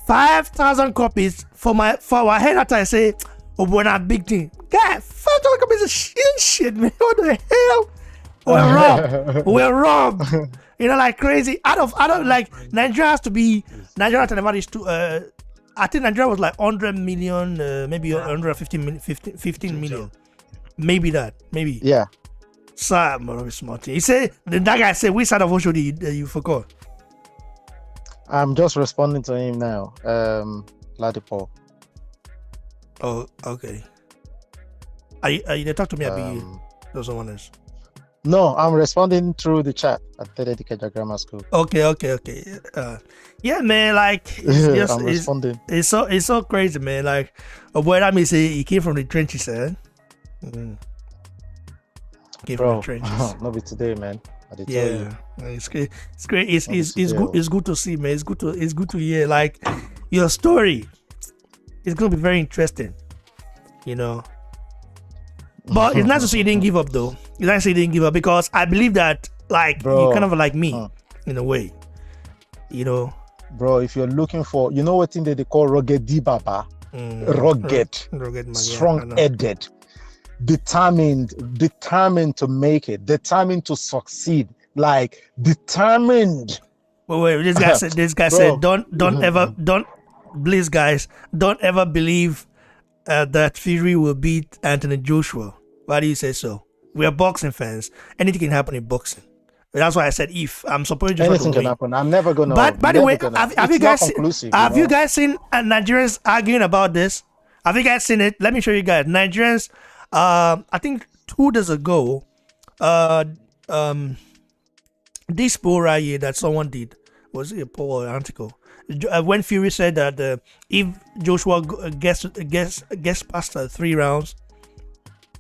5,000 copies for our head that I say, oh boy, not big thing. God, 5,000 copies is shit, man. What the hell? We're robbed. Like crazy. Out of like Nigeria has to be is I think Nigeria was like 100 million, maybe 115 million. Maybe that. Maybe. Yeah. Smart. He said that guy said which side of Oshodi you forgot. I'm just responding to him now. Ladipo. Oh, okay. Are you talk to me about or someone else? No, I'm responding through the chat at Dedicate Grammar School. Okay. Yeah, man, like I'm responding. It's so crazy, man. Like boy, that means he came from the trenches, Bro, not be today, man. It's great. It's great. It's good to see, man. It's good to hear. Like your story, it's gonna be very interesting, But it's nice to see you didn't give up, though. It's nice to see you didn't give up because I believe that, like, you're kind of like me, in a way, Bro, if you're looking for, what thing that they call rugged Baba, rugged, strong-headed. Determined to make it, determined to succeed, like determined. Wait, this guy said, don't ever believe that Fury will beat Anthony Joshua. Why do you say so? We are boxing fans. Anything can happen in boxing. That's why I said if I'm supposed to anything can happen. I'm never gonna. But by the way, have you guys seen Nigerians arguing about this? Have you guys seen it? Let me show you guys. Nigerians. I think 2 days ago, this poll right here that someone did, was it a poll or an article? When Fury said that if Joshua gets past 3 rounds,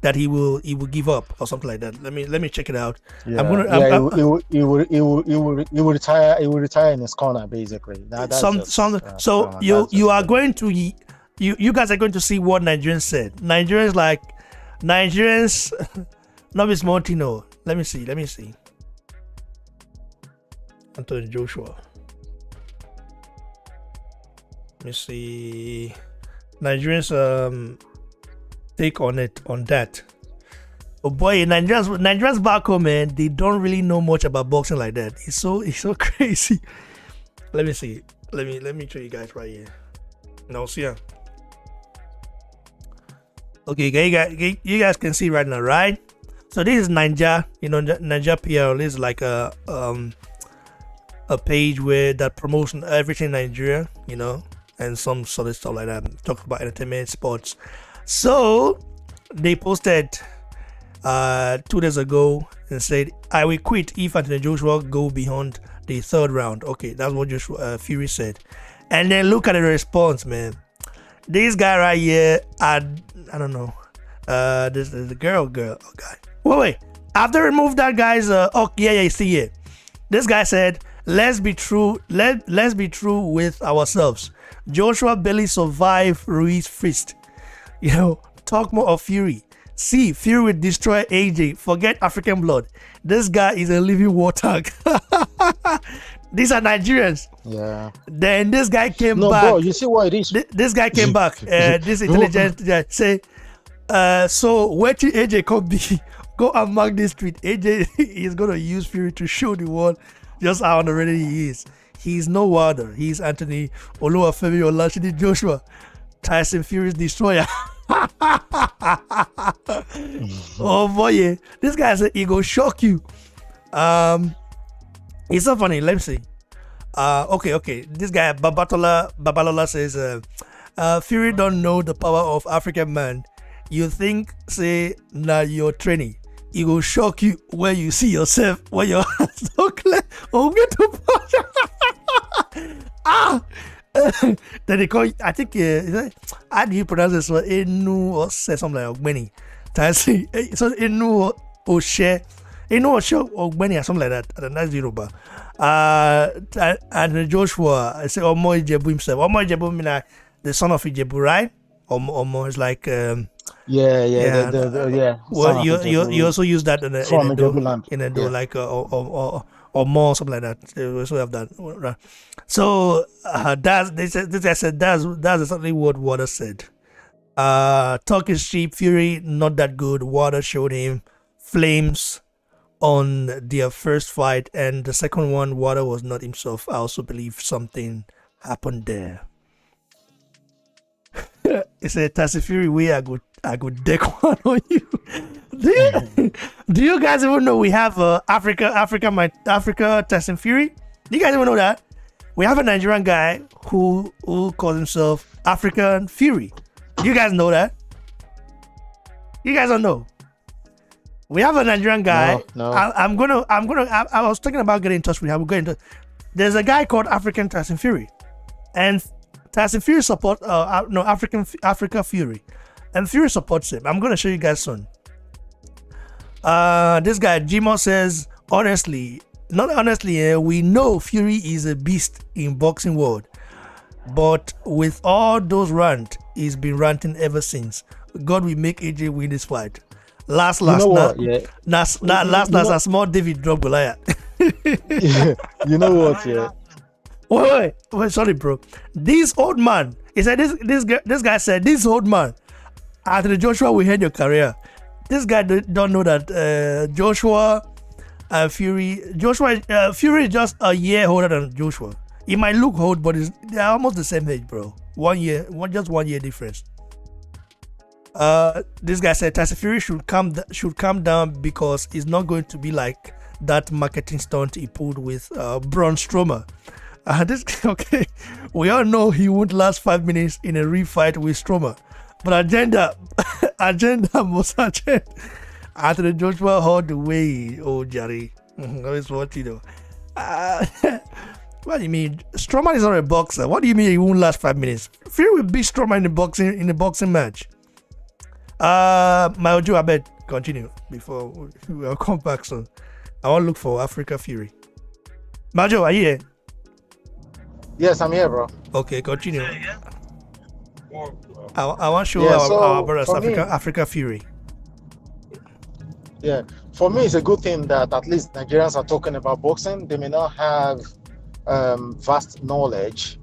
that he will give up or something like that. Let me check it out. Yeah, I'm gonna he will retire. He will retire in his corner, basically. That's so you are going to you guys are going to see what Nigerians said. Nigerians not is Montino. Let me see. Anthony Joshua. Let me see. Nigerians take on that. Oh boy, Nigerians back home, man, they don't really know much about boxing like that. It's so crazy. Let me see. Let me show you guys right here. Now see ya. Okay, you guys can see right now, right? So this is Ninja, Ninja PL is like a page where that promotes everything Nigeria, and some sort of stuff like that. Talk about entertainment, sports. So they posted 2 days ago and said, "I will quit if Anthony Joshua go beyond the 3rd round." Okay, that's what Fury said. And then look at the response, man. This guy right here, I don't know. This is the girl. Oh God. Wait. After remove that guy's you see it. This guy said, let's be true with ourselves. Joshua barely survived Ruiz fist. Talk more of Fury. See, Fury will destroy AJ. Forget African blood. This guy is a living war tank. These are Nigerians. Yeah. Then this guy came back. No, bro, you see what it is? This guy came back. This intelligent guy say, so where till AJ come be? Go and mark this tweet. AJ is gonna use Fury to show the world just how underrated he is. He's no Wilder. He's Anthony Oluwafemi Olashide Joshua, Tyson Fury's destroyer. Oh boy, yeah. This guy said he go shock you. It's so funny. Let me see. Okay. This guy Babalola says, Fury don't know the power of African man. You think say now you're training. It will shock you when you see yourself when your hands so clear. Oh, get to then they call. I think. How do you pronounce this one? Enu or say something like Ogbeni. So Enu or share. Enu or share Ogbeni or something like that. And that's Yoruba. And Joshua, I say Omo Ijebu himself. Omo Ijebu mean the son of Ijebu, right? Omo is like. Yeah. Well, you also use that in a do like or more something like that. We also have that. Right? So that's exactly what Water said. Talk is cheap. Fury not that good. Water showed him flames on their first fight, and the second one, Water was not himself. I also believe something happened there. It's a Tyson Fury way I could deck one on you. Do you guys even know we have Africa Tyson Fury? Do you guys even know that? We have a Nigerian guy who calls himself African Fury. Do you guys know that? You guys don't know. We have a Nigerian guy. No. I was thinking about getting in touch with him. There's a guy called African Tyson Fury, and Tyson Fury support Africa Fury, and Fury supports him. I'm gonna show you guys soon. This guy Jimo says, we know Fury is a beast in boxing world, but with all those rants, he's been ranting ever since. God will make AJ win this fight. Last, a small David drop Goliath. You know what? Yeah. Wait, sorry, bro. This old man, he said this guy said, this old man, after Joshua will end your career. This guy don't know that Joshua Fury is just a year older than Joshua. He might look old, but they're almost the same age, bro. 1 year, just 1 year difference. This guy said Tyson Fury should calm down because it's not going to be like that marketing stunt he pulled with Braun Strowman. Okay, we all know he won't last 5 minutes in a refight with Strowman, but agenda must agenda. After Joshua all the way, oh Jerry, always what you know. What do you mean? Strowman is not a boxer. What do you mean he won't last 5 minutes? Fury will beat Strowman in the boxing match. My Ojo, I bet continue before we'll come back soon. I want to look for Africa Fury. Majo, are you here? Yes, I'm here, bro. Okay, continue. I want to show Yeah, our brothers for me- Africa Fury. Yeah, for me, it's a good thing that at least Nigerians are talking about boxing. They may not have vast knowledge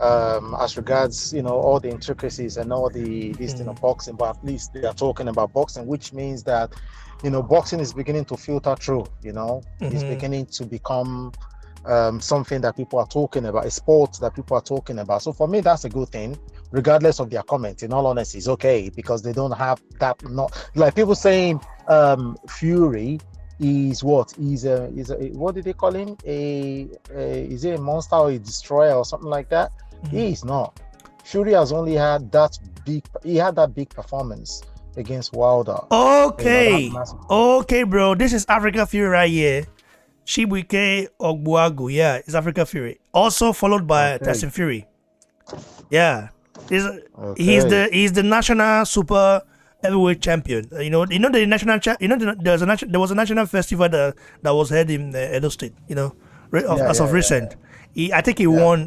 as regards, all the intricacies and all this thing of boxing, but at least they are talking about boxing, which means that, boxing is beginning to filter through. It's beginning to become something that people are talking about, a sport that people are talking about. So for me, that's a good thing, regardless of their comment. In all honesty, it's okay because they don't have that. Not like people saying Fury is what? He's a what did they call him? Is he a monster or a destroyer or something like that? He is not. Fury has only had that big. He had that big performance against Wilder. Okay, that massive- okay, bro. This is Africa Fury right here. Chibuike Ogbuagu, yeah, it's Africa Fury. Also followed by Okay. Tyson Fury. Yeah, he's Okay. he's the national super heavyweight champion. The national there was a national festival that was held in Edo State. As of recent, I think he won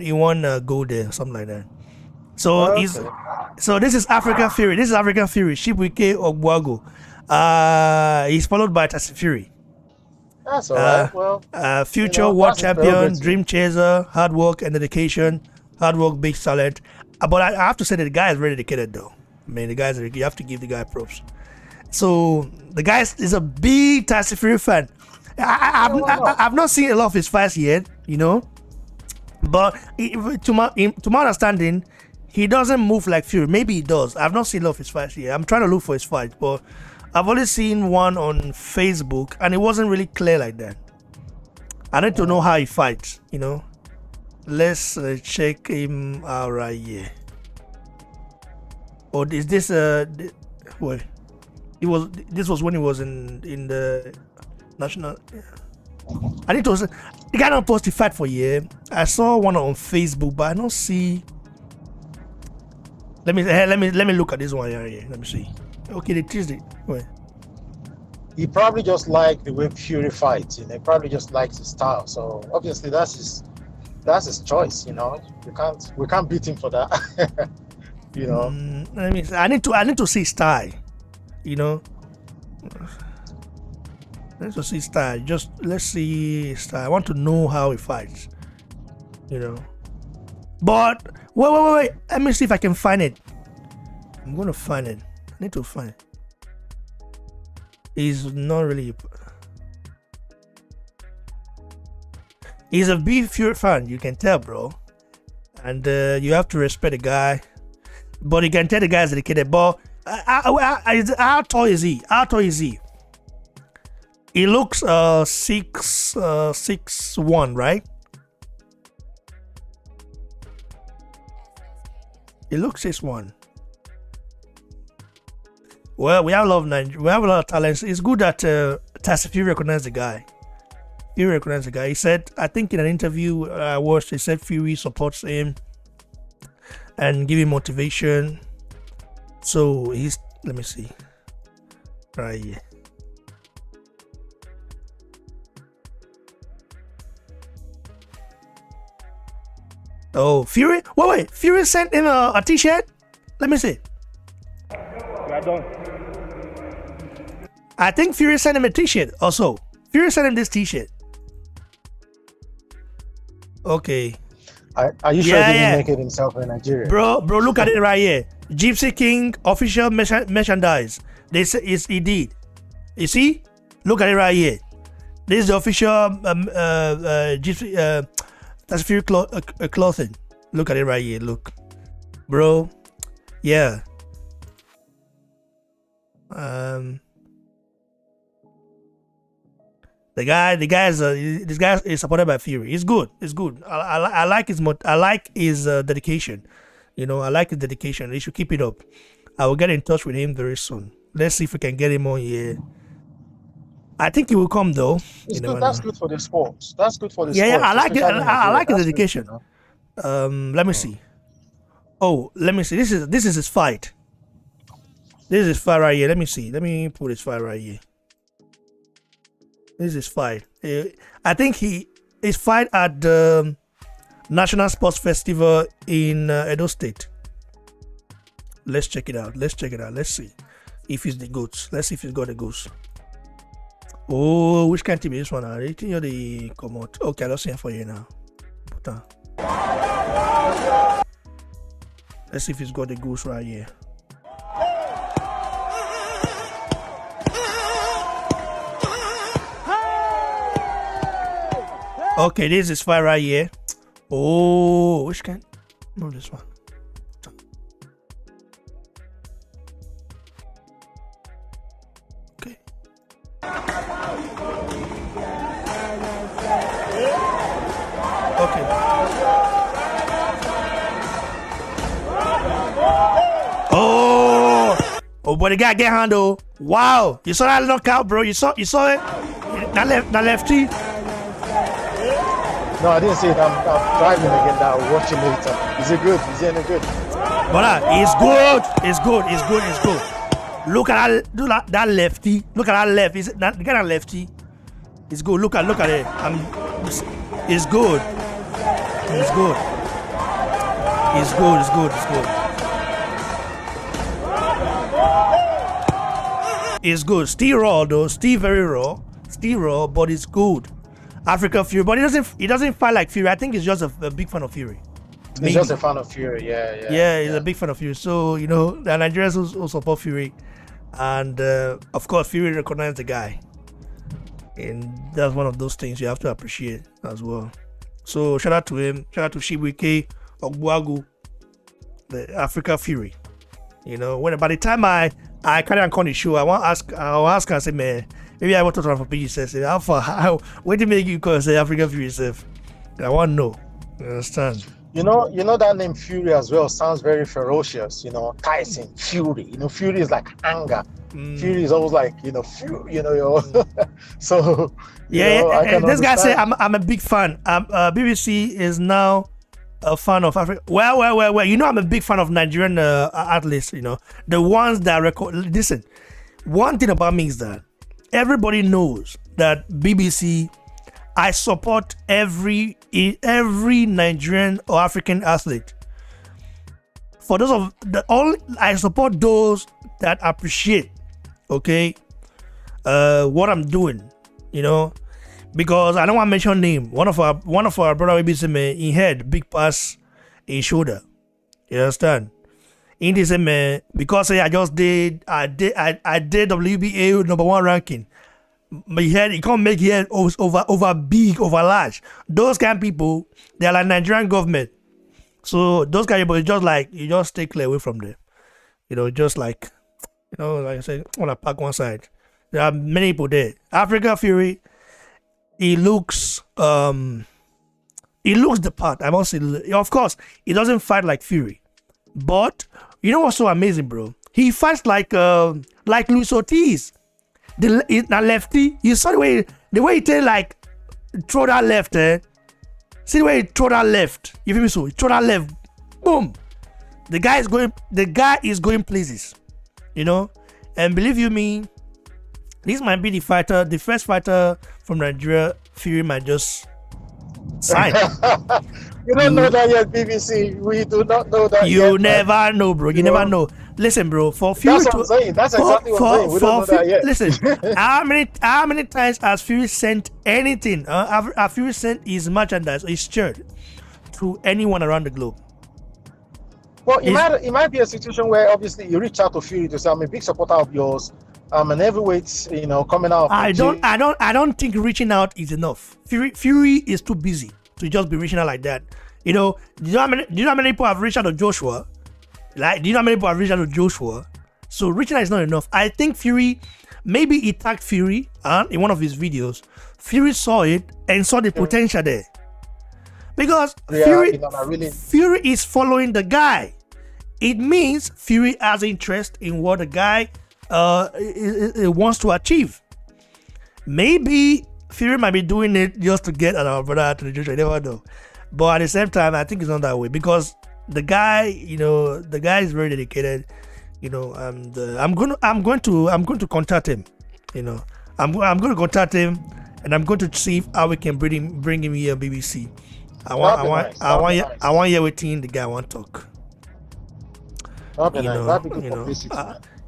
gold there, something like that. So so this is Africa Fury. This is African Fury. Chibuike Ogbuagu. He's followed by Tyson Fury. That's all right. Well, Future world that's champion, prerogative. dream chaser, hard work and dedication. Hard work, big talent. But I have to say that the guy is very dedicated, though. I mean, you have to give the guy props. So the guy is a big Tyson Fury fan. I've not seen a lot of his fights yet, but to my understanding, he doesn't move like Fury. Maybe he does. I've not seen a lot of his fights yet. I'm trying to look for his fights, but I've only seen one on Facebook, and it wasn't really clear like that. I need to know how he fights, Let's check him out right here. Or is this wait? This was when he was in the national. I need to. The guy don't post the fight for a year. I saw one on Facebook, but I don't see. Let me look at this one here. Let me see. Okay, the Tuesday. Wait. He probably just liked the way Fury fights. He probably just likes his style. So obviously that's his choice. We can't beat him for that. Let me see. I need to see style. Let's just see style. Let's see style. I want to know how he fights. But wait. Let me see if I can find it. I'm gonna find it. I need to find it. He's not really. He's a big Fury fan. You can tell, bro. And you have to respect the guy. But you can tell the guy is dedicated. But how tall is he? How tall is he? He looks 6'1", right? He looks 6'1". Well, we have a lot of talents. It's good that Tyson Fury recognized the guy. He said, I think in an interview I watched, he said Fury supports him and give him motivation. So let me see. Right here. Oh, Fury? Wait. Fury sent him a t-shirt? Let me see. I think Fury sent him a t-shirt also. Fury sent him this t-shirt. Okay. Are you sure he didn't make it himself in Nigeria? Bro, look at it right here. Gypsy King official merchandise. They say he did. You see? Look at it right here. This is the official Gypsy Tyson Fury clothing. Look at it right here. Look, bro. Yeah. This guy is supported by Fury. It's good. I like his dedication. I like his dedication. He should keep it up. I will get in touch with him very soon. Let's see if we can get him on here. I think he will come though. It's good. That's good for the sports. That's good for the sports. Yeah, I like it. I like his That's dedication. good, Let me see. Oh, let me see. This is his fight. This is fight right here. Let me see. Let me put this fight right here. This is fight. I think his fight at the National Sports Festival in Edo State. Let's check it out. Let's see if it's the goods. Let's see if it's got the goods. Oh, which kind of team is this one? I think you're the come out. Okay, I'll see it for you now. Let's see if it's got the goods right here. Okay, this is fire right here. Oh, which kind? Move this one. Okay. Okay. Oh, but the guy get handled. Wow, you saw that knockout, bro. You saw it. That lefty. No, I didn't see it. I'm driving again now, watching later. Is it good? Is it any good? Brother, it's good. It's good. Look at that lefty. Look at that left. Is it that the guy that lefty? It's good. Look at it. It's good. It's good. It's good. Still raw though. Still very raw. Still raw, but it's good. Africa Fury, but he doesn't fight like Fury. I think he's just a big fan of Fury. He's just a fan of Fury, yeah. He's a big fan of Fury. So the Nigerians who support Fury, and of course Fury recognized the guy, and that's one of those things you have to appreciate as well. So shout out to him. Shout out to Shibuike Ogbuagu, the Africa Fury. When by the time I carry on the show, I'll ask her and say, man. Maybe I want to talk for PG says, how where did you make you call say African Fury yourself? I want to know. You understand? You know that name Fury as well sounds very ferocious. Tyson, Fury. Fury is like anger. Fury is always like Fury. So yeah. This guy said I'm a big fan. BBC is now a fan of Africa. Well. I'm a big fan of Nigerian athletes. The ones that record. Listen, one thing about me is that everybody knows that BBC, I support every Nigerian or African athlete. For those of I support those that appreciate, okay, what I'm doing, because I don't want to mention name. One of our brother BBC man, he had big pass in shoulder. You understand? In this man, because I did WBA number 1 ranking. But he can't make it over big, over large. Those kind of people, they're like Nigerian government. So those kind of people, you just stay clear away from them. Just like I said, I want to pack one side. There are many people there. Africa Fury, he looks the part. I must say, of course, he doesn't fight like Fury, but you know what's so amazing, bro? He fights like Luis Ortiz, the lefty. You saw the way he throw that left. See the way he throw that left. You feel me? So he throw that left, boom. The guy is going places, And believe you me, this might be the first fighter from Nigeria Fury might just sign. You don't know that yet, BBC. We do not know that yet. You never know, bro. You never know. Listen, bro. For Fury, that's what I'm saying. That's exactly what I'm saying. We don't know that yet. Listen, how many times has Fury sent anything? Have Fury sent his merchandise or his shirt to anyone around the globe? Well, it might be a situation where obviously you reach out to Fury to say, I'm a big supporter of yours. I'm an heavyweight, coming out. I don't think reaching out is enough. Fury is too busy to just be reaching out like that. Do you know how many people have reached out to Joshua? So reaching out is not enough. I think Fury, maybe he tagged Fury in one of his videos. Fury saw it and saw the potential there. Because Fury is following the guy. It means Fury has interest in what the guy wants to achieve. Maybe Fury might be doing it just to get our brother to the judge. I never know. But at the same time, I think it's not that way because the guy, is very dedicated. You know, and I'm going to contact him. You know, I'm going to contact him, and I'm going to see how we can bring him here on BBC. I want to hear what the guy want to talk. That'd be nice. That'd be good You know, publicity.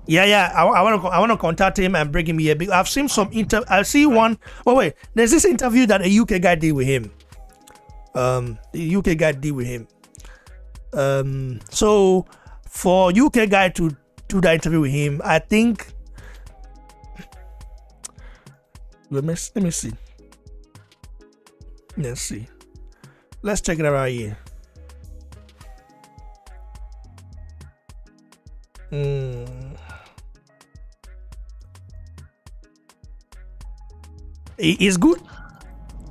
yeah. I want to contact him and bring him here. I've seen some I see one. Oh wait, there's this interview that a UK guy did with him. The UK guy did with him. So for UK guy to do that interview with him, I think. Let me see. Let's see. Let's check it out right here. It's good.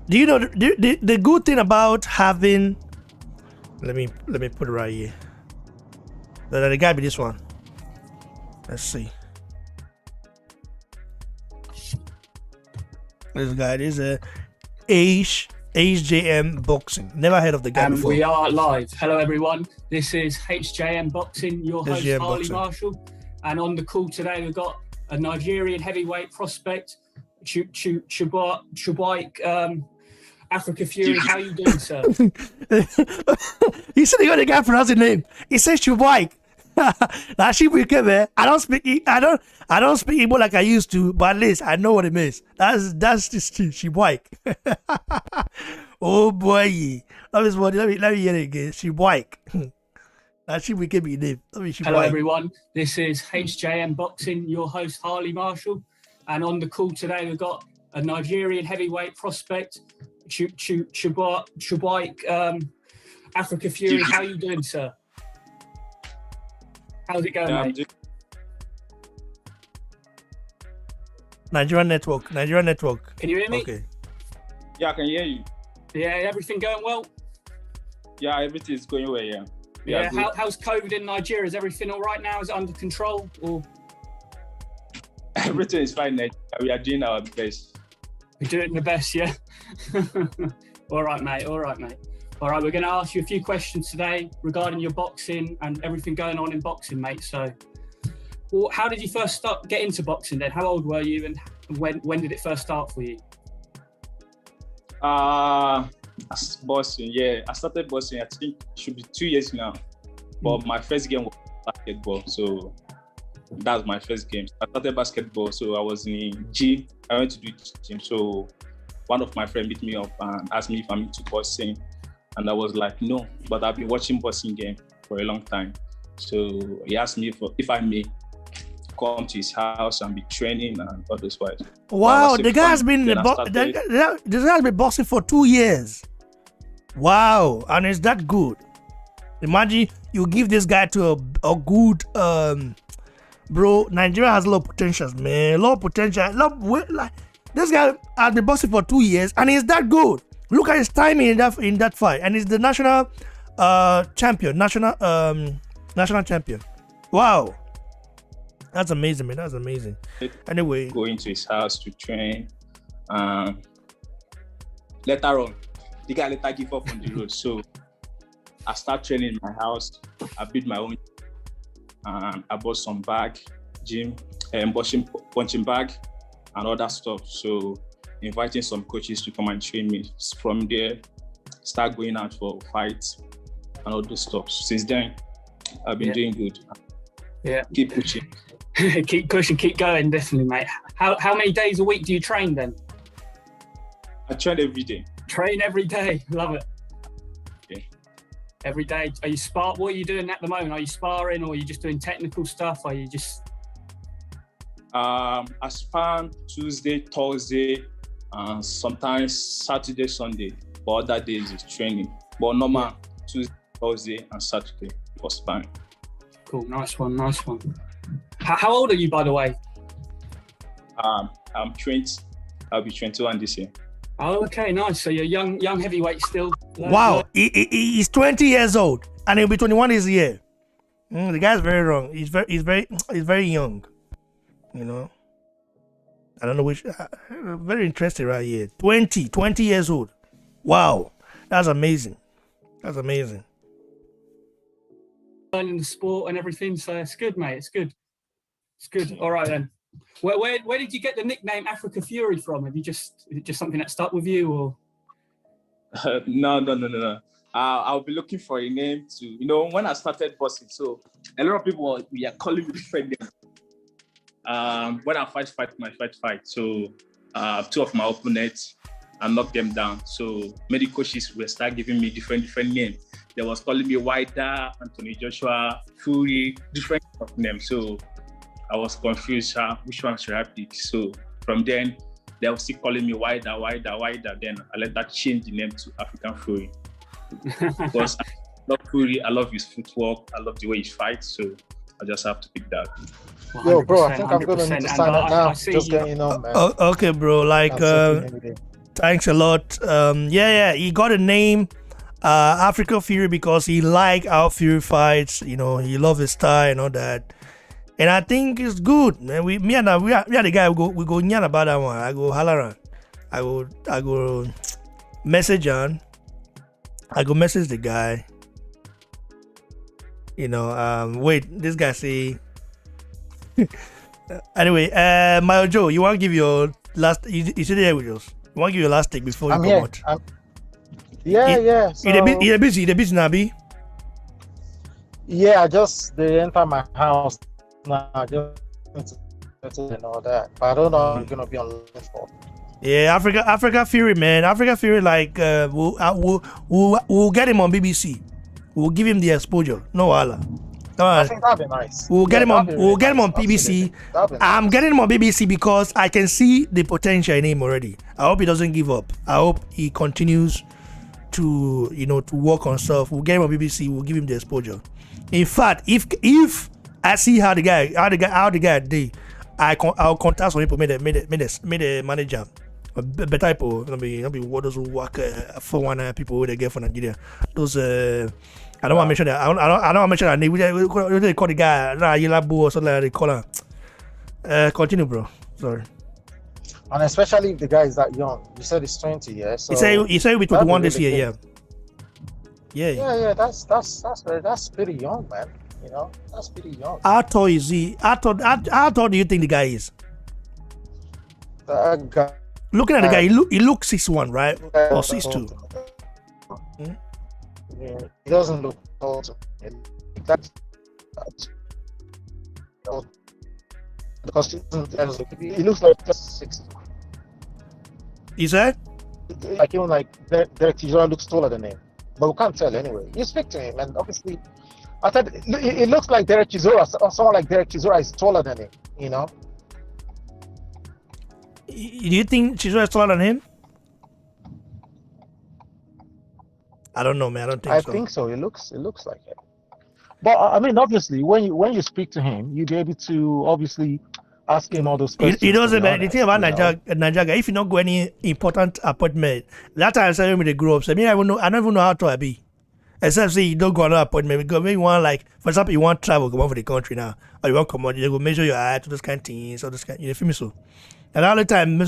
Do you know the good thing about having? Let me put it right here. The guy be this one. Let's see. This guy is a HJM Boxing. Never heard of the guy And before. we are live. Hello, everyone. This is HJM Boxing, your host, HJM Harley Boxing. Marshall. And on the call today, we've got a Nigerian heavyweight prospect, Chubaik, Africa Fury. How you doing, sir? He said he got the guy pronounce his name. He says Chubaik. Now she became man. I don't speak Igbo like I used to, but at least I know what it means. That's just Chubaik. Oh boy. Let me hear it again. Chubaik. Now she became his name. Hello, everyone. This is HJM Boxing, your host, Harley Marshall. And on the call today, we've got a Nigerian heavyweight prospect, Chubaik, Africa Fury. How you doing, sir? How's it going, mate? Nigerian network. Can you hear me? Okay. Yeah, I can hear you. Yeah, everything going well? Yeah, everything is going well, yeah. Yeah, good. how's COVID in Nigeria? Is everything all right now? Is it under control? Or Everything is fine, Nigeria. We are doing our best. we're doing the best, yeah? All right, mate. All right, we're going to ask you a few questions today regarding your boxing and everything going on in boxing, mate. So, how did you first get into boxing then? How old were you and when did it first start for you? Boxing, yeah. I started boxing, I think it should be 2 years now. But my first game was basketball, so that's my first game. I started basketball, so I was in gym. I went to do gym, so one of my friends beat me up and asked me if I'm into boxing. And I was like, no, but I've been watching boxing game for a long time. So he asked me if I may come to his house and be training and all those wise. Wow, the guy has been this guy has been boxing for 2 years. Wow, and it's that good. Imagine you give this guy to a good bro. Nigeria has a lot of potentials, man. A lot of potential. Like this guy has been boxing for 2 years and he's that good. Look at his timing in that fight, and he's the national champion. National champion. Wow, that's amazing, man. That's amazing. Anyway, Going to his house to train. Later on, the guy later give up on the road. So I start training in my house. I build my own. I bought some bag, gym, punching bag, and all that stuff. So inviting some coaches to come and train me. From there, start going out for fights and all those stuff. Since then, I've been doing good. Yeah. Keep pushing. Keep pushing, keep going, definitely, mate. How many days a week do you train then? I train every day. Train every day. Love it. Okay. Every day. Are you what are you doing at the moment? Are you sparring or are you just doing technical stuff? Are you just I spar Tuesday, Thursday, and sometimes Saturday, Sunday. But other days is training. But normal Tuesday, Thursday, and Saturday for sparring. Cool, nice one. How old are you, by the way? I'm 20. I'll be 21 this year. Oh, okay, nice. So you're young heavyweight still. wow, he's 20 years old and he'll be 21 this year. The guy's very wrong. He's very young. You know, I don't know which. Very interesting right here. 20 years old. Wow, that's amazing. learning the sport and everything. So it's good, mate. It's good. It's good. All right then. Where did you get the nickname Africa Fury from? Is it just something that stuck with you, or? No. I'll be looking for a name to, when I started boxing, so a lot of people were calling me different names. When I fight. So 2 of my opponents, I knocked them down. So many coaches will start giving me different names. They was calling me Wider, Anthony Joshua, Fury, different names. So I was confused, which one should I pick? So from then, they were still calling me Wider. Then I let that change the name to African Fury. Because I love Fury, I love his footwork, I love the way he fights, so I just have to pick that. Yo, bro, I think I'm gonna need to sign up now. Just getting on, man. Okay, bro. Like, thanks a lot. He got a name, Africa Fury, because he like how Fury fights. He love his style and all that. And I think it's good, man. We are the guy. We go nyan about that one. I go holler on. I go message on. I go message the guy. Wait, this guy say. Anyway, Mayo Joe, you want to give your last? You sit there with us. You want to give your last take before you come out? Yeah. So, you're busy, Nabi. Yeah, they enter my house now. Just and all that. But I don't know if I'm gonna be on the for. Yeah, Africa Fury, man. Africa Fury, like we'll get him on BBC. We'll give him the exposure. No wala. I think that'd be nice. We'll get him on BBC. I'm getting him on BBC because I can see the potential in him already. I hope he doesn't give up. I hope he continues to to work on stuff. We'll get him on BBC. We'll give him the exposure. In fact, if I see how the guy did, I'll contact some people. Made a manager. Better people, not be what those who work for one people they get from Nigeria. Those I don't want to mention that. I don't want to mention that name. They call the guy Yelabu or something like they call her. Continue, bro. Sorry. And especially if the guy is that young. You said he's 20, yeah. So he said he'll be 21 this year, yeah. Yeah. That's pretty young, man. That's pretty young. How tall is he? How tall do you think the guy is? That guy. Looking at the guy, he looks 6'1", right? Or 6'2". Yeah, he doesn't look tall to me. That's because he looks like just 6. Is that? Like even like Derek Chisora looks taller than him, but we can't tell anyway. You speak to him, and obviously, I said it looks like Derek Chisora, or someone like Derek Chisora is taller than him. Do you think Chisora is taller than him? I don't know, man. I don't think so. I think so. It looks like it. But I mean, obviously, when you speak to him, you'll be able to obviously ask him all those questions. He doesn't. The thing about Nigeria, if you don't go any important appointment, that time I said when they grow up, so I don't even know how to be. Except say you don't go on an appointment because maybe you want, like, for example, you want travel, go out for the country now, or you want to come out, you go measure your height, those kind of things, all those kind. You feel me so? And all the time, boy,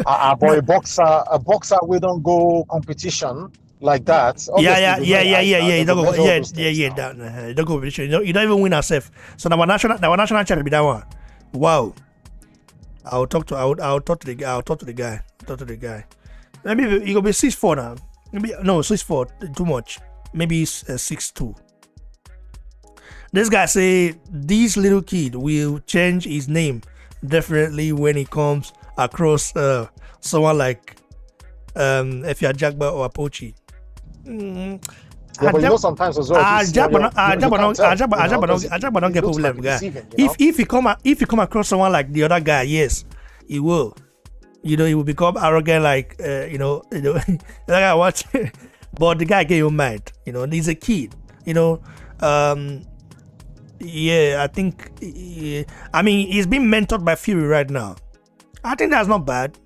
a boxer, we don't go competition like that. Yeah. You don't go. You don't go competition. You don't even win yourself. So our national champion be that one. Wow. I'll talk to the guy. Maybe he gonna be 6'4" now. Maybe no 6'4", too much. Maybe 6'2". This guy say this little kid will change his name definitely when he comes across someone like Efia Jagba or Apochi. Yeah, but sometimes as well. Ajagba don't get problem, guy. If you come across someone like the other guy, yes, he will. He will become arrogant, like the guy watch. But the guy get your mind. He's a kid. I think. I mean, he's being mentored by Fury right now. I think that's not bad.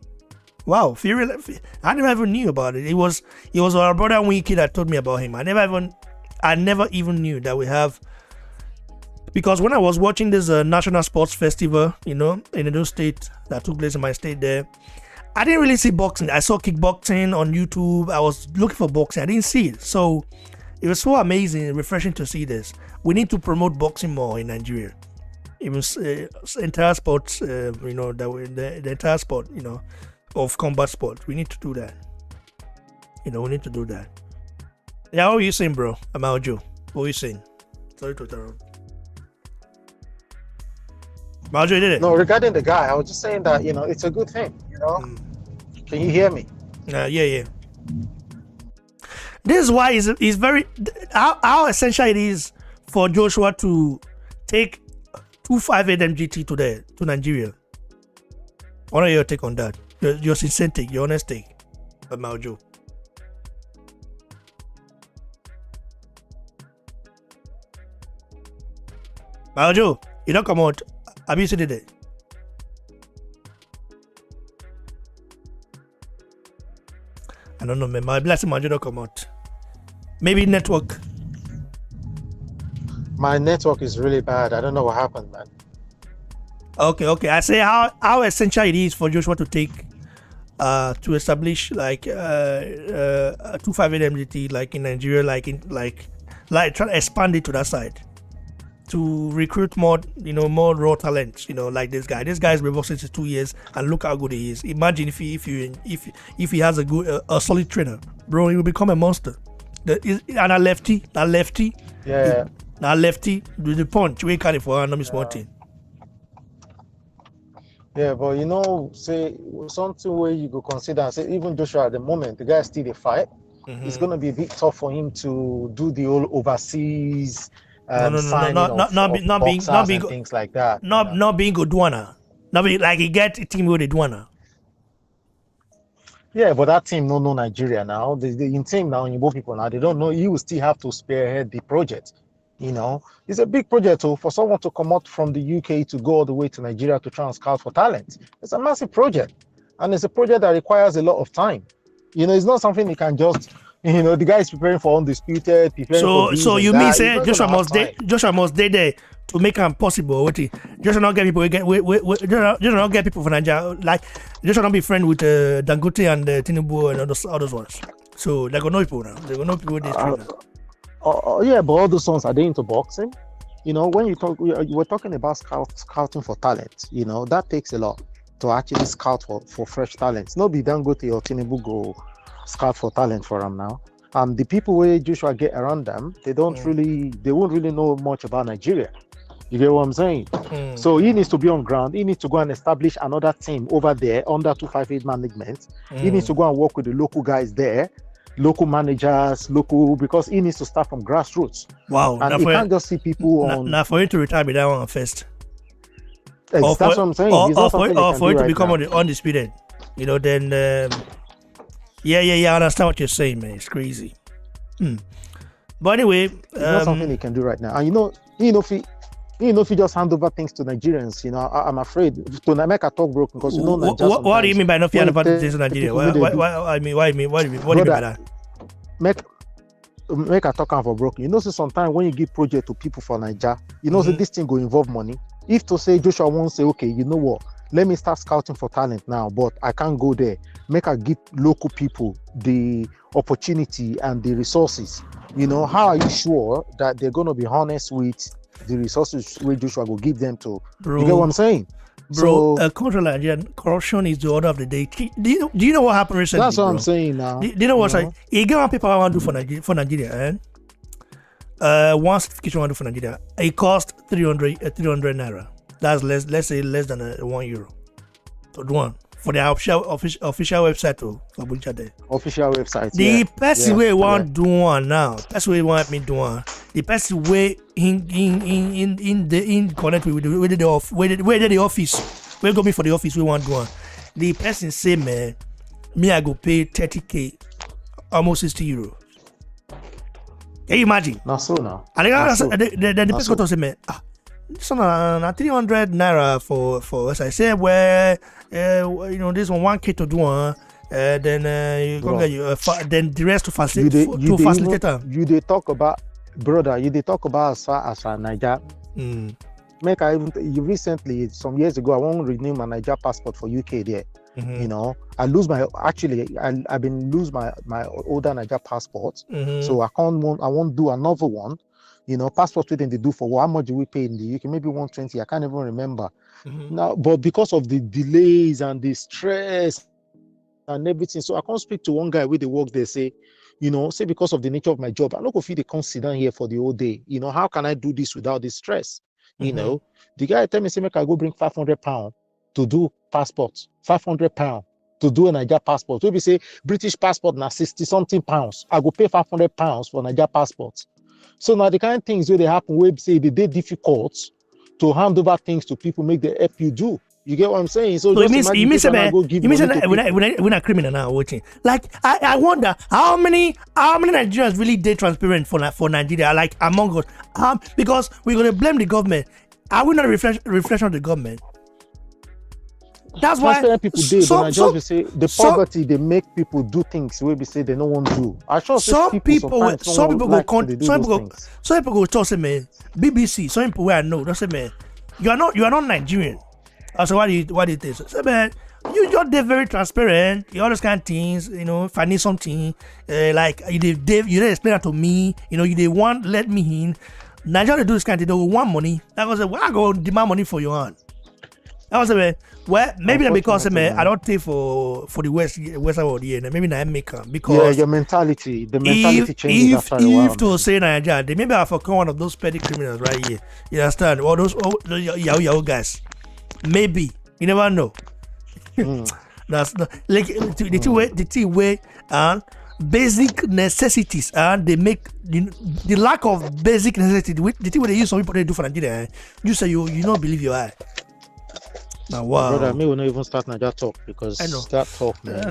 Wow, Fury! I never even knew about it. It was our brother Wiki that told me about him. I never even knew that we have. Because when I was watching this national sports festival, in Edo State that took place in my state there, I didn't really see boxing. I saw kickboxing on YouTube. I was looking for boxing. I didn't see it. So It was so amazing, refreshing to see this. We need to promote boxing more in Nigeria. Even entire sports, the entire sport, of combat sport. We need to do that. We need to do that. Yeah, what were you saying, bro? About Joe? What were you saying? Sorry to interrupt. Marjorie did it. No, regarding the guy, I was just saying that it's a good thing. Can you hear me? Yeah. This is why it's very how essential it is for Joshua to take 258 MGT to Nigeria. What are your take on that? Your sincere take, your honest take, about Joe. Joe, you don't come out. Have you seen it? I don't know, man. My blessing, Joe don't come out. Maybe network. My network is really bad. I don't know what happened, man. Okay. I say how essential it is for Joshua to take to establish like a 258 MGT like in Nigeria, like try to expand it to that side. To recruit more, more raw talent, like this guy. This guy's been boxing for 2 years, and look how good he is. Imagine if he has a solid trainer, bro, he will become a monster. And a lefty, yeah, now lefty do the punch. We carry for no miss one thing. Yeah, but say something where you could consider. Say even Joshua at the moment, the guy still a fight. Mm-hmm. It's gonna be a bit tough for him to do the whole overseas. Not being things like that. Not being good one. Not be like he get a team with it one. Yeah, but that team no Nigeria now. The in team now, in both people now, they don't know. You will still have to spearhead the project. It's a big project for someone to come out from the UK to go all the way to Nigeria to try and scout for talent. It's a massive project, and it's a project that requires a lot of time. It's not something you can just. The guy is preparing for undisputed. So you mean say Joshua must stay there to make it possible? Joshua not get people. Joshua not get people from Nigeria. Like Joshua not be friend with Dangote and Tinubu and all those ones. So they gonna know people now. They gonna know people with this trainer. Yeah, but all those ones, are they into boxing? When you we're talking about scouting for talent. That takes a lot to actually scout for fresh talents. Not be Dangote or Tinubu go scout for talent for them now. The people where Joshua get around them, they won't really know much about Nigeria. You get what I'm saying? So he needs to be on ground. He needs to go and establish another team over there under 258 management. He needs to go and work with the local guys there, local managers, because he needs to start from grassroots. Wow. And he can't just see people on. Now for him to retire with that one first. That's what I'm saying. Or for him to become undisputed. Then. Yeah, I understand what you're saying, man. It's crazy. But anyway, it's not something he can do right now. And if he just hand over things to Nigerians, I'm afraid to make a talk broken because what do you mean by not hand over things to Nigeria? What do you mean by that? Make a talk for broken. So sometimes when you give project to people for Nigeria, so this thing will involve money. If to say Joshua won't say, okay, you know what? Let me start scouting for talent now, but I can't go there. Make her give local people the opportunity and the resources. How are you sure that they're going to be honest with the resources where Joshua will give them to? Bro, you get what I'm saying? Bro, corruption is the order of the day. Do you know what happened recently? That's what I'm saying now. Do you know what's like? You get what people want to do for Nigeria, one certification want to do for Nigeria. It cost 300 naira. That's let's say less than €1 to do one for the official website to Abuja there. Official website. The person way want do one now. That's where want me do one. The person way in connect with the office. Where go me for the office we want do one. The person say man, me I go pay 30k, almost €60. Can you imagine? Not so now. And the person go to say man. This one 300 naira for as I say where this one 1k to do one then you can get you then the rest to facilitate you they talk about brother you they talk about as far as Niger. Make I even recently some years ago I won't renew my Niger passport for UK there. You know, I've been lose my older Niger passport, so I won't do another one. You know, passport waiting they do for what? How much do we pay in the UK? Maybe 120. I can't even remember now. But because of the delays and the stress and everything, so I can't speak to one guy with the work. They say, you know, say because of the nature of my job, I'm not gonna feel they can't sit down here for the whole day. You know, how can I do this without this stress? You know, the guy tell me, say, make I go bring £500 to do passport, £500 to do a Niger passport. So we say British passport now 60 something pounds. I go pay £500 for Niger passport. So now the kind of things where they happen, where say they difficult to hand over things to people, make the help you do. You get what I'm saying? So it means we're not criminal now watching. Like I wonder how many Nigerians really did transparent for Nigeria, like among us. Because we're gonna blame the government. Are we not a reflection of the government? That's why people do. But I just say the poverty they make people do things where we say they don't want to do. I sure some people go talk say man, BBC. Some people where I know, they say man, you are not Nigerian. I say why do you think so? Say man, you just did very transparent. You all those kind of things, you know. If I need something, like you did explain that to me. You know, you did want let me in. Nigeria do this kind of thing. They will want money. I go say, well, I go demand money for your hand. I was say, well, maybe not because man, I don't take for the western world here. Maybe not America because your mentality, changes after a while. If to say Nigeria, they maybe I forgot one of those petty criminals right here. You understand? All those Yahoo guys. Maybe you never know. That's not like the thing where basic necessities and they make the lack of basic necessity. The thing where they use some people they do for Nigeria. You say you don't believe your eye. Now, wow. Brother, me will not even start Niger talk because that talk, man.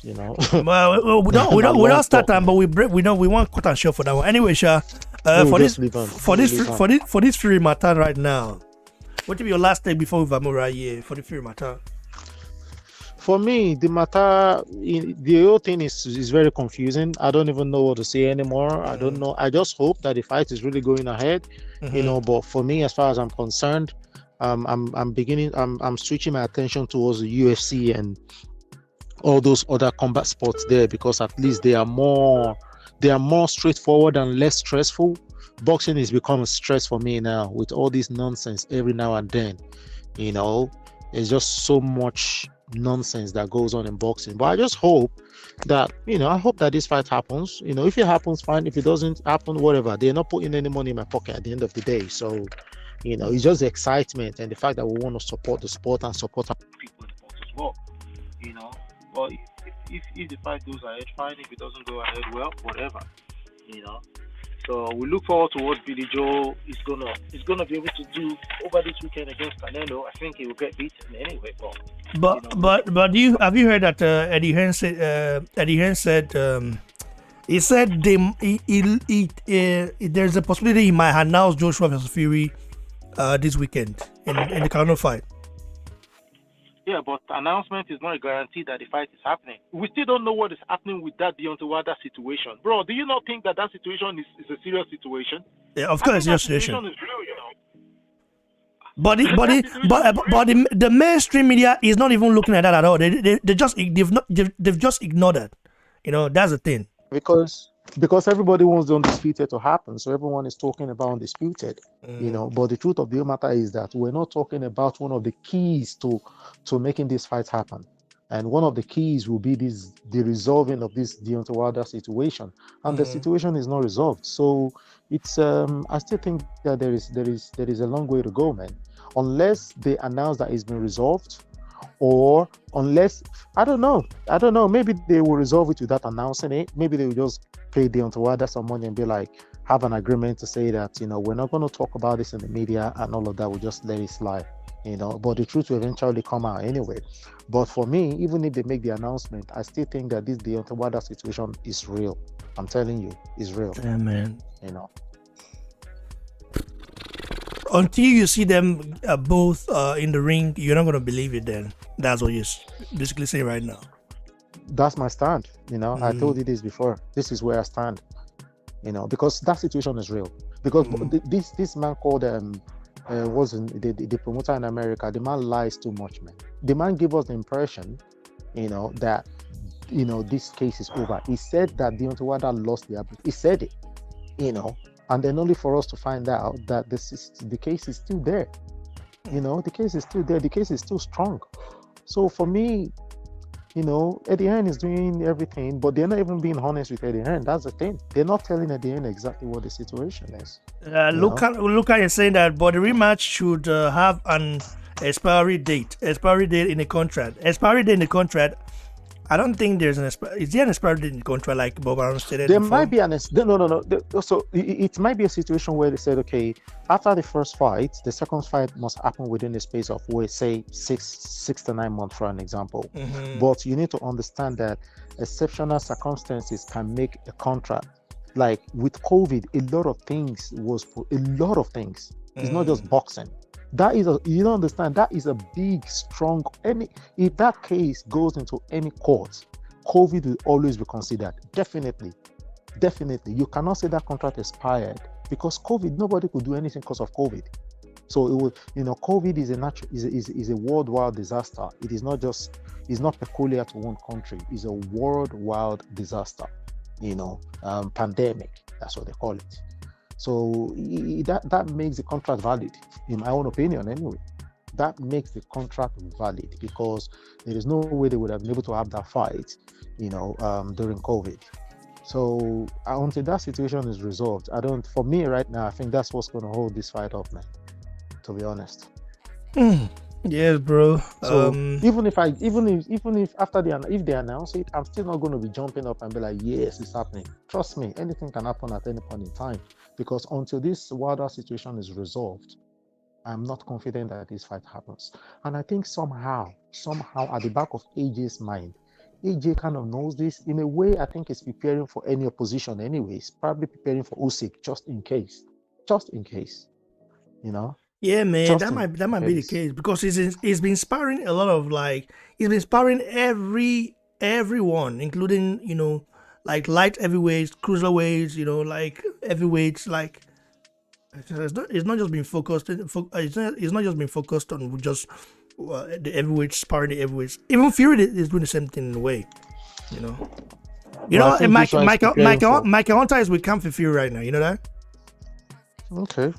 You know. Well, we don't start time, but we want cut and short for that one. Anyway, Sha, for this free matter right now, what will be your last thing before we move right here for the free matter? For me, the matter, the whole thing is very confusing. I don't even know what to say anymore. I don't know. I just hope that the fight is really going ahead, you know. But for me, as far as I'm concerned, I'm switching my attention towards the UFC and all those other combat sports there because at least they are more straightforward and less stressful. Boxing is becoming stress for me now with all this nonsense every now and then. You know, it's just so much nonsense that goes on in boxing. But I just hope that, you know, I hope that this fight happens. You know, if it happens, fine. If it doesn't happen, whatever. They're not putting any money in my pocket at the end of the day. So, you know, it's just the excitement and the fact that we want to support the sport and support our people in the sport as well. You know, but if the fight goes ahead, fine. If it doesn't go ahead, well, whatever. You know. So we look forward to what Billy Joe is gonna be able to do over this weekend against Canelo. I think he will get beaten anyway. But have you heard that Eddie Hearn said he said there's a possibility he might announce Joshua versus Fury this weekend in the Canelo fight. Yeah, but the announcement is not a guarantee that the fight is happening. We still don't know what is happening with that Deontay Wilder situation. Bro, do you not think that situation is a serious situation? Yeah, of course, it's a serious situation. Is real, you know. But the mainstream media is not even looking at that at all. They've just ignored it. You know, that's the thing. Because everybody wants the undisputed to happen, so everyone is talking about undisputed, you know. But the truth of the matter is that we're not talking about one of the keys to making this fight happen. And one of the keys will be the resolving of this Deontay Wilder situation, and the situation is not resolved. So it's I still think that there is a long way to go, man. Unless they announce that it's been resolved, or unless I don't know. Maybe they will resolve it without announcing it. Maybe they will just pay Deontay Wilder some money and be like, have an agreement to say that, you know, we're not going to talk about this in the media and all of that. We'll just let it slide, you know. But the truth will eventually come out anyway. But for me, even if they make the announcement, I still think that this Deontay Wilder situation is real. I'm telling you, it's real. Yeah, man. You know. Until you see them both in the ring, you're not going to believe it then. That's what you're basically saying right now. That's my stand. You know, I told you this before. This is where I stand. You know, because that situation is real. Because this man called wasn't the promoter in America. The man lies too much, man. The man gave us the impression that this case is over. He said that Deontay Wilder lost the ability. He said it, and then only for us to find out that the case is still there. The case is still there. The case is still strong. So for me, Eddie Hearn is doing everything, but they're not even being honest with Eddie Hearn. That's the thing. They're not telling Eddie Hearn exactly what the situation is. Luca is saying that, but the rematch should have an expiry date in the contract. Expiry date in the contract. I don't think there's is there an expiry date in the contract like Bob Arum stated? There might be no. So it might be a situation where they said, okay, after the first fight, the second fight must happen within the space of, say, 6 to 9 months, for an example. Mm-hmm. But you need to understand that exceptional circumstances can make a contract. Like with COVID, a lot of things. It's not just boxing. You don't understand, that is a big, strong, if that case goes into any court, COVID will always be considered. Definitely. You cannot say that contract expired because COVID, nobody could do anything because of COVID. So it will, COVID is a worldwide disaster. It's not peculiar to one country. It's a worldwide disaster, pandemic. That's what they call it. So that makes the contract valid, in my own opinion anyway. That makes the contract valid because there is no way they would have been able to have that fight, during COVID. So until that situation is resolved, for me right now, I think that's what's going to hold this fight up, man, to be honest. Yes, bro. So even if after if they announce it, I'm still not going to be jumping up and be like, yes, it's happening. Trust me, anything can happen at any point in time. Because until this Wilder situation is resolved, I'm not confident that this fight happens. And I think somehow at the back of AJ's mind, AJ kind of knows this. In a way, I think he's preparing for any opposition anyways. Probably preparing for Usyk just in case. Yeah, man, that might be the case because he's been sparring a lot of he's been sparring everyone, including like light heavyweights, cruiserweights, like heavyweights, like it's not just been focused. It's not just been focused on just the heavyweights sparring the heavyweights. Even Fury is doing the same thing in a way, And Michael Hunter is with Camp Fury right now. You know that? Okay.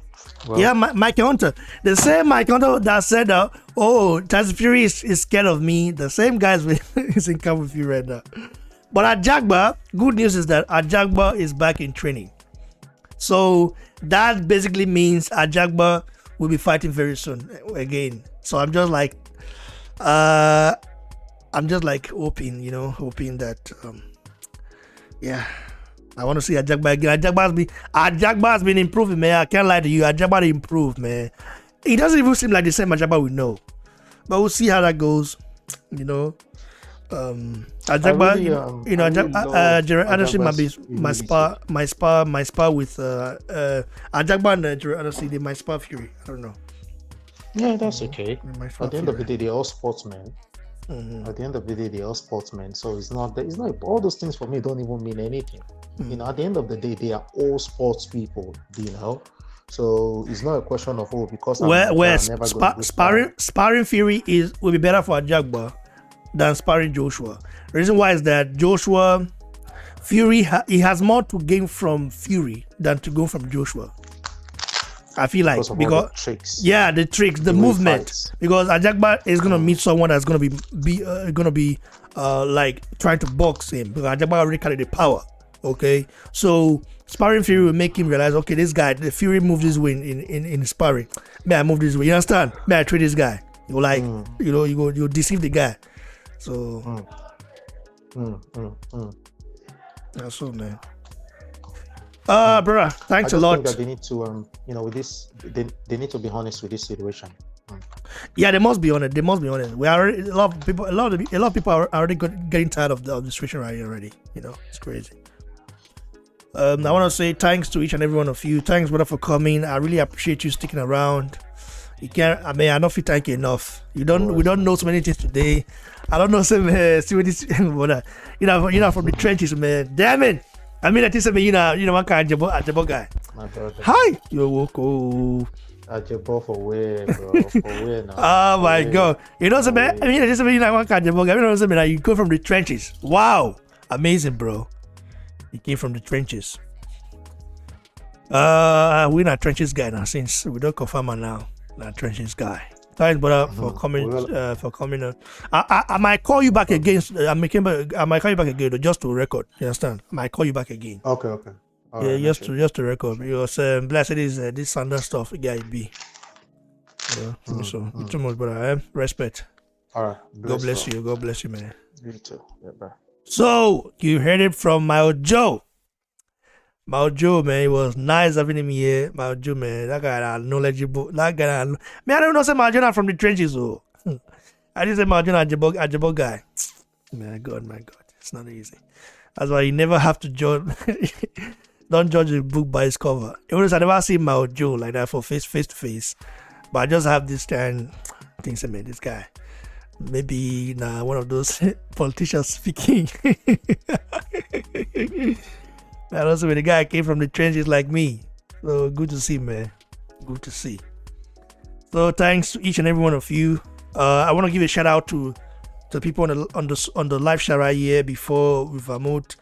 Well, yeah, Michael Hunter. The same Michael Hunter that said, Tyson Fury is scared of me. The same guys is in Camp Fury right now. But Ajagba, good news is that Ajagba is back in training. So that basically means Ajagba will be fighting very soon again. So I'm just like hoping that, I want to see Ajagba again. Ajagba has been improving, man. I can't lie to you. Ajagba improved, man. It doesn't even seem like the same Ajagba we know. But we'll see how that goes, Ajagba, Jared Anderson might be my spar with Ajagba and Jared Anderson. They might spar Fury. I don't know. Yeah, that's okay. At the end of the day, they're all sportsmen. Mm-hmm. At the end of the day, they're all sportsmen. So it's not all those things for me don't even mean anything. Mm-hmm. At the end of the day, they are all sports people. So it's not a question of because sparring Fury will be better for Ajagba than sparring Joshua. The reason why is that Fury he has more to gain from Fury than to go from Joshua. I feel like because the tricks. Yeah, the tricks, the movement. Because Ajagba is gonna meet someone that's gonna be like trying to box him because Ajagba already carry the power. Okay, so sparring Fury will make him realize, okay, this guy, the Fury moves this way in sparring. May I move this way? You understand? May I trade this guy? You deceive the guy. So that's all, man. Brother, thanks a lot. That they need to, with this, they need to be honest with this situation. Yeah, they must be honest. We are already, a lot of people are already getting tired of the situation right here already. It's crazy. I want to say thanks to each and every one of you. Thanks, brother, for coming. I really appreciate you sticking around. I don't feel thank you enough. We don't know so many things today. I don't know some see what this brother. From the trenches, man. Damn it. I mean, I think one kind of Ajabo guy. My brother. Hi, yo, Woko. Ajebo for where, bro? For where now? Oh my God! You know something? I mean, I just mean like one Ajebo guy. You know something? Like you go from the trenches. Wow, amazing, bro. He came from the trenches. We're not trenches guy now since we don't confirm her now. Not trenches guy. Thanks, brother, for coming. For coming. I might call you back again. I might call you back again just to record. You understand? I might call you back again. Okay. All Yeah, right, just to record. Because blessed is this Sunday stuff. Yeah, it be. Yeah, so too much, brother. Respect. all right. God bless you. God bless you, man. You too. Yeah, bye. So you heard it from Mao Joe. Mao Joe, man, it was nice having him here. Mao Joe, man, that guy knowledgeable. That guy, man, I don't know say Mao Joe not from the trenches, so I didn't say Mao Joe Ajabo guy. My God, it's not easy. That's why you never have to judge. Don't judge a book by its cover. Even I never see Mao Joe like that for face to face, but I just have this kind of things. I mean, this guy. Maybe one of those politicians speaking. And also when the guy came from the trenches like me. So good to see, man. Good to see. So thanks to each and every one of you. I want to give a shout out to the people on the live chat right here before we vermouth.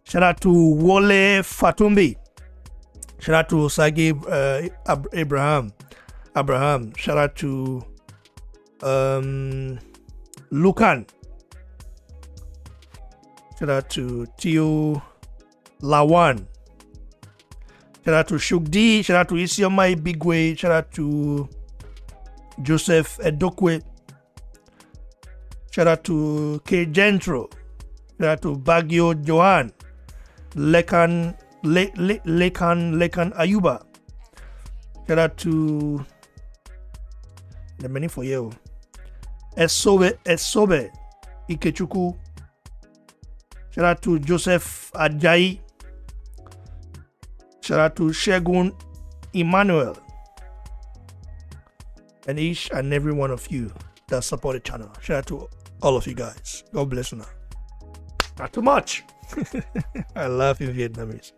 Shout out to Wole Fatumbi. Shout out to Osage Abraham. Shout out to Lucan. Shout out to Tio Lawan. Shout out to Shugdi. Shout out to Isioma Bigwe. Shout out to Joseph Edokwe. Shout out to K Gentro. Shout out to Baguio Johan. Lekan Ayuba. Shout out to the many for you. Esobe Ikechuku. Shout out to Joseph Ajayi. Shout out to Shegun Emmanuel. And each and every one of you that support the channel. Shout out to all of you guys. God bless you now. Not too much. I love you Vietnamese.